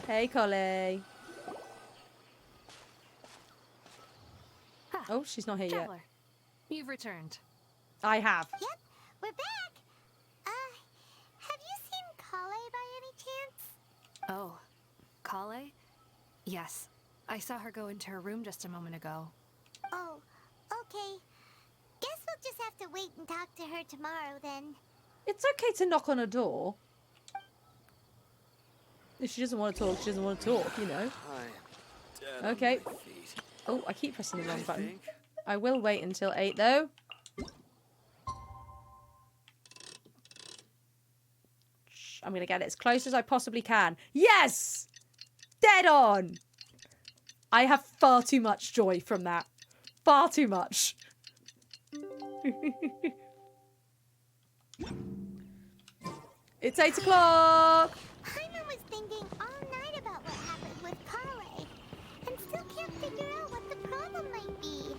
Hey, Collie. Ah, oh, she's not here Traveler, you've returned. I have. Yep, we're back. Have you seen Kale by any chance? Oh, Kale? Yes. I saw her go into her room just a moment ago. Oh, okay. Guess we'll just have to wait and talk to her tomorrow then. It's okay to knock on a door. If she doesn't want to talk, she doesn't want to talk, you know. Okay. Oh, I keep pressing the wrong button. I will wait until 8 though. I'm going to get it as close as I possibly can. Yes! Dead on! I have far too much joy from that. Far too much. It's 8 o'clock! Paimon was thinking all night about what happened with Kale, and still can't figure out what the problem might be.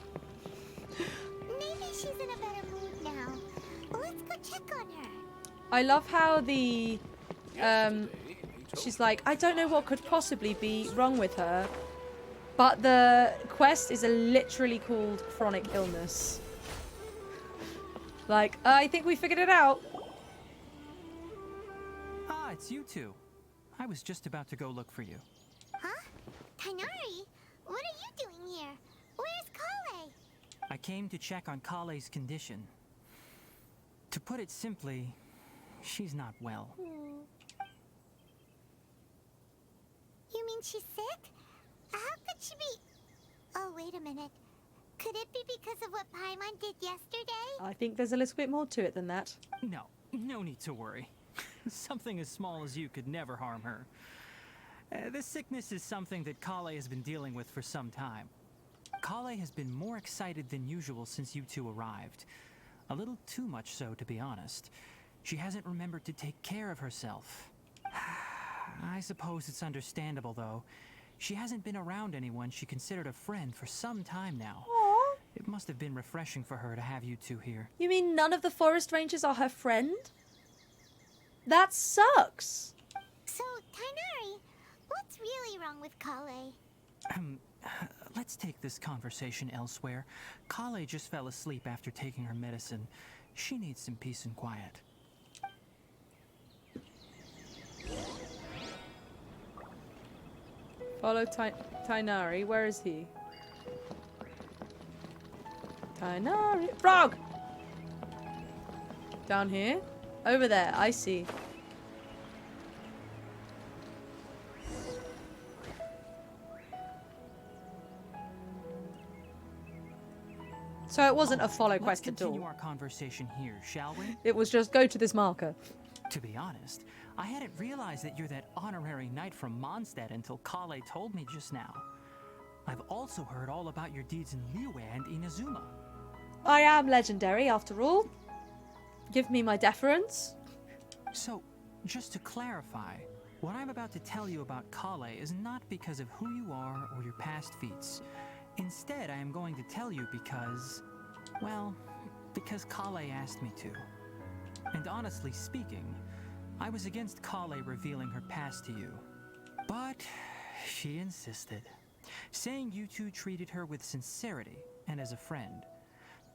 Maybe she's in a better mood now. Let's go check on her. I love how the she's like, I don't know what could possibly be wrong with her, but the quest is literally called chronic illness. Like, I think we figured it out. Ah, it's you two. I was just about to go look for you. Huh? Tainari? What are you doing here? Where's Kale? I came to check on Kale's condition. To put it simply, she's not well. You mean she's sick? How could she be... Oh, wait a minute. Could it be because of what Paimon did yesterday? I think there's a little bit more to it than that. No need to worry. Something as small as you could never harm her. This sickness is something that Kale has been dealing with for some time. Kale has been more excited than usual since you two arrived. A little too much so, to be honest. She hasn't remembered to take care of herself. I suppose it's understandable, though. She hasn't been around anyone she considered a friend for some time now. Aww. It must have been refreshing for her to have you two here. You mean none of the forest rangers are her friend? That sucks. So, Tainari, what's really wrong with Kale? Let's take this conversation elsewhere. Kale just fell asleep after taking her medicine. She needs some peace and quiet. Follow Tainari. Where is he? Tainari. Frog! Down here? Over there. I see. So it wasn't a follow quest at all. Let's continue our conversation here, shall we? It was just go to this marker. To be honest, I hadn't realized that you're that honorary knight from Mondstadt until Kale told me just now. I've also heard all about your deeds in Liyue and Inazuma. I am legendary, after all. Give me my deference. So, just to clarify, what I'm about to tell you about Kale is not because of who you are or your past feats. Instead, I am going to tell you because, well, because Kale asked me to. And honestly speaking, I was against Kale revealing her past to you. But she insisted, saying you two treated her with sincerity and as a friend.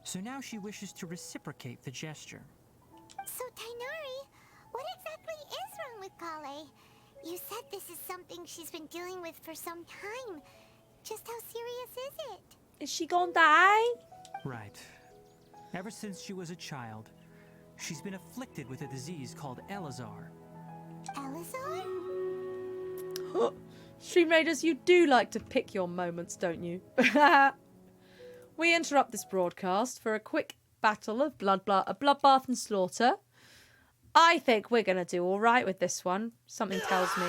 So now she wishes to reciprocate the gesture. So, Tainari, what exactly is wrong with Kale? You said this is something she's been dealing with for some time. Just how serious is it? Is she gonna die? Right. Ever since she was a child, she's been afflicted with a disease called Elazar. Elazar? Stream Raiders, you do like to pick your moments, don't you? We interrupt this broadcast for a quick battle of bloodbath and slaughter. I think we're going to do all right with this one. Something tells me.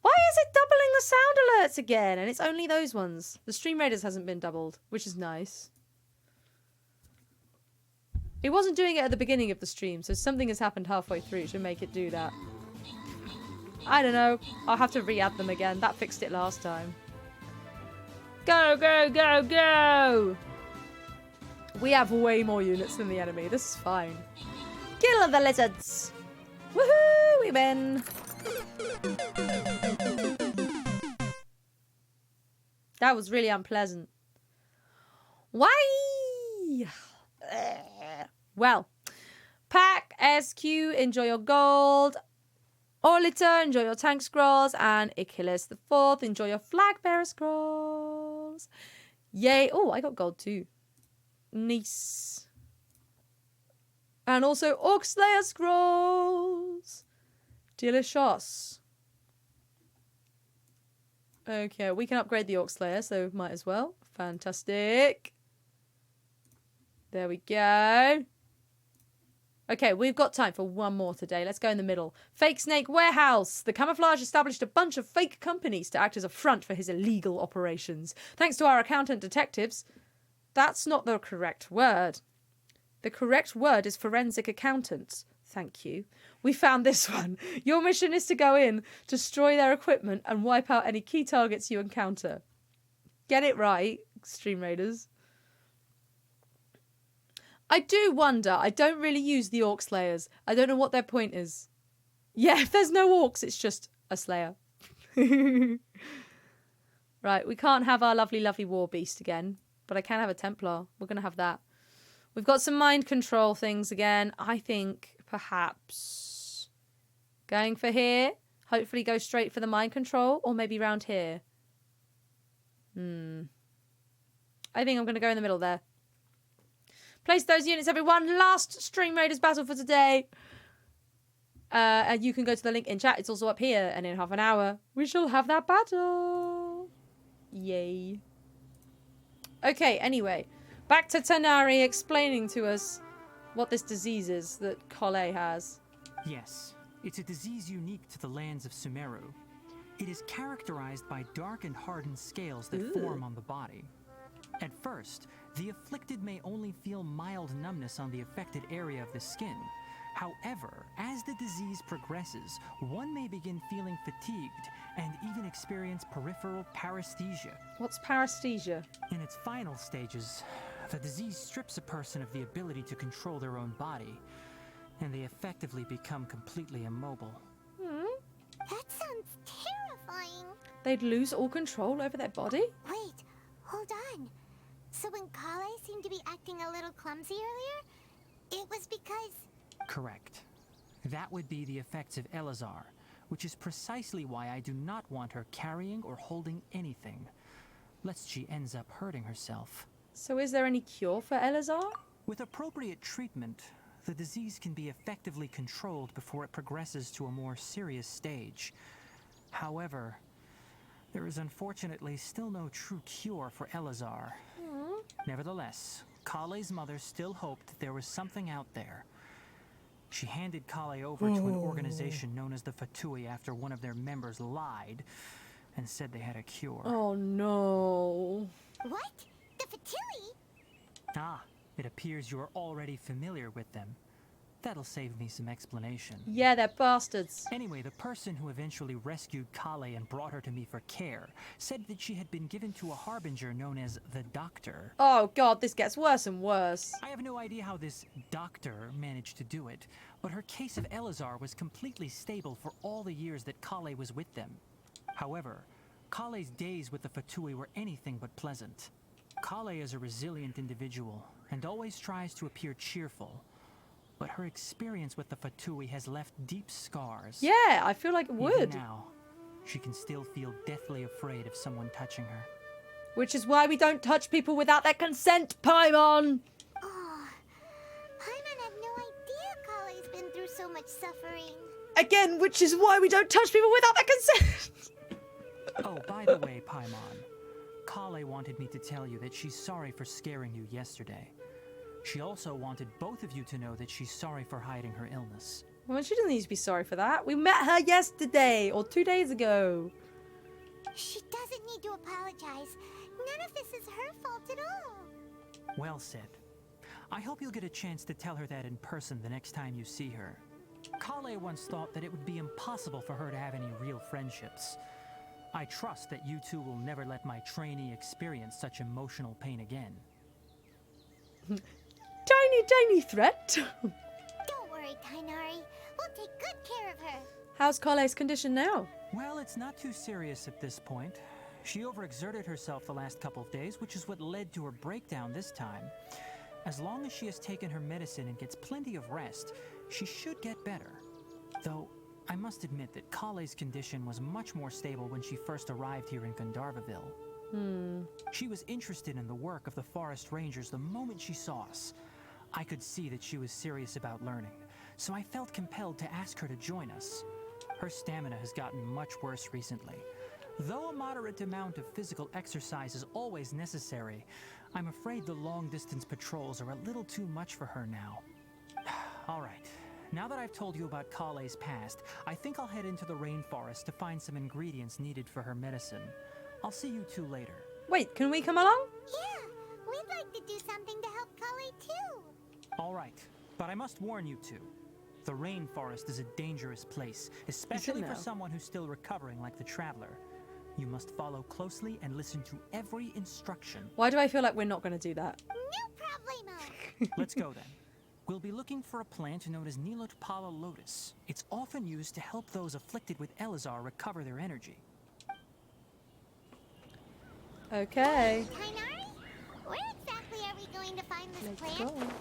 Why is it doubling the sound alerts again? And it's only those ones. The Stream Raiders hasn't been doubled, which is nice. It wasn't doing it at the beginning of the stream, so something has happened halfway through to make it do that. I don't know. I'll have to re-add them again. That fixed it last time. Go, go, go, go! We have way more units than the enemy. This is fine. Kill the lizards! Woohoo! We win! That was really unpleasant. Why? Well, Pack, SQ, enjoy your gold. Orlita, enjoy your tank scrolls. And Achilles the 4th, enjoy your flag bearer scrolls. Yay. Oh, I got gold too. Nice. And also Orc Slayer scrolls. Delicious. Okay, we can upgrade the Orc Slayer, so might as well. Fantastic. There we go. Okay, we've got time for one more today. Let's go in the middle. Fake Snake Warehouse. The camouflage established a bunch of fake companies to act as a front for his illegal operations. Thanks to our accountant detectives. That's not the correct word. The correct word is forensic accountants. Thank you. We found this one. Your mission is to go in, destroy their equipment, and wipe out any key targets you encounter. Get it right, Stream Raiders. I do wonder. I don't really use the Orc Slayers. I don't know what their point is. Yeah, if there's no Orcs, it's just a Slayer. Right, we can't have our lovely, lovely War Beast again. But I can have a Templar. We're going to have that. We've got some mind control things again. I think perhaps going for here. Hopefully go straight for the mind control. Or maybe round here. I think I'm going to go in the middle there. Place those units, everyone. Last Stream Raiders battle for today. And you can go to the link in chat. It's also up here. And in half an hour, we shall have that battle. Yay. Okay, anyway. Back to Tanari explaining to us what this disease is that Kale has. Yes, it's a disease unique to the lands of Sumeru. It is characterized by dark and hardened scales that form on the body. At first, the afflicted may only feel mild numbness on the affected area of the skin. However, as the disease progresses, one may begin feeling fatigued and even experience peripheral paresthesia. What's paresthesia? In its final stages, the disease strips a person of the ability to control their own body, and they effectively become completely immobile. That sounds terrifying. They'd lose all control over their body? Wait, hold on. So when Kale seemed to be acting a little clumsy earlier, it was because... Correct. That would be the effects of Elazar, which is precisely why I do not want her carrying or holding anything, lest she ends up hurting herself. So is there any cure for Elazar? With appropriate treatment, the disease can be effectively controlled before it progresses to a more serious stage. However, there is unfortunately still no true cure for Elazar. Nevertheless, Kale's mother still hoped there was something out there. She handed Kale over to an organization known as the Fatui after one of their members lied and said they had a cure. Oh no. What? The Fatui? Ah, it appears you are already familiar with them. That'll save me some explanation. Yeah, they're bastards. Anyway, the person who eventually rescued Kale and brought her to me for care said that she had been given to a harbinger known as the Doctor. Oh god, this gets worse and worse. I have no idea how this doctor managed to do it, but her case of Elazar was completely stable for all the years that Kale was with them. However, Kale's days with the Fatui were anything but pleasant. Kale is a resilient individual and always tries to appear cheerful, but her experience with the Fatui has left deep scars. Yeah, I feel like it would. Even now, she can still feel deathly afraid of someone touching her. Which is why we don't touch people without their consent, Paimon! Oh, Paimon had no idea Kale's been through so much suffering. Again, which is why we don't touch people without their consent! Oh, by the way, Paimon, Kale wanted me to tell you that she's sorry for scaring you yesterday. She also wanted both of you to know that she's sorry for hiding her illness. Well, she doesn't need to be sorry for that. We met her yesterday, or 2 days ago. She doesn't need to apologize. None of this is her fault at all. Well said. I hope you'll get a chance to tell her that in person the next time you see her. Kale once thought that it would be impossible for her to have any real friendships. I trust that you two will never let my trainee experience such emotional pain again. Tiny threat. Don't worry, Tainari. We'll take good care of her. How's Kale's condition now? Well, it's not too serious at this point. She overexerted herself the last couple of days, which is what led to her breakdown this time. As long as she has taken her medicine and gets plenty of rest, she should get better. Though, I must admit that Kale's condition was much more stable when she first arrived here in Gandharvaville. She was interested in the work of the forest rangers the moment she saw us. I could see that she was serious about learning, so I felt compelled to ask her to join us. Her stamina has gotten much worse recently. Though a moderate amount of physical exercise is always necessary, I'm afraid the long-distance patrols are a little too much for her now. All right, now that I've told you about Kale's past, I think I'll head into the rainforest to find some ingredients needed for her medicine. I'll see you two later. Wait, can we come along? Yeah, we'd like to do something to help Kale too. All right, but I must warn you two. The rainforest is a dangerous place, especially for someone who's still recovering like the Traveler. You must follow closely and listen to every instruction. Why do I feel like we're not going to do that? No problemo. Let's go then. We'll be looking for a plant known as Nilotpala lotus. It's often used to help those afflicted with Elazar recover their energy. Okay. Tainari, where exactly are we going to find this plant?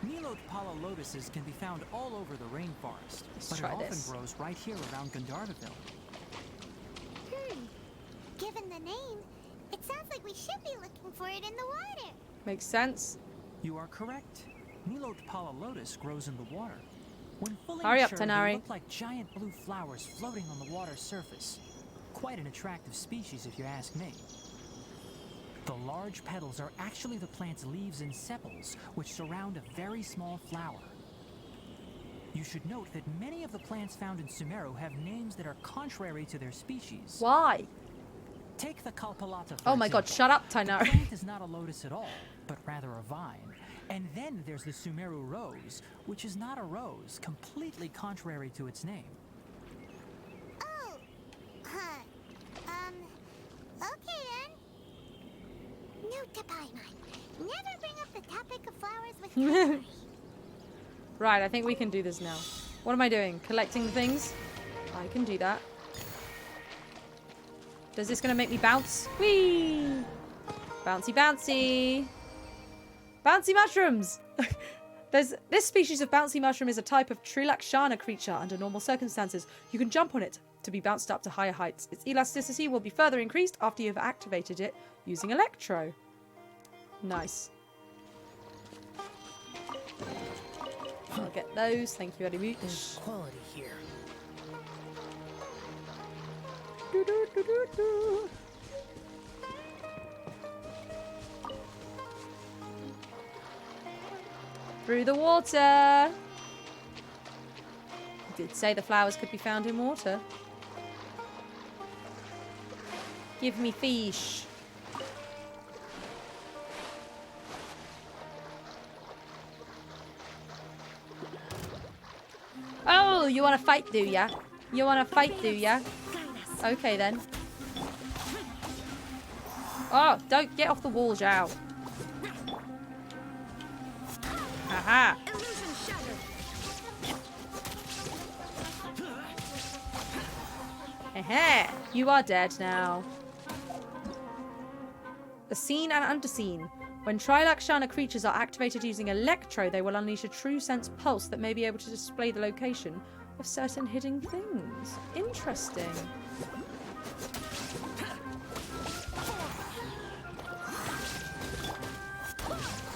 Nilotpala lotuses can be found all over the rainforest, but it often grows right here around Gandharvaville. Given the name, it sounds like we should be looking for it in the water. Makes sense. You are correct. Nilotpala lotus grows in the water. When fully Hurry up, matured, they Tainari. look like giant blue flowers floating on the water's surface. Quite an attractive species, if you ask me. The large petals are actually the plant's leaves and sepals, which surround a very small flower. You should note that many of the plants found in Sumeru have names that are contrary to their species. Why? Take the Kalpalata, for Oh my god, example. shut up, The Tainari. plant is not a lotus at all, but rather a vine. And then there's the Sumeru rose, which is not a rose, completely contrary to its name. Oh, okay then. Note to Paimon, never bring up the topic of flowers with Tainari. Right, I think we can do this now. What am I doing? Collecting things? I can do that. Is this gonna make me bounce? Whee! Bouncy, bouncy. Bouncy mushrooms! This species of bouncy mushroom is a type of Trilakshana creature under normal circumstances. You can jump on it to be bounced up to higher heights. Its elasticity will be further increased after you have activated it using Electro. Nice. I'll get those. Thank you very much. There's quality here. Do, do, do, do, do. Through the water. It did say the flowers could be found in water. Give me fish. you want to fight, do ya? You want to fight, do ya? Okay, then. Oh, don't get off the wall, Zhao. Aha. Aha. You are dead now. The seen and underseen. When Trilakshana creatures are activated using Electro, they will unleash a true sense pulse that may be able to display the location of certain hidden things. Interesting.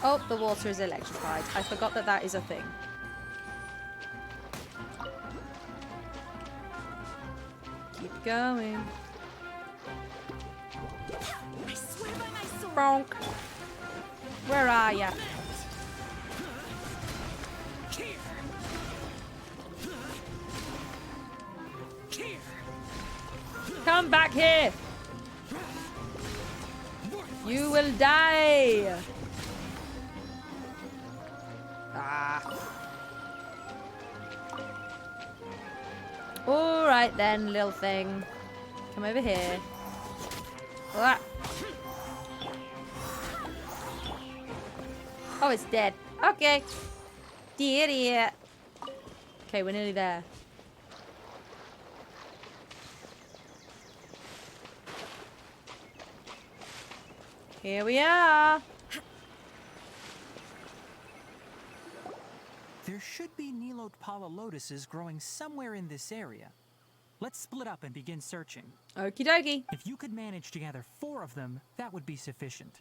Oh, the water is electrified. I forgot that that is a thing. Keep going. Bonk. Where are ya? Come back here! You will die! Ah. Alright then, little thing. Come over here. Ah. Oh, it's dead. Okay. The idiot. Okay, we're nearly there. Here we are. There should be Nilotpala lotuses growing somewhere in this area. Let's split up and begin searching. Okie dokie. If you could manage to gather 4 of them, that would be sufficient.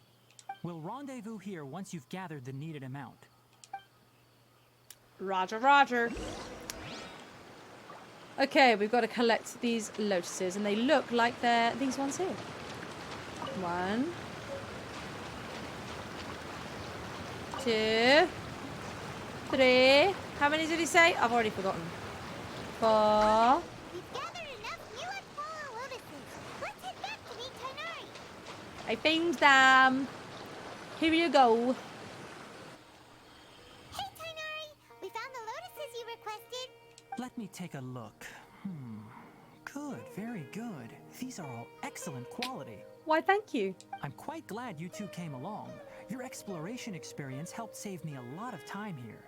We'll rendezvous here once you've gathered the needed amount. Roger, roger. Okay, we've got to collect these lotuses, and they look like they're these ones here. 1, 2, 3. How many did he say? I've already forgotten. 4. We've gathered enough Nilotpala lotuses. Let's head back to meet Tainari. I found them. Here you go. Hey, Tainari! We found the lotuses you requested. Let me take a look. Good, very good. These are all excellent quality. Why, thank you. I'm quite glad you two came along. Your exploration experience helped save me a lot of time here.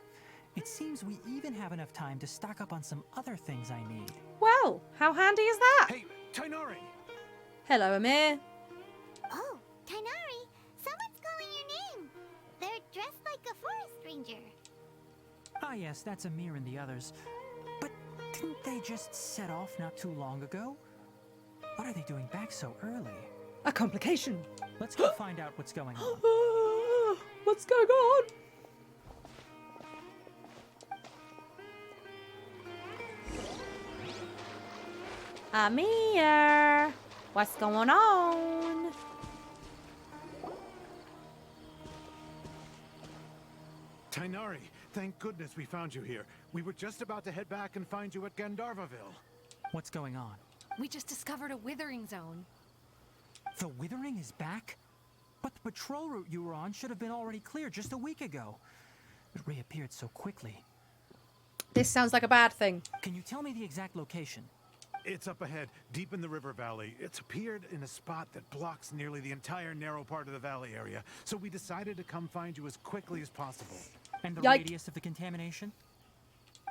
It seems we even have enough time to stock up on some other things I need. Well, how handy is that? Hey, Tainari! Hello, Amir. Oh, Tainari! Someone's calling your name. They're dressed like a forest ranger. Ah yes, that's Amir and the others. But didn't they just set off not too long ago? What are they doing back so early? A complication. Let's go find out what's going on. What's going on? Amir, what's going on? Tainari, thank goodness we found you here. We were just about to head back and find you at Gandharvaville. What's going on? We just discovered a withering zone. The withering is back? But the patrol route you were on should have been already clear just a week ago. It reappeared so quickly. This sounds like a bad thing. Can you tell me the exact location? It's up ahead, deep in the river valley. It's appeared in a spot that blocks nearly the entire narrow part of the valley area. So we decided to come find you as quickly as possible. And the radius of the contamination?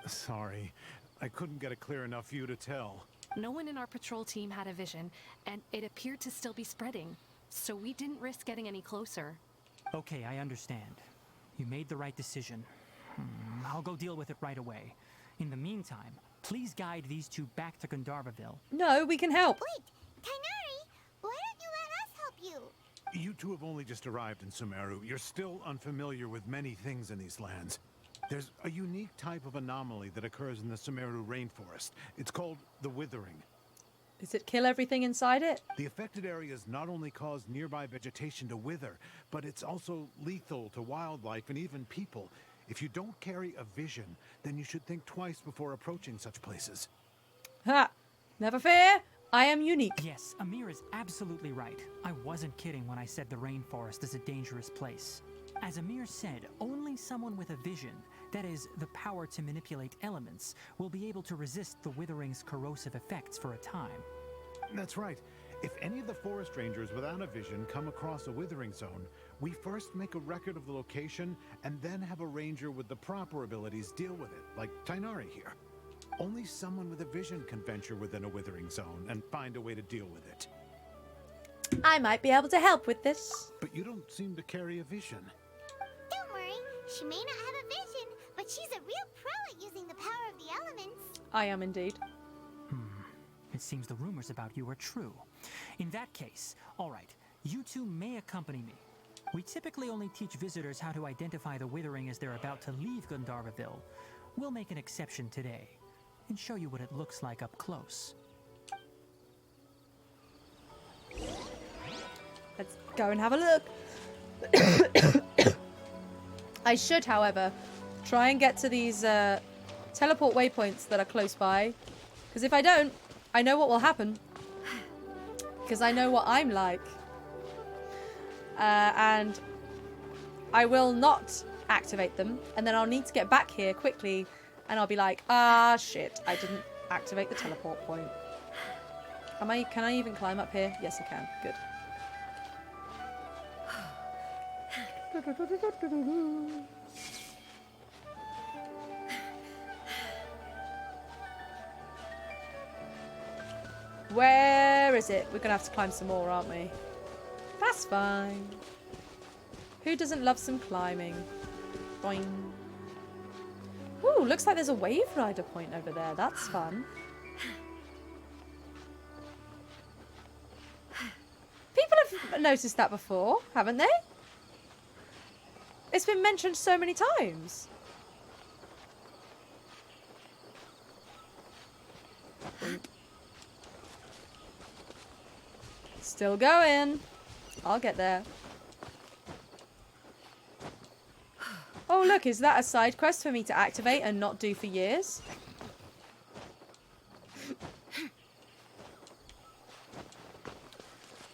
Sorry, I couldn't get a clear enough view to tell. No one in our patrol team had a vision, and it appeared to still be spreading. So we didn't risk getting any closer. Okay, I understand. You made the right decision. I'll go deal with it right away. In the meantime, please guide these two back to Gandharvaville. No, we can help. Wait, Tainari! Why don't you let us help you? You two have only just arrived in Sumeru. You're still unfamiliar with many things in these lands. There's a unique type of anomaly that occurs in the Sumeru rainforest. It's called the withering. Does it kill everything inside it? The affected areas not only cause nearby vegetation to wither, but it's also lethal to wildlife and even people. If you don't carry a vision, then you should think twice before approaching such places. Ha! Never fear, I am unique. Yes, Amir is absolutely right. I wasn't kidding when I said the rainforest is a dangerous place. As Amir said, only someone with a vision, that is, the power to manipulate elements, will be able to resist the withering's corrosive effects for a time. That's right. If any of the forest rangers without a vision come across a withering zone, we first make a record of the location and then have a ranger with the proper abilities deal with it, like Tainari here. Only someone with a vision can venture within a withering zone and find a way to deal with it. I might be able to help with this. But you don't seem to carry a vision. Don't worry, she may not have a vision, but she's a real pro at using the power of the elements. I am indeed. It seems the rumors about you are true. In that case, all right, you two may accompany me. We typically only teach visitors how to identify the withering as they're about to leave Gandharvaville. We'll make an exception today and show you what it looks like up close. Let's go and have a look. I should, however, try and get to these teleport waypoints that are close by. Because if I don't, I know what will happen. Because I know what I'm like. And I will not activate them. And then I'll need to get back here quickly. And I'll be like, ah, shit, I didn't activate the teleport point. Can I even climb up here? Yes, I can. Good. Where is it? We're gonna have to climb some more, aren't we? That's fine. Who doesn't love some climbing? Boing. Ooh, looks like there's a wave rider point over there. That's fun. People have noticed that before, haven't they? It's been mentioned so many times. Still going. I'll get there. Oh, look, is that a side quest for me to activate and not do for years?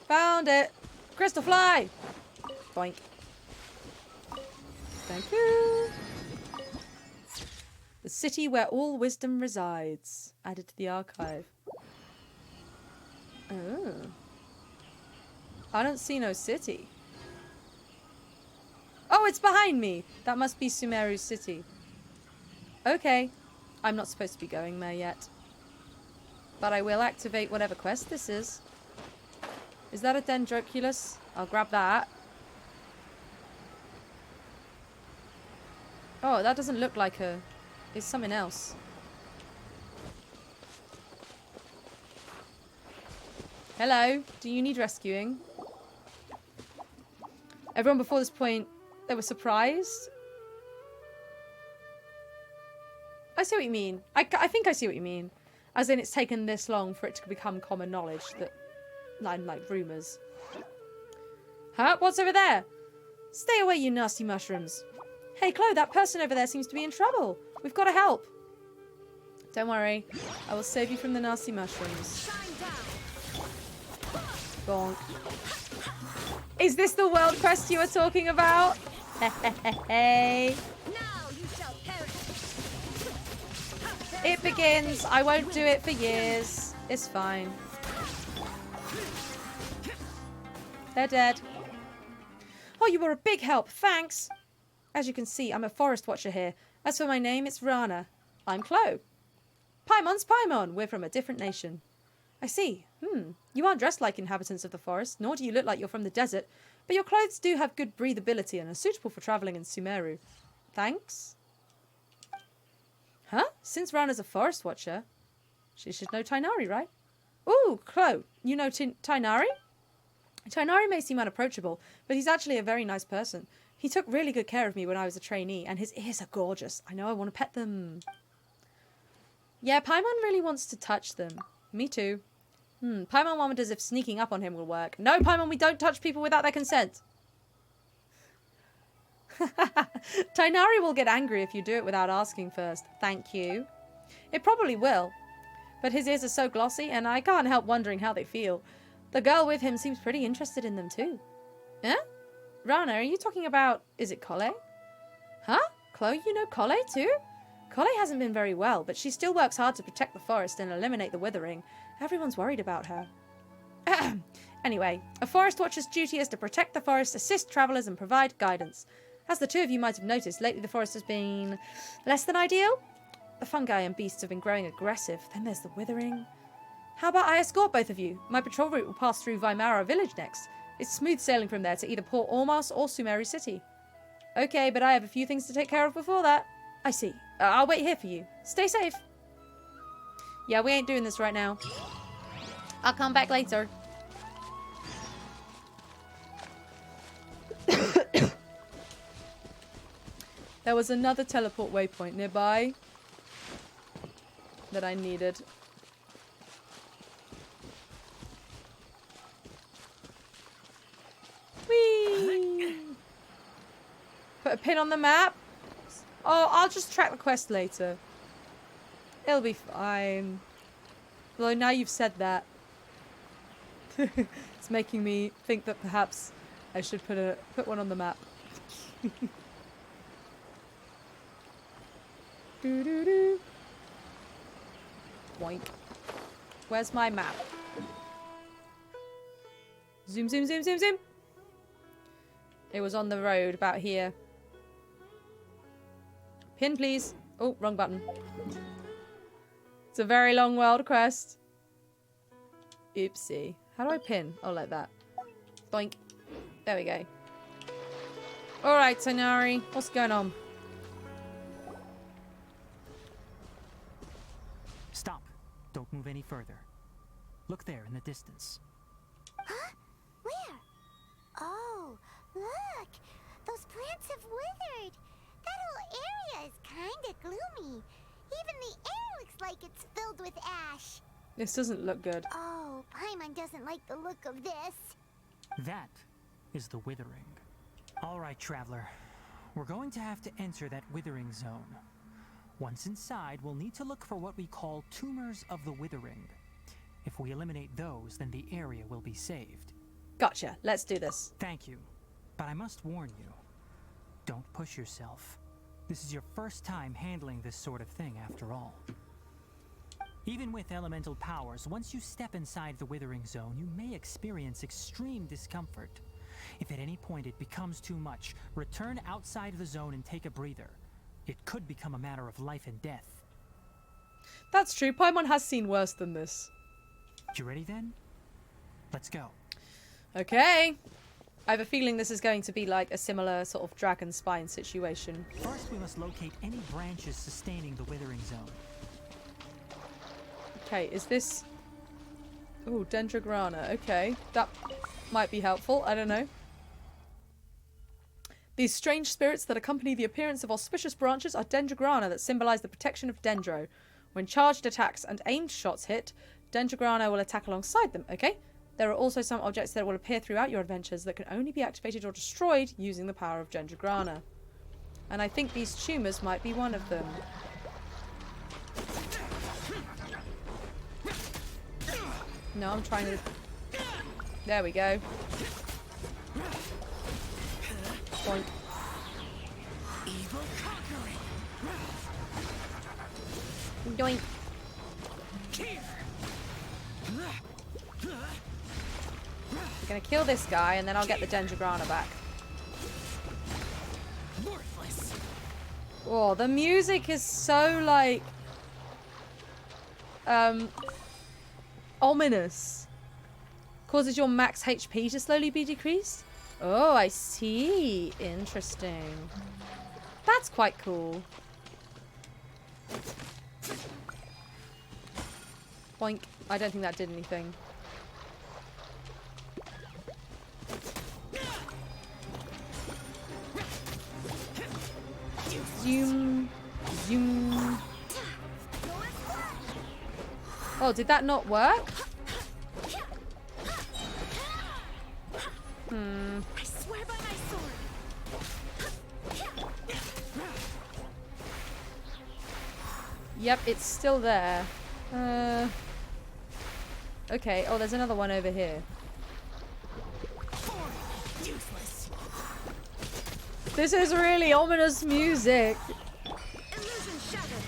Found it. Crystal fly. Boink. Thank you. The city where all wisdom resides. Added to the archive. Oh. I don't see no city. Oh, it's behind me. That must be Sumeru's city. Okay. I'm not supposed to be going there yet. But I will activate whatever quest this is. Is that a Dendroculus? I'll grab that. Oh, that doesn't look like a... It's something else. Hello. Do you need rescuing? Everyone before this point, they were surprised. I see what you mean. I think I see what you mean. As in, it's taken this long for it to become common knowledge that... like rumours. Huh? What's over there? Stay away, you nasty mushrooms. Hey, Chloe, that person over there seems to be in trouble. We've got to help. Don't worry. I will save you from the nasty mushrooms. Bonk. Is this the world quest you were talking about? Hey. It begins. I won't do it for years. It's fine. They're dead. Oh, you were a big help. Thanks. As you can see, I'm a forest watcher here. As for my name, it's Rana. I'm Chloe. Paimon's Paimon. We're from a different nation. I see. You aren't dressed like inhabitants of the forest, nor do you look like you're from the desert, but your clothes do have good breathability and are suitable for travelling in Sumeru. Thanks. Huh? Since Rana's a forest watcher, she should know Tainari, right? Ooh, Chloe, you know Tainari? Tainari may seem unapproachable, but he's actually a very nice person. He took really good care of me when I was a trainee, and his ears are gorgeous. I know I want to pet them. Yeah, Paimon really wants to touch them. Me too. Paimon wonders if sneaking up on him will work. No, Paimon, we don't touch people without their consent. Tainari will get angry if you do it without asking first. Thank you. It probably will. But his ears are so glossy, and I can't help wondering how they feel. The girl with him seems pretty interested in them too. Huh? Rana, are you talking about... Is it Kole? Huh? Chloe, you know Collei too? Collei hasn't been very well, but she still works hard to protect the forest and eliminate the withering. Everyone's worried about her. Anyway, a forest watcher's duty is to protect the forest, assist travelers, and provide guidance. As the two of you might have noticed, lately the forest has been less than ideal. The fungi and beasts have been growing aggressive. Then there's the withering. How about I escort both of you? My patrol route will pass through Weimara village next. It's smooth sailing from there to either Port Ormos or Sumeru City. Okay, but I have a few things to take care of before that. I see. I'll wait here for you. Stay safe. Yeah, we ain't doing this right now. I'll come back later. There was another teleport waypoint nearby that I needed. Whee! Put a pin on the map. Oh, I'll just track the quest later. It'll be fine. Although now you've said that, it's making me think that perhaps I should put one on the map. Doo doo doo. Boink. Where's my map? Zoom, zoom, zoom, zoom, zoom. It was on the road about here. Pin, please. Oh, wrong button. It's a very long world quest. Oopsie. How do I pin? Oh, like that. Boink. There we go. Alright, Tighnari. What's going on? Stop. Don't move any further. Look there in the distance. Huh? Where? Oh, look! Those plants have withered! That whole area is kinda gloomy. Even the air looks like it's filled with ash. This doesn't look good. Oh, Paimon doesn't like the look of this. That is the withering. Alright, traveler. We're going to have to enter that withering zone. Once inside, we'll need to look for what we call tumors of the withering. If we eliminate those, then the area will be saved. Gotcha. Let's do this. Thank you. But I must warn you. Don't push yourself. This is your first time handling this sort of thing, after all. Even with elemental powers, once you step inside the withering zone, you may experience extreme discomfort. If at any point it becomes too much, return outside of the zone and take a breather. It could become a matter of life and death. That's true. Paimon has seen worse than this. You ready then? Let's go. Okay. I have a feeling this is going to be like a similar sort of dragon spine situation. First, we must locate any branches sustaining the withering zone. Okay, is this... Ooh, Dendrograna. Okay, that might be helpful. I don't know. These strange spirits that accompany the appearance of auspicious branches are Dendrograna that symbolize the protection of Dendro. When charged attacks and aimed shots hit, Dendrograna will attack alongside them, okay? There are also some objects that will appear throughout your adventures that can only be activated or destroyed using the power of Dendrograna. And I think these tumors might be one of them. No, I'm trying to... There we go. Boink. Evil conquering. Doink. We're gonna kill this guy and then I'll get the Dendrograna back. Worthless. Oh, the music is so like ominous. Causes your max HP to slowly be decreased. Oh, I see. Interesting. That's quite cool. Boink. I don't think that did anything. Zoom. Zoom. Oh, did that not work? I swear by my sword. Yep, it's still there. Okay. Oh, there's another one over here. This is really ominous music. Illusion shattered.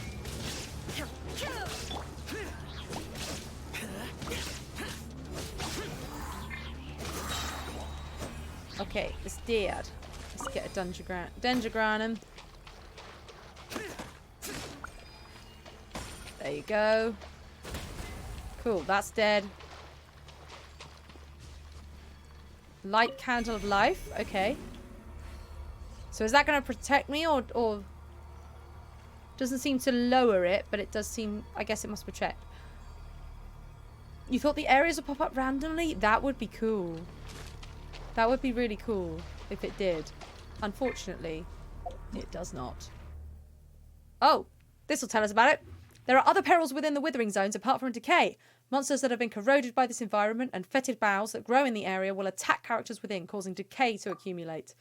Okay, it's dead. Let's get a Dendrogranum. There you go. Cool, that's dead. Light candle of life. Okay. So is that going to protect me or doesn't seem to lower it, but it does seem, I guess it must protect. You thought the areas would pop up randomly? That would be cool. That would be really cool if it did. Unfortunately, it does not. Oh, this will tell us about it. There are other perils within the withering zones apart from decay. Monsters that have been corroded by this environment and fetid boughs that grow in the area will attack characters within, causing decay to accumulate.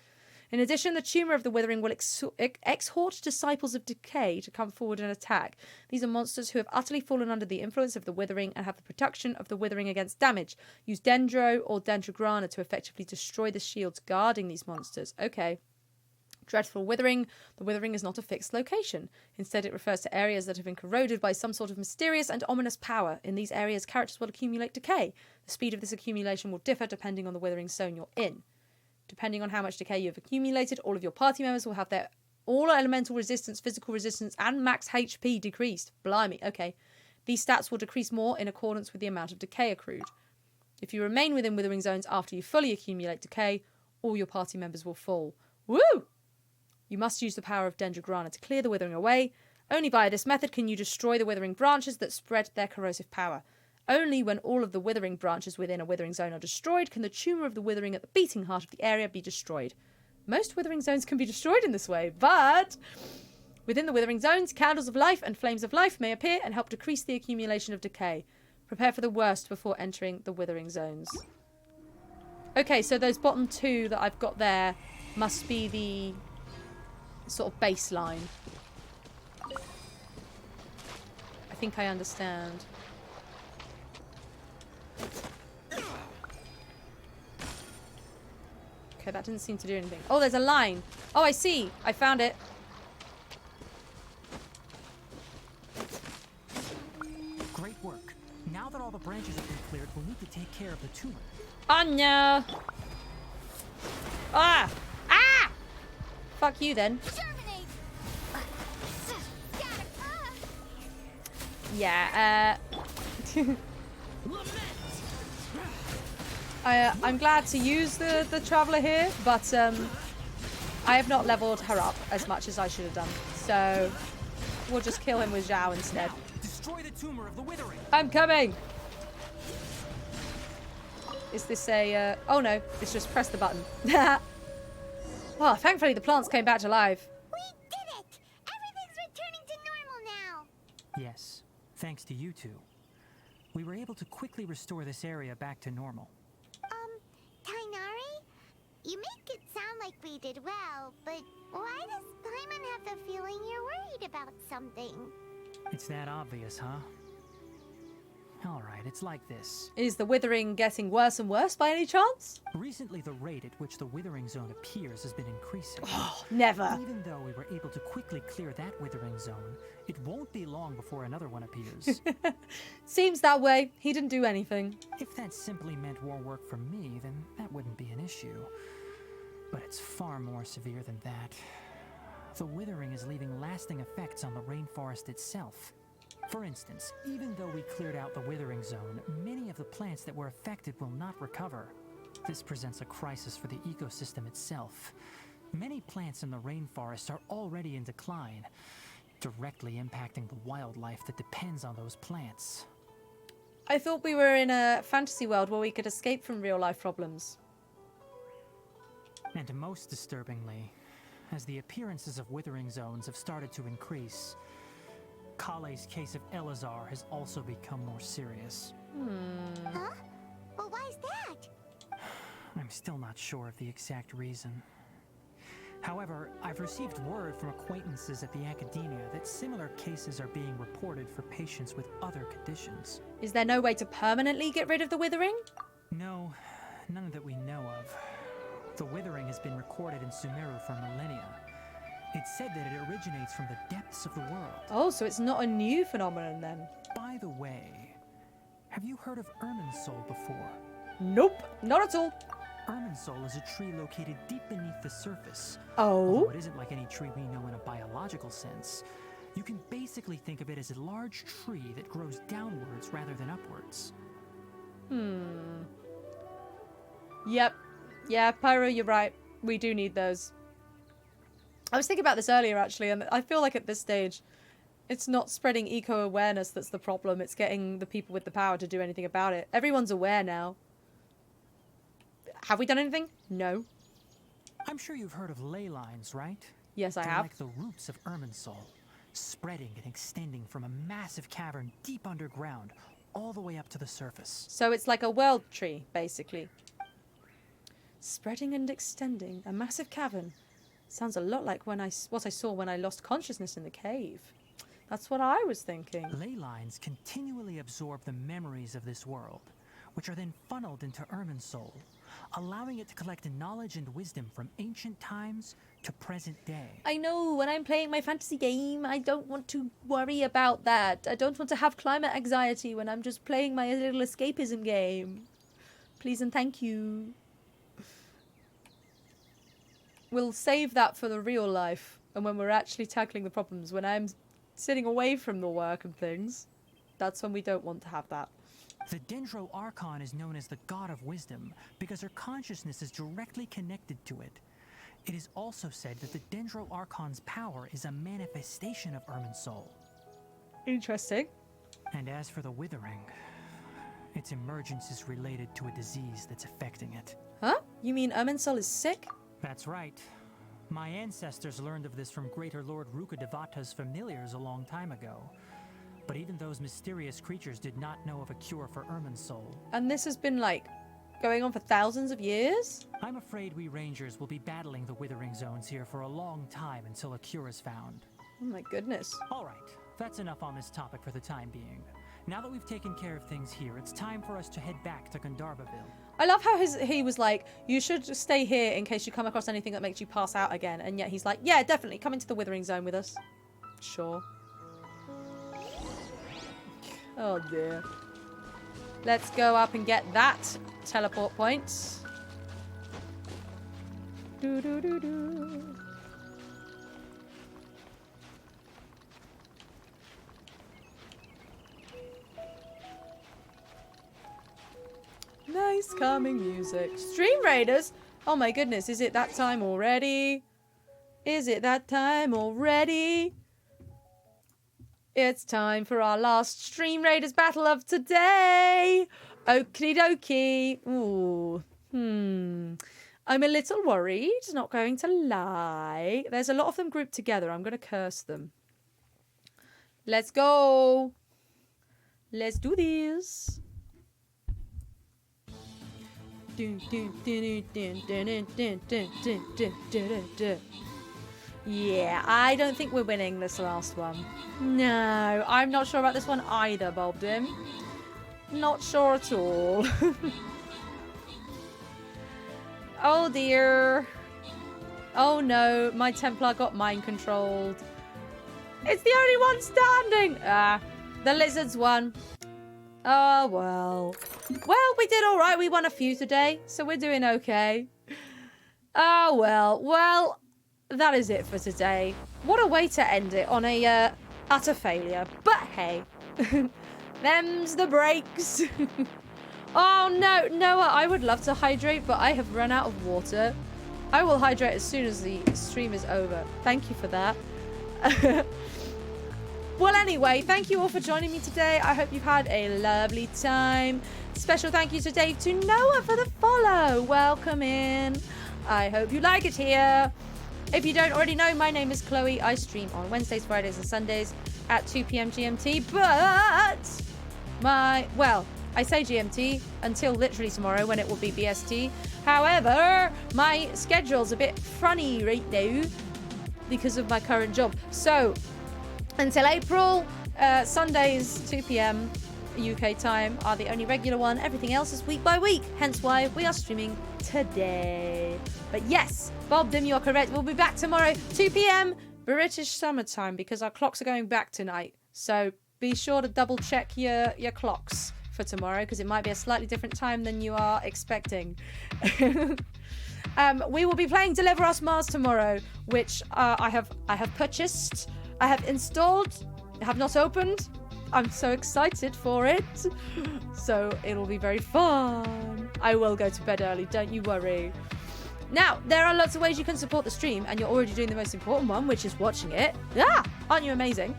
In addition, the Tumor of the Withering will exhort disciples of decay to come forward and attack. These are monsters who have utterly fallen under the influence of the Withering and have the protection of the Withering against damage. Use Dendro or Dendrograna to effectively destroy the shields guarding these monsters. Okay. Dreadful Withering. The Withering is not a fixed location. Instead, it refers to areas that have been corroded by some sort of mysterious and ominous power. In these areas, characters will accumulate decay. The speed of this accumulation will differ depending on the Withering zone you're in. Depending on how much decay you've accumulated, all of your party members will have their all elemental resistance, physical resistance, and max HP decreased. Blimey, okay. These stats will decrease more in accordance with the amount of decay accrued. If you remain within withering zones after you fully accumulate decay, all your party members will fall. Woo! You must use the power of Dendrograna to clear the withering away. Only via this method can you destroy the withering branches that spread their corrosive power. Only when all of the withering branches within a withering zone are destroyed can the Tumor of the Withering at the beating heart of the area be destroyed. Most withering zones can be destroyed in this way, but within the withering zones, candles of life and flames of life may appear and help decrease the accumulation of decay. Prepare for the worst before entering the withering zones. Okay, so those bottom two that I've got there must be the sort of baseline. I think I understand. Okay, that didn't seem to do anything. Oh, there's a line. Oh, I see. I found it. Great work. Now that all the branches have been cleared, we'll need to take care of the tumor. Oh, no. Ah! Ah! Fuck you, then. Yeah, I'm glad to use the Traveller here, but I have not leveled her up as much as I should have done. So we'll just kill him with Zhao instead. Destroy the tumor of the withering. I'm coming! Is this a... oh no, it's just press the button. Well, thankfully the plants came back to life. We did it! Everything's returning to normal now! Yes, thanks to you two. We were able to quickly restore this area back to normal. Tainari? You make it sound like we did well, but why does Paimon have the feeling you're worried about something? It's that obvious, huh? Alright, it's like this. Is the withering getting worse and worse by any chance? Recently, the rate at which the withering zone appears has been increasing. Oh, never. Even though we were able to quickly clear that withering zone, it won't be long before another one appears. Seems that way. He didn't do anything. If that simply meant more work for me, then that wouldn't be an issue. But it's far more severe than that. The withering is leaving lasting effects on the rainforest itself. For instance, even though we cleared out the withering zone, many of the plants that were affected will not recover. This presents a crisis for the ecosystem itself. Many plants in the rainforest are already in decline, directly impacting the wildlife that depends on those plants. I thought we were in a fantasy world where we could escape from real-life problems. And most disturbingly, as the appearances of withering zones have started to increase, Kale's case of Elazar has also become more serious. Huh? Well, why is that? I'm still not sure of the exact reason. However, I've received word from acquaintances at the academia that similar cases are being reported for patients with other conditions. Is there no way to permanently get rid of the withering? No, none that we know of. The withering has been recorded in Sumeru for millennia. It's said that it originates from the depths of the world. Oh, so it's not a new phenomenon then. By the way, have you heard of Irminsul before? Nope, not at all. Irminsul is a tree located deep beneath the surface. Oh? Although it isn't like any tree we know in a biological sense. You can basically think of it as a large tree that grows downwards rather than upwards. Yep. Yeah, Pyro, you're right. We do need those. I was thinking about this earlier, actually, and I feel like at this stage, it's not spreading eco-awareness that's the problem. It's getting the people with the power to do anything about it. Everyone's aware now. Have we done anything? No. I'm sure you've heard of ley lines, right? Yes, I They're have. like the roots of Irminsul, spreading and extending from a massive cavern deep underground, all the way up to the surface. So it's like a world tree, basically. Spreading and extending. A massive cavern. Sounds a lot like what I saw when I lost consciousness in the cave. That's what I was thinking. Ley lines continually absorb the memories of this world, which are then funneled into Irminsul, allowing it to collect knowledge and wisdom from ancient times to present day. I know, when I'm playing my fantasy game, I don't want to worry about that. I don't want to have climate anxiety when I'm just playing my little escapism game. Please and thank you. We'll save that for the real life, and when we're actually tackling the problems, when I'm sitting away from the work and things, that's when we don't want to have that. The Dendro Archon is known as the God of Wisdom because her consciousness is directly connected to it. It is also said that the Dendro Archon's power is a manifestation of Irminsul. Interesting. And as for the Withering, its emergence is related to a disease that's affecting it. Huh? You mean Irminsul is sick? That's right. My ancestors learned of this from Greater Lord Rukkhadevata's familiars a long time ago. But even those mysterious creatures did not know of a cure for Irminsul. And this has been, like, going on for thousands of years? I'm afraid we Rangers will be battling the Withering Zones here for a long time until a cure is found. Oh my goodness. All right, that's enough on this topic for the time being. Now that we've taken care of things here, it's time for us to head back to Gandharvaville. I love how he was like, you should just stay here in case you come across anything that makes you pass out again. And yet he's like, yeah, definitely, come into the Withering Zone with us. Sure. Oh dear. Let's go up and get that teleport point. Do do do do. Nice calming music. Stream Raiders? Oh my goodness, is it that time already? Is it that time already? It's time for our last Stream Raiders battle of today. Okie dokie. Ooh. I'm a little worried, not going to lie. There's a lot of them grouped together. I'm going to curse them. Let's go. Let's do this. Yeah, I don't think we're winning this last one. No, I'm not sure about this one either, Bobdim. Not sure at all. Oh dear. Oh no, my Templar got mind controlled. It's the only one standing. Ah, the lizards won. Oh well. Well, we did all right. We won a few today, so we're doing okay. Oh well. Well, that is it for today. What a way to end it on a utter failure. But hey, them's the breaks. Oh no, Noah, I would love to hydrate, but I have run out of water. I will hydrate as soon as the stream is over. Thank you for that. Well, anyway, thank you all for joining me today. I hope you've had a lovely time. Special thank you today to Noah for the follow. Welcome in. I hope you like it here. If you don't already know, my name is Chloe. I stream on Wednesdays, Fridays, and Sundays at 2 p.m. GMT, but I say GMT until literally tomorrow when it will be BST. However, my schedule's a bit funny right now because of my current job. So, until April, Sundays, 2 p.m. UK time are the only regular one. Everything else is week by week. Hence why we are streaming today. But yes, Bob Dim, you're correct. We'll be back tomorrow, 2 p.m. British summertime, because our clocks are going back tonight. So be sure to double check your clocks for tomorrow, because it might be a slightly different time than you are expecting. We will be playing Deliver Us Mars tomorrow, which I have purchased, I have installed, have not opened. I'm so excited for it. So it'll be very fun. I will go to bed early, don't you worry. Now, there are lots of ways you can support the stream, and you're already doing the most important one, which is watching it. Yeah, aren't you amazing?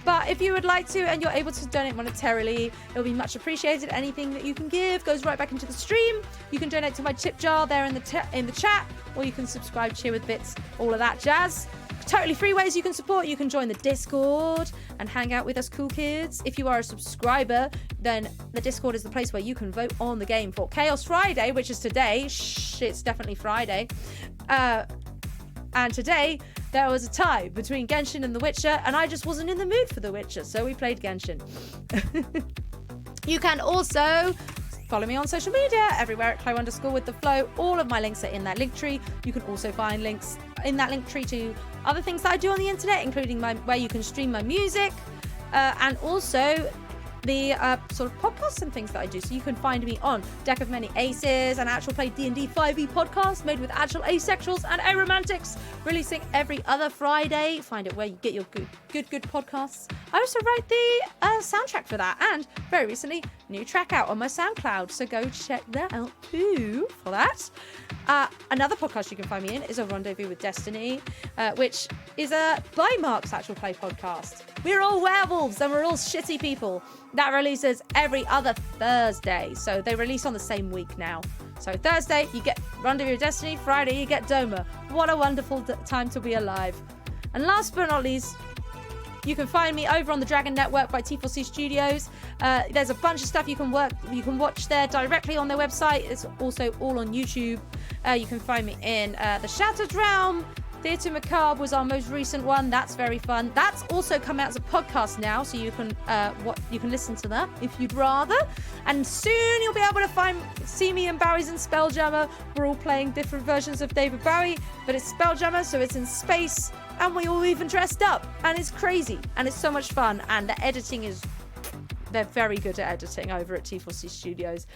But if you would like to and you're able to donate monetarily, it'll be much appreciated. Anything that you can give goes right back into the stream. You can donate to my tip jar there in the chat, or you can subscribe, cheer with bits, all of that jazz. Totally free ways you can support. You can join the Discord and hang out with us cool kids. If you are a subscriber, then the Discord is the place where you can vote on the game for Chaos Friday, which is today. Shh, it's definitely Friday. And today, there was a tie between Genshin and The Witcher, and I just wasn't in the mood for The Witcher, so we played Genshin. You can also follow me on social media, everywhere at Chloe_with_the_flow. All of my links are in that link tree. You can also find links in that link tree to other things that I do on the internet, including where you can stream my music, and also the sort of podcasts and things that I do. So you can find me on Deck of Many Aces, an actual play D&D 5e podcast made with actual asexuals and aromantics, releasing every other Friday. Find it where you get your good podcasts. I also write the soundtrack for that, and very recently, new track out on my SoundCloud. So go check that out too for that. Another podcast you can find me in is A Rendezvous with Destiny, which is a by Mark's actual play podcast. We're all werewolves and we're all shitty people. That releases every other Thursday. So they release on the same week now. So Thursday, you get Rendezvous with Destiny. Friday, you get Doma. What a wonderful time to be alive. And last but not least, you can find me over on the Dragon Network by T4C Studios. There's a bunch of stuff you can watch there directly on their website. It's also all on YouTube. You can find me in The Shattered Realm. Theatre Macabre was our most recent one. That's very fun. That's also come out as a podcast now, so you can listen to that if you'd rather. And soon you'll be able to see me and Bowie's in Spelljammer. We're all playing different versions of David Bowie, but it's Spelljammer, so it's in space, and we all even dressed up, and it's crazy, and it's so much fun, and the editing is... They're very good at editing over at T4C Studios.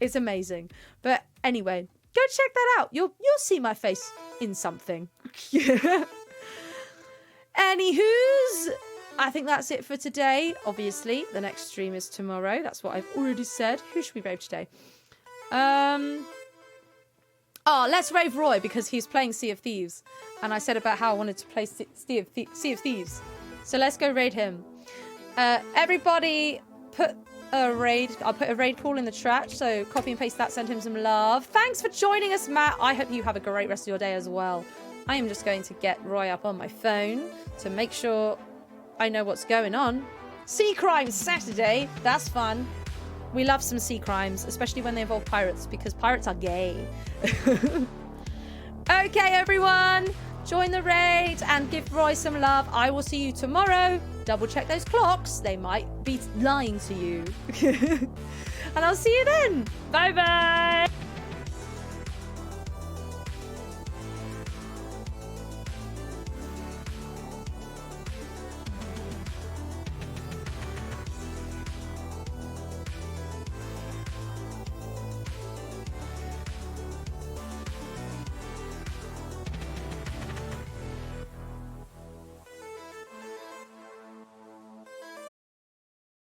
It's amazing. But anyway, go check that out. You'll see my face in something. Anywho's, I think that's it for today. Obviously, the next stream is tomorrow. That's what I've already said. Who should we rave today? Let's rave Roy, because he's playing Sea of Thieves. And I said about how I wanted to play Sea of Thieves. So let's go raid him. Everybody put a raid. I'll put a raid call in the chat, so copy and paste that, send him some love. Thanks for joining us, Matt. I hope you have a great rest of your day as well. I am just going to get Roy up on my phone to make sure I know what's going on. Sea Crimes Saturday. That's fun. We love some sea crimes, especially when they involve pirates, because pirates are gay. Okay, everyone. Join the raid and give Roy some love. I will see you tomorrow. Double check those clocks. They might be lying to you. And I'll see you then. Bye-bye.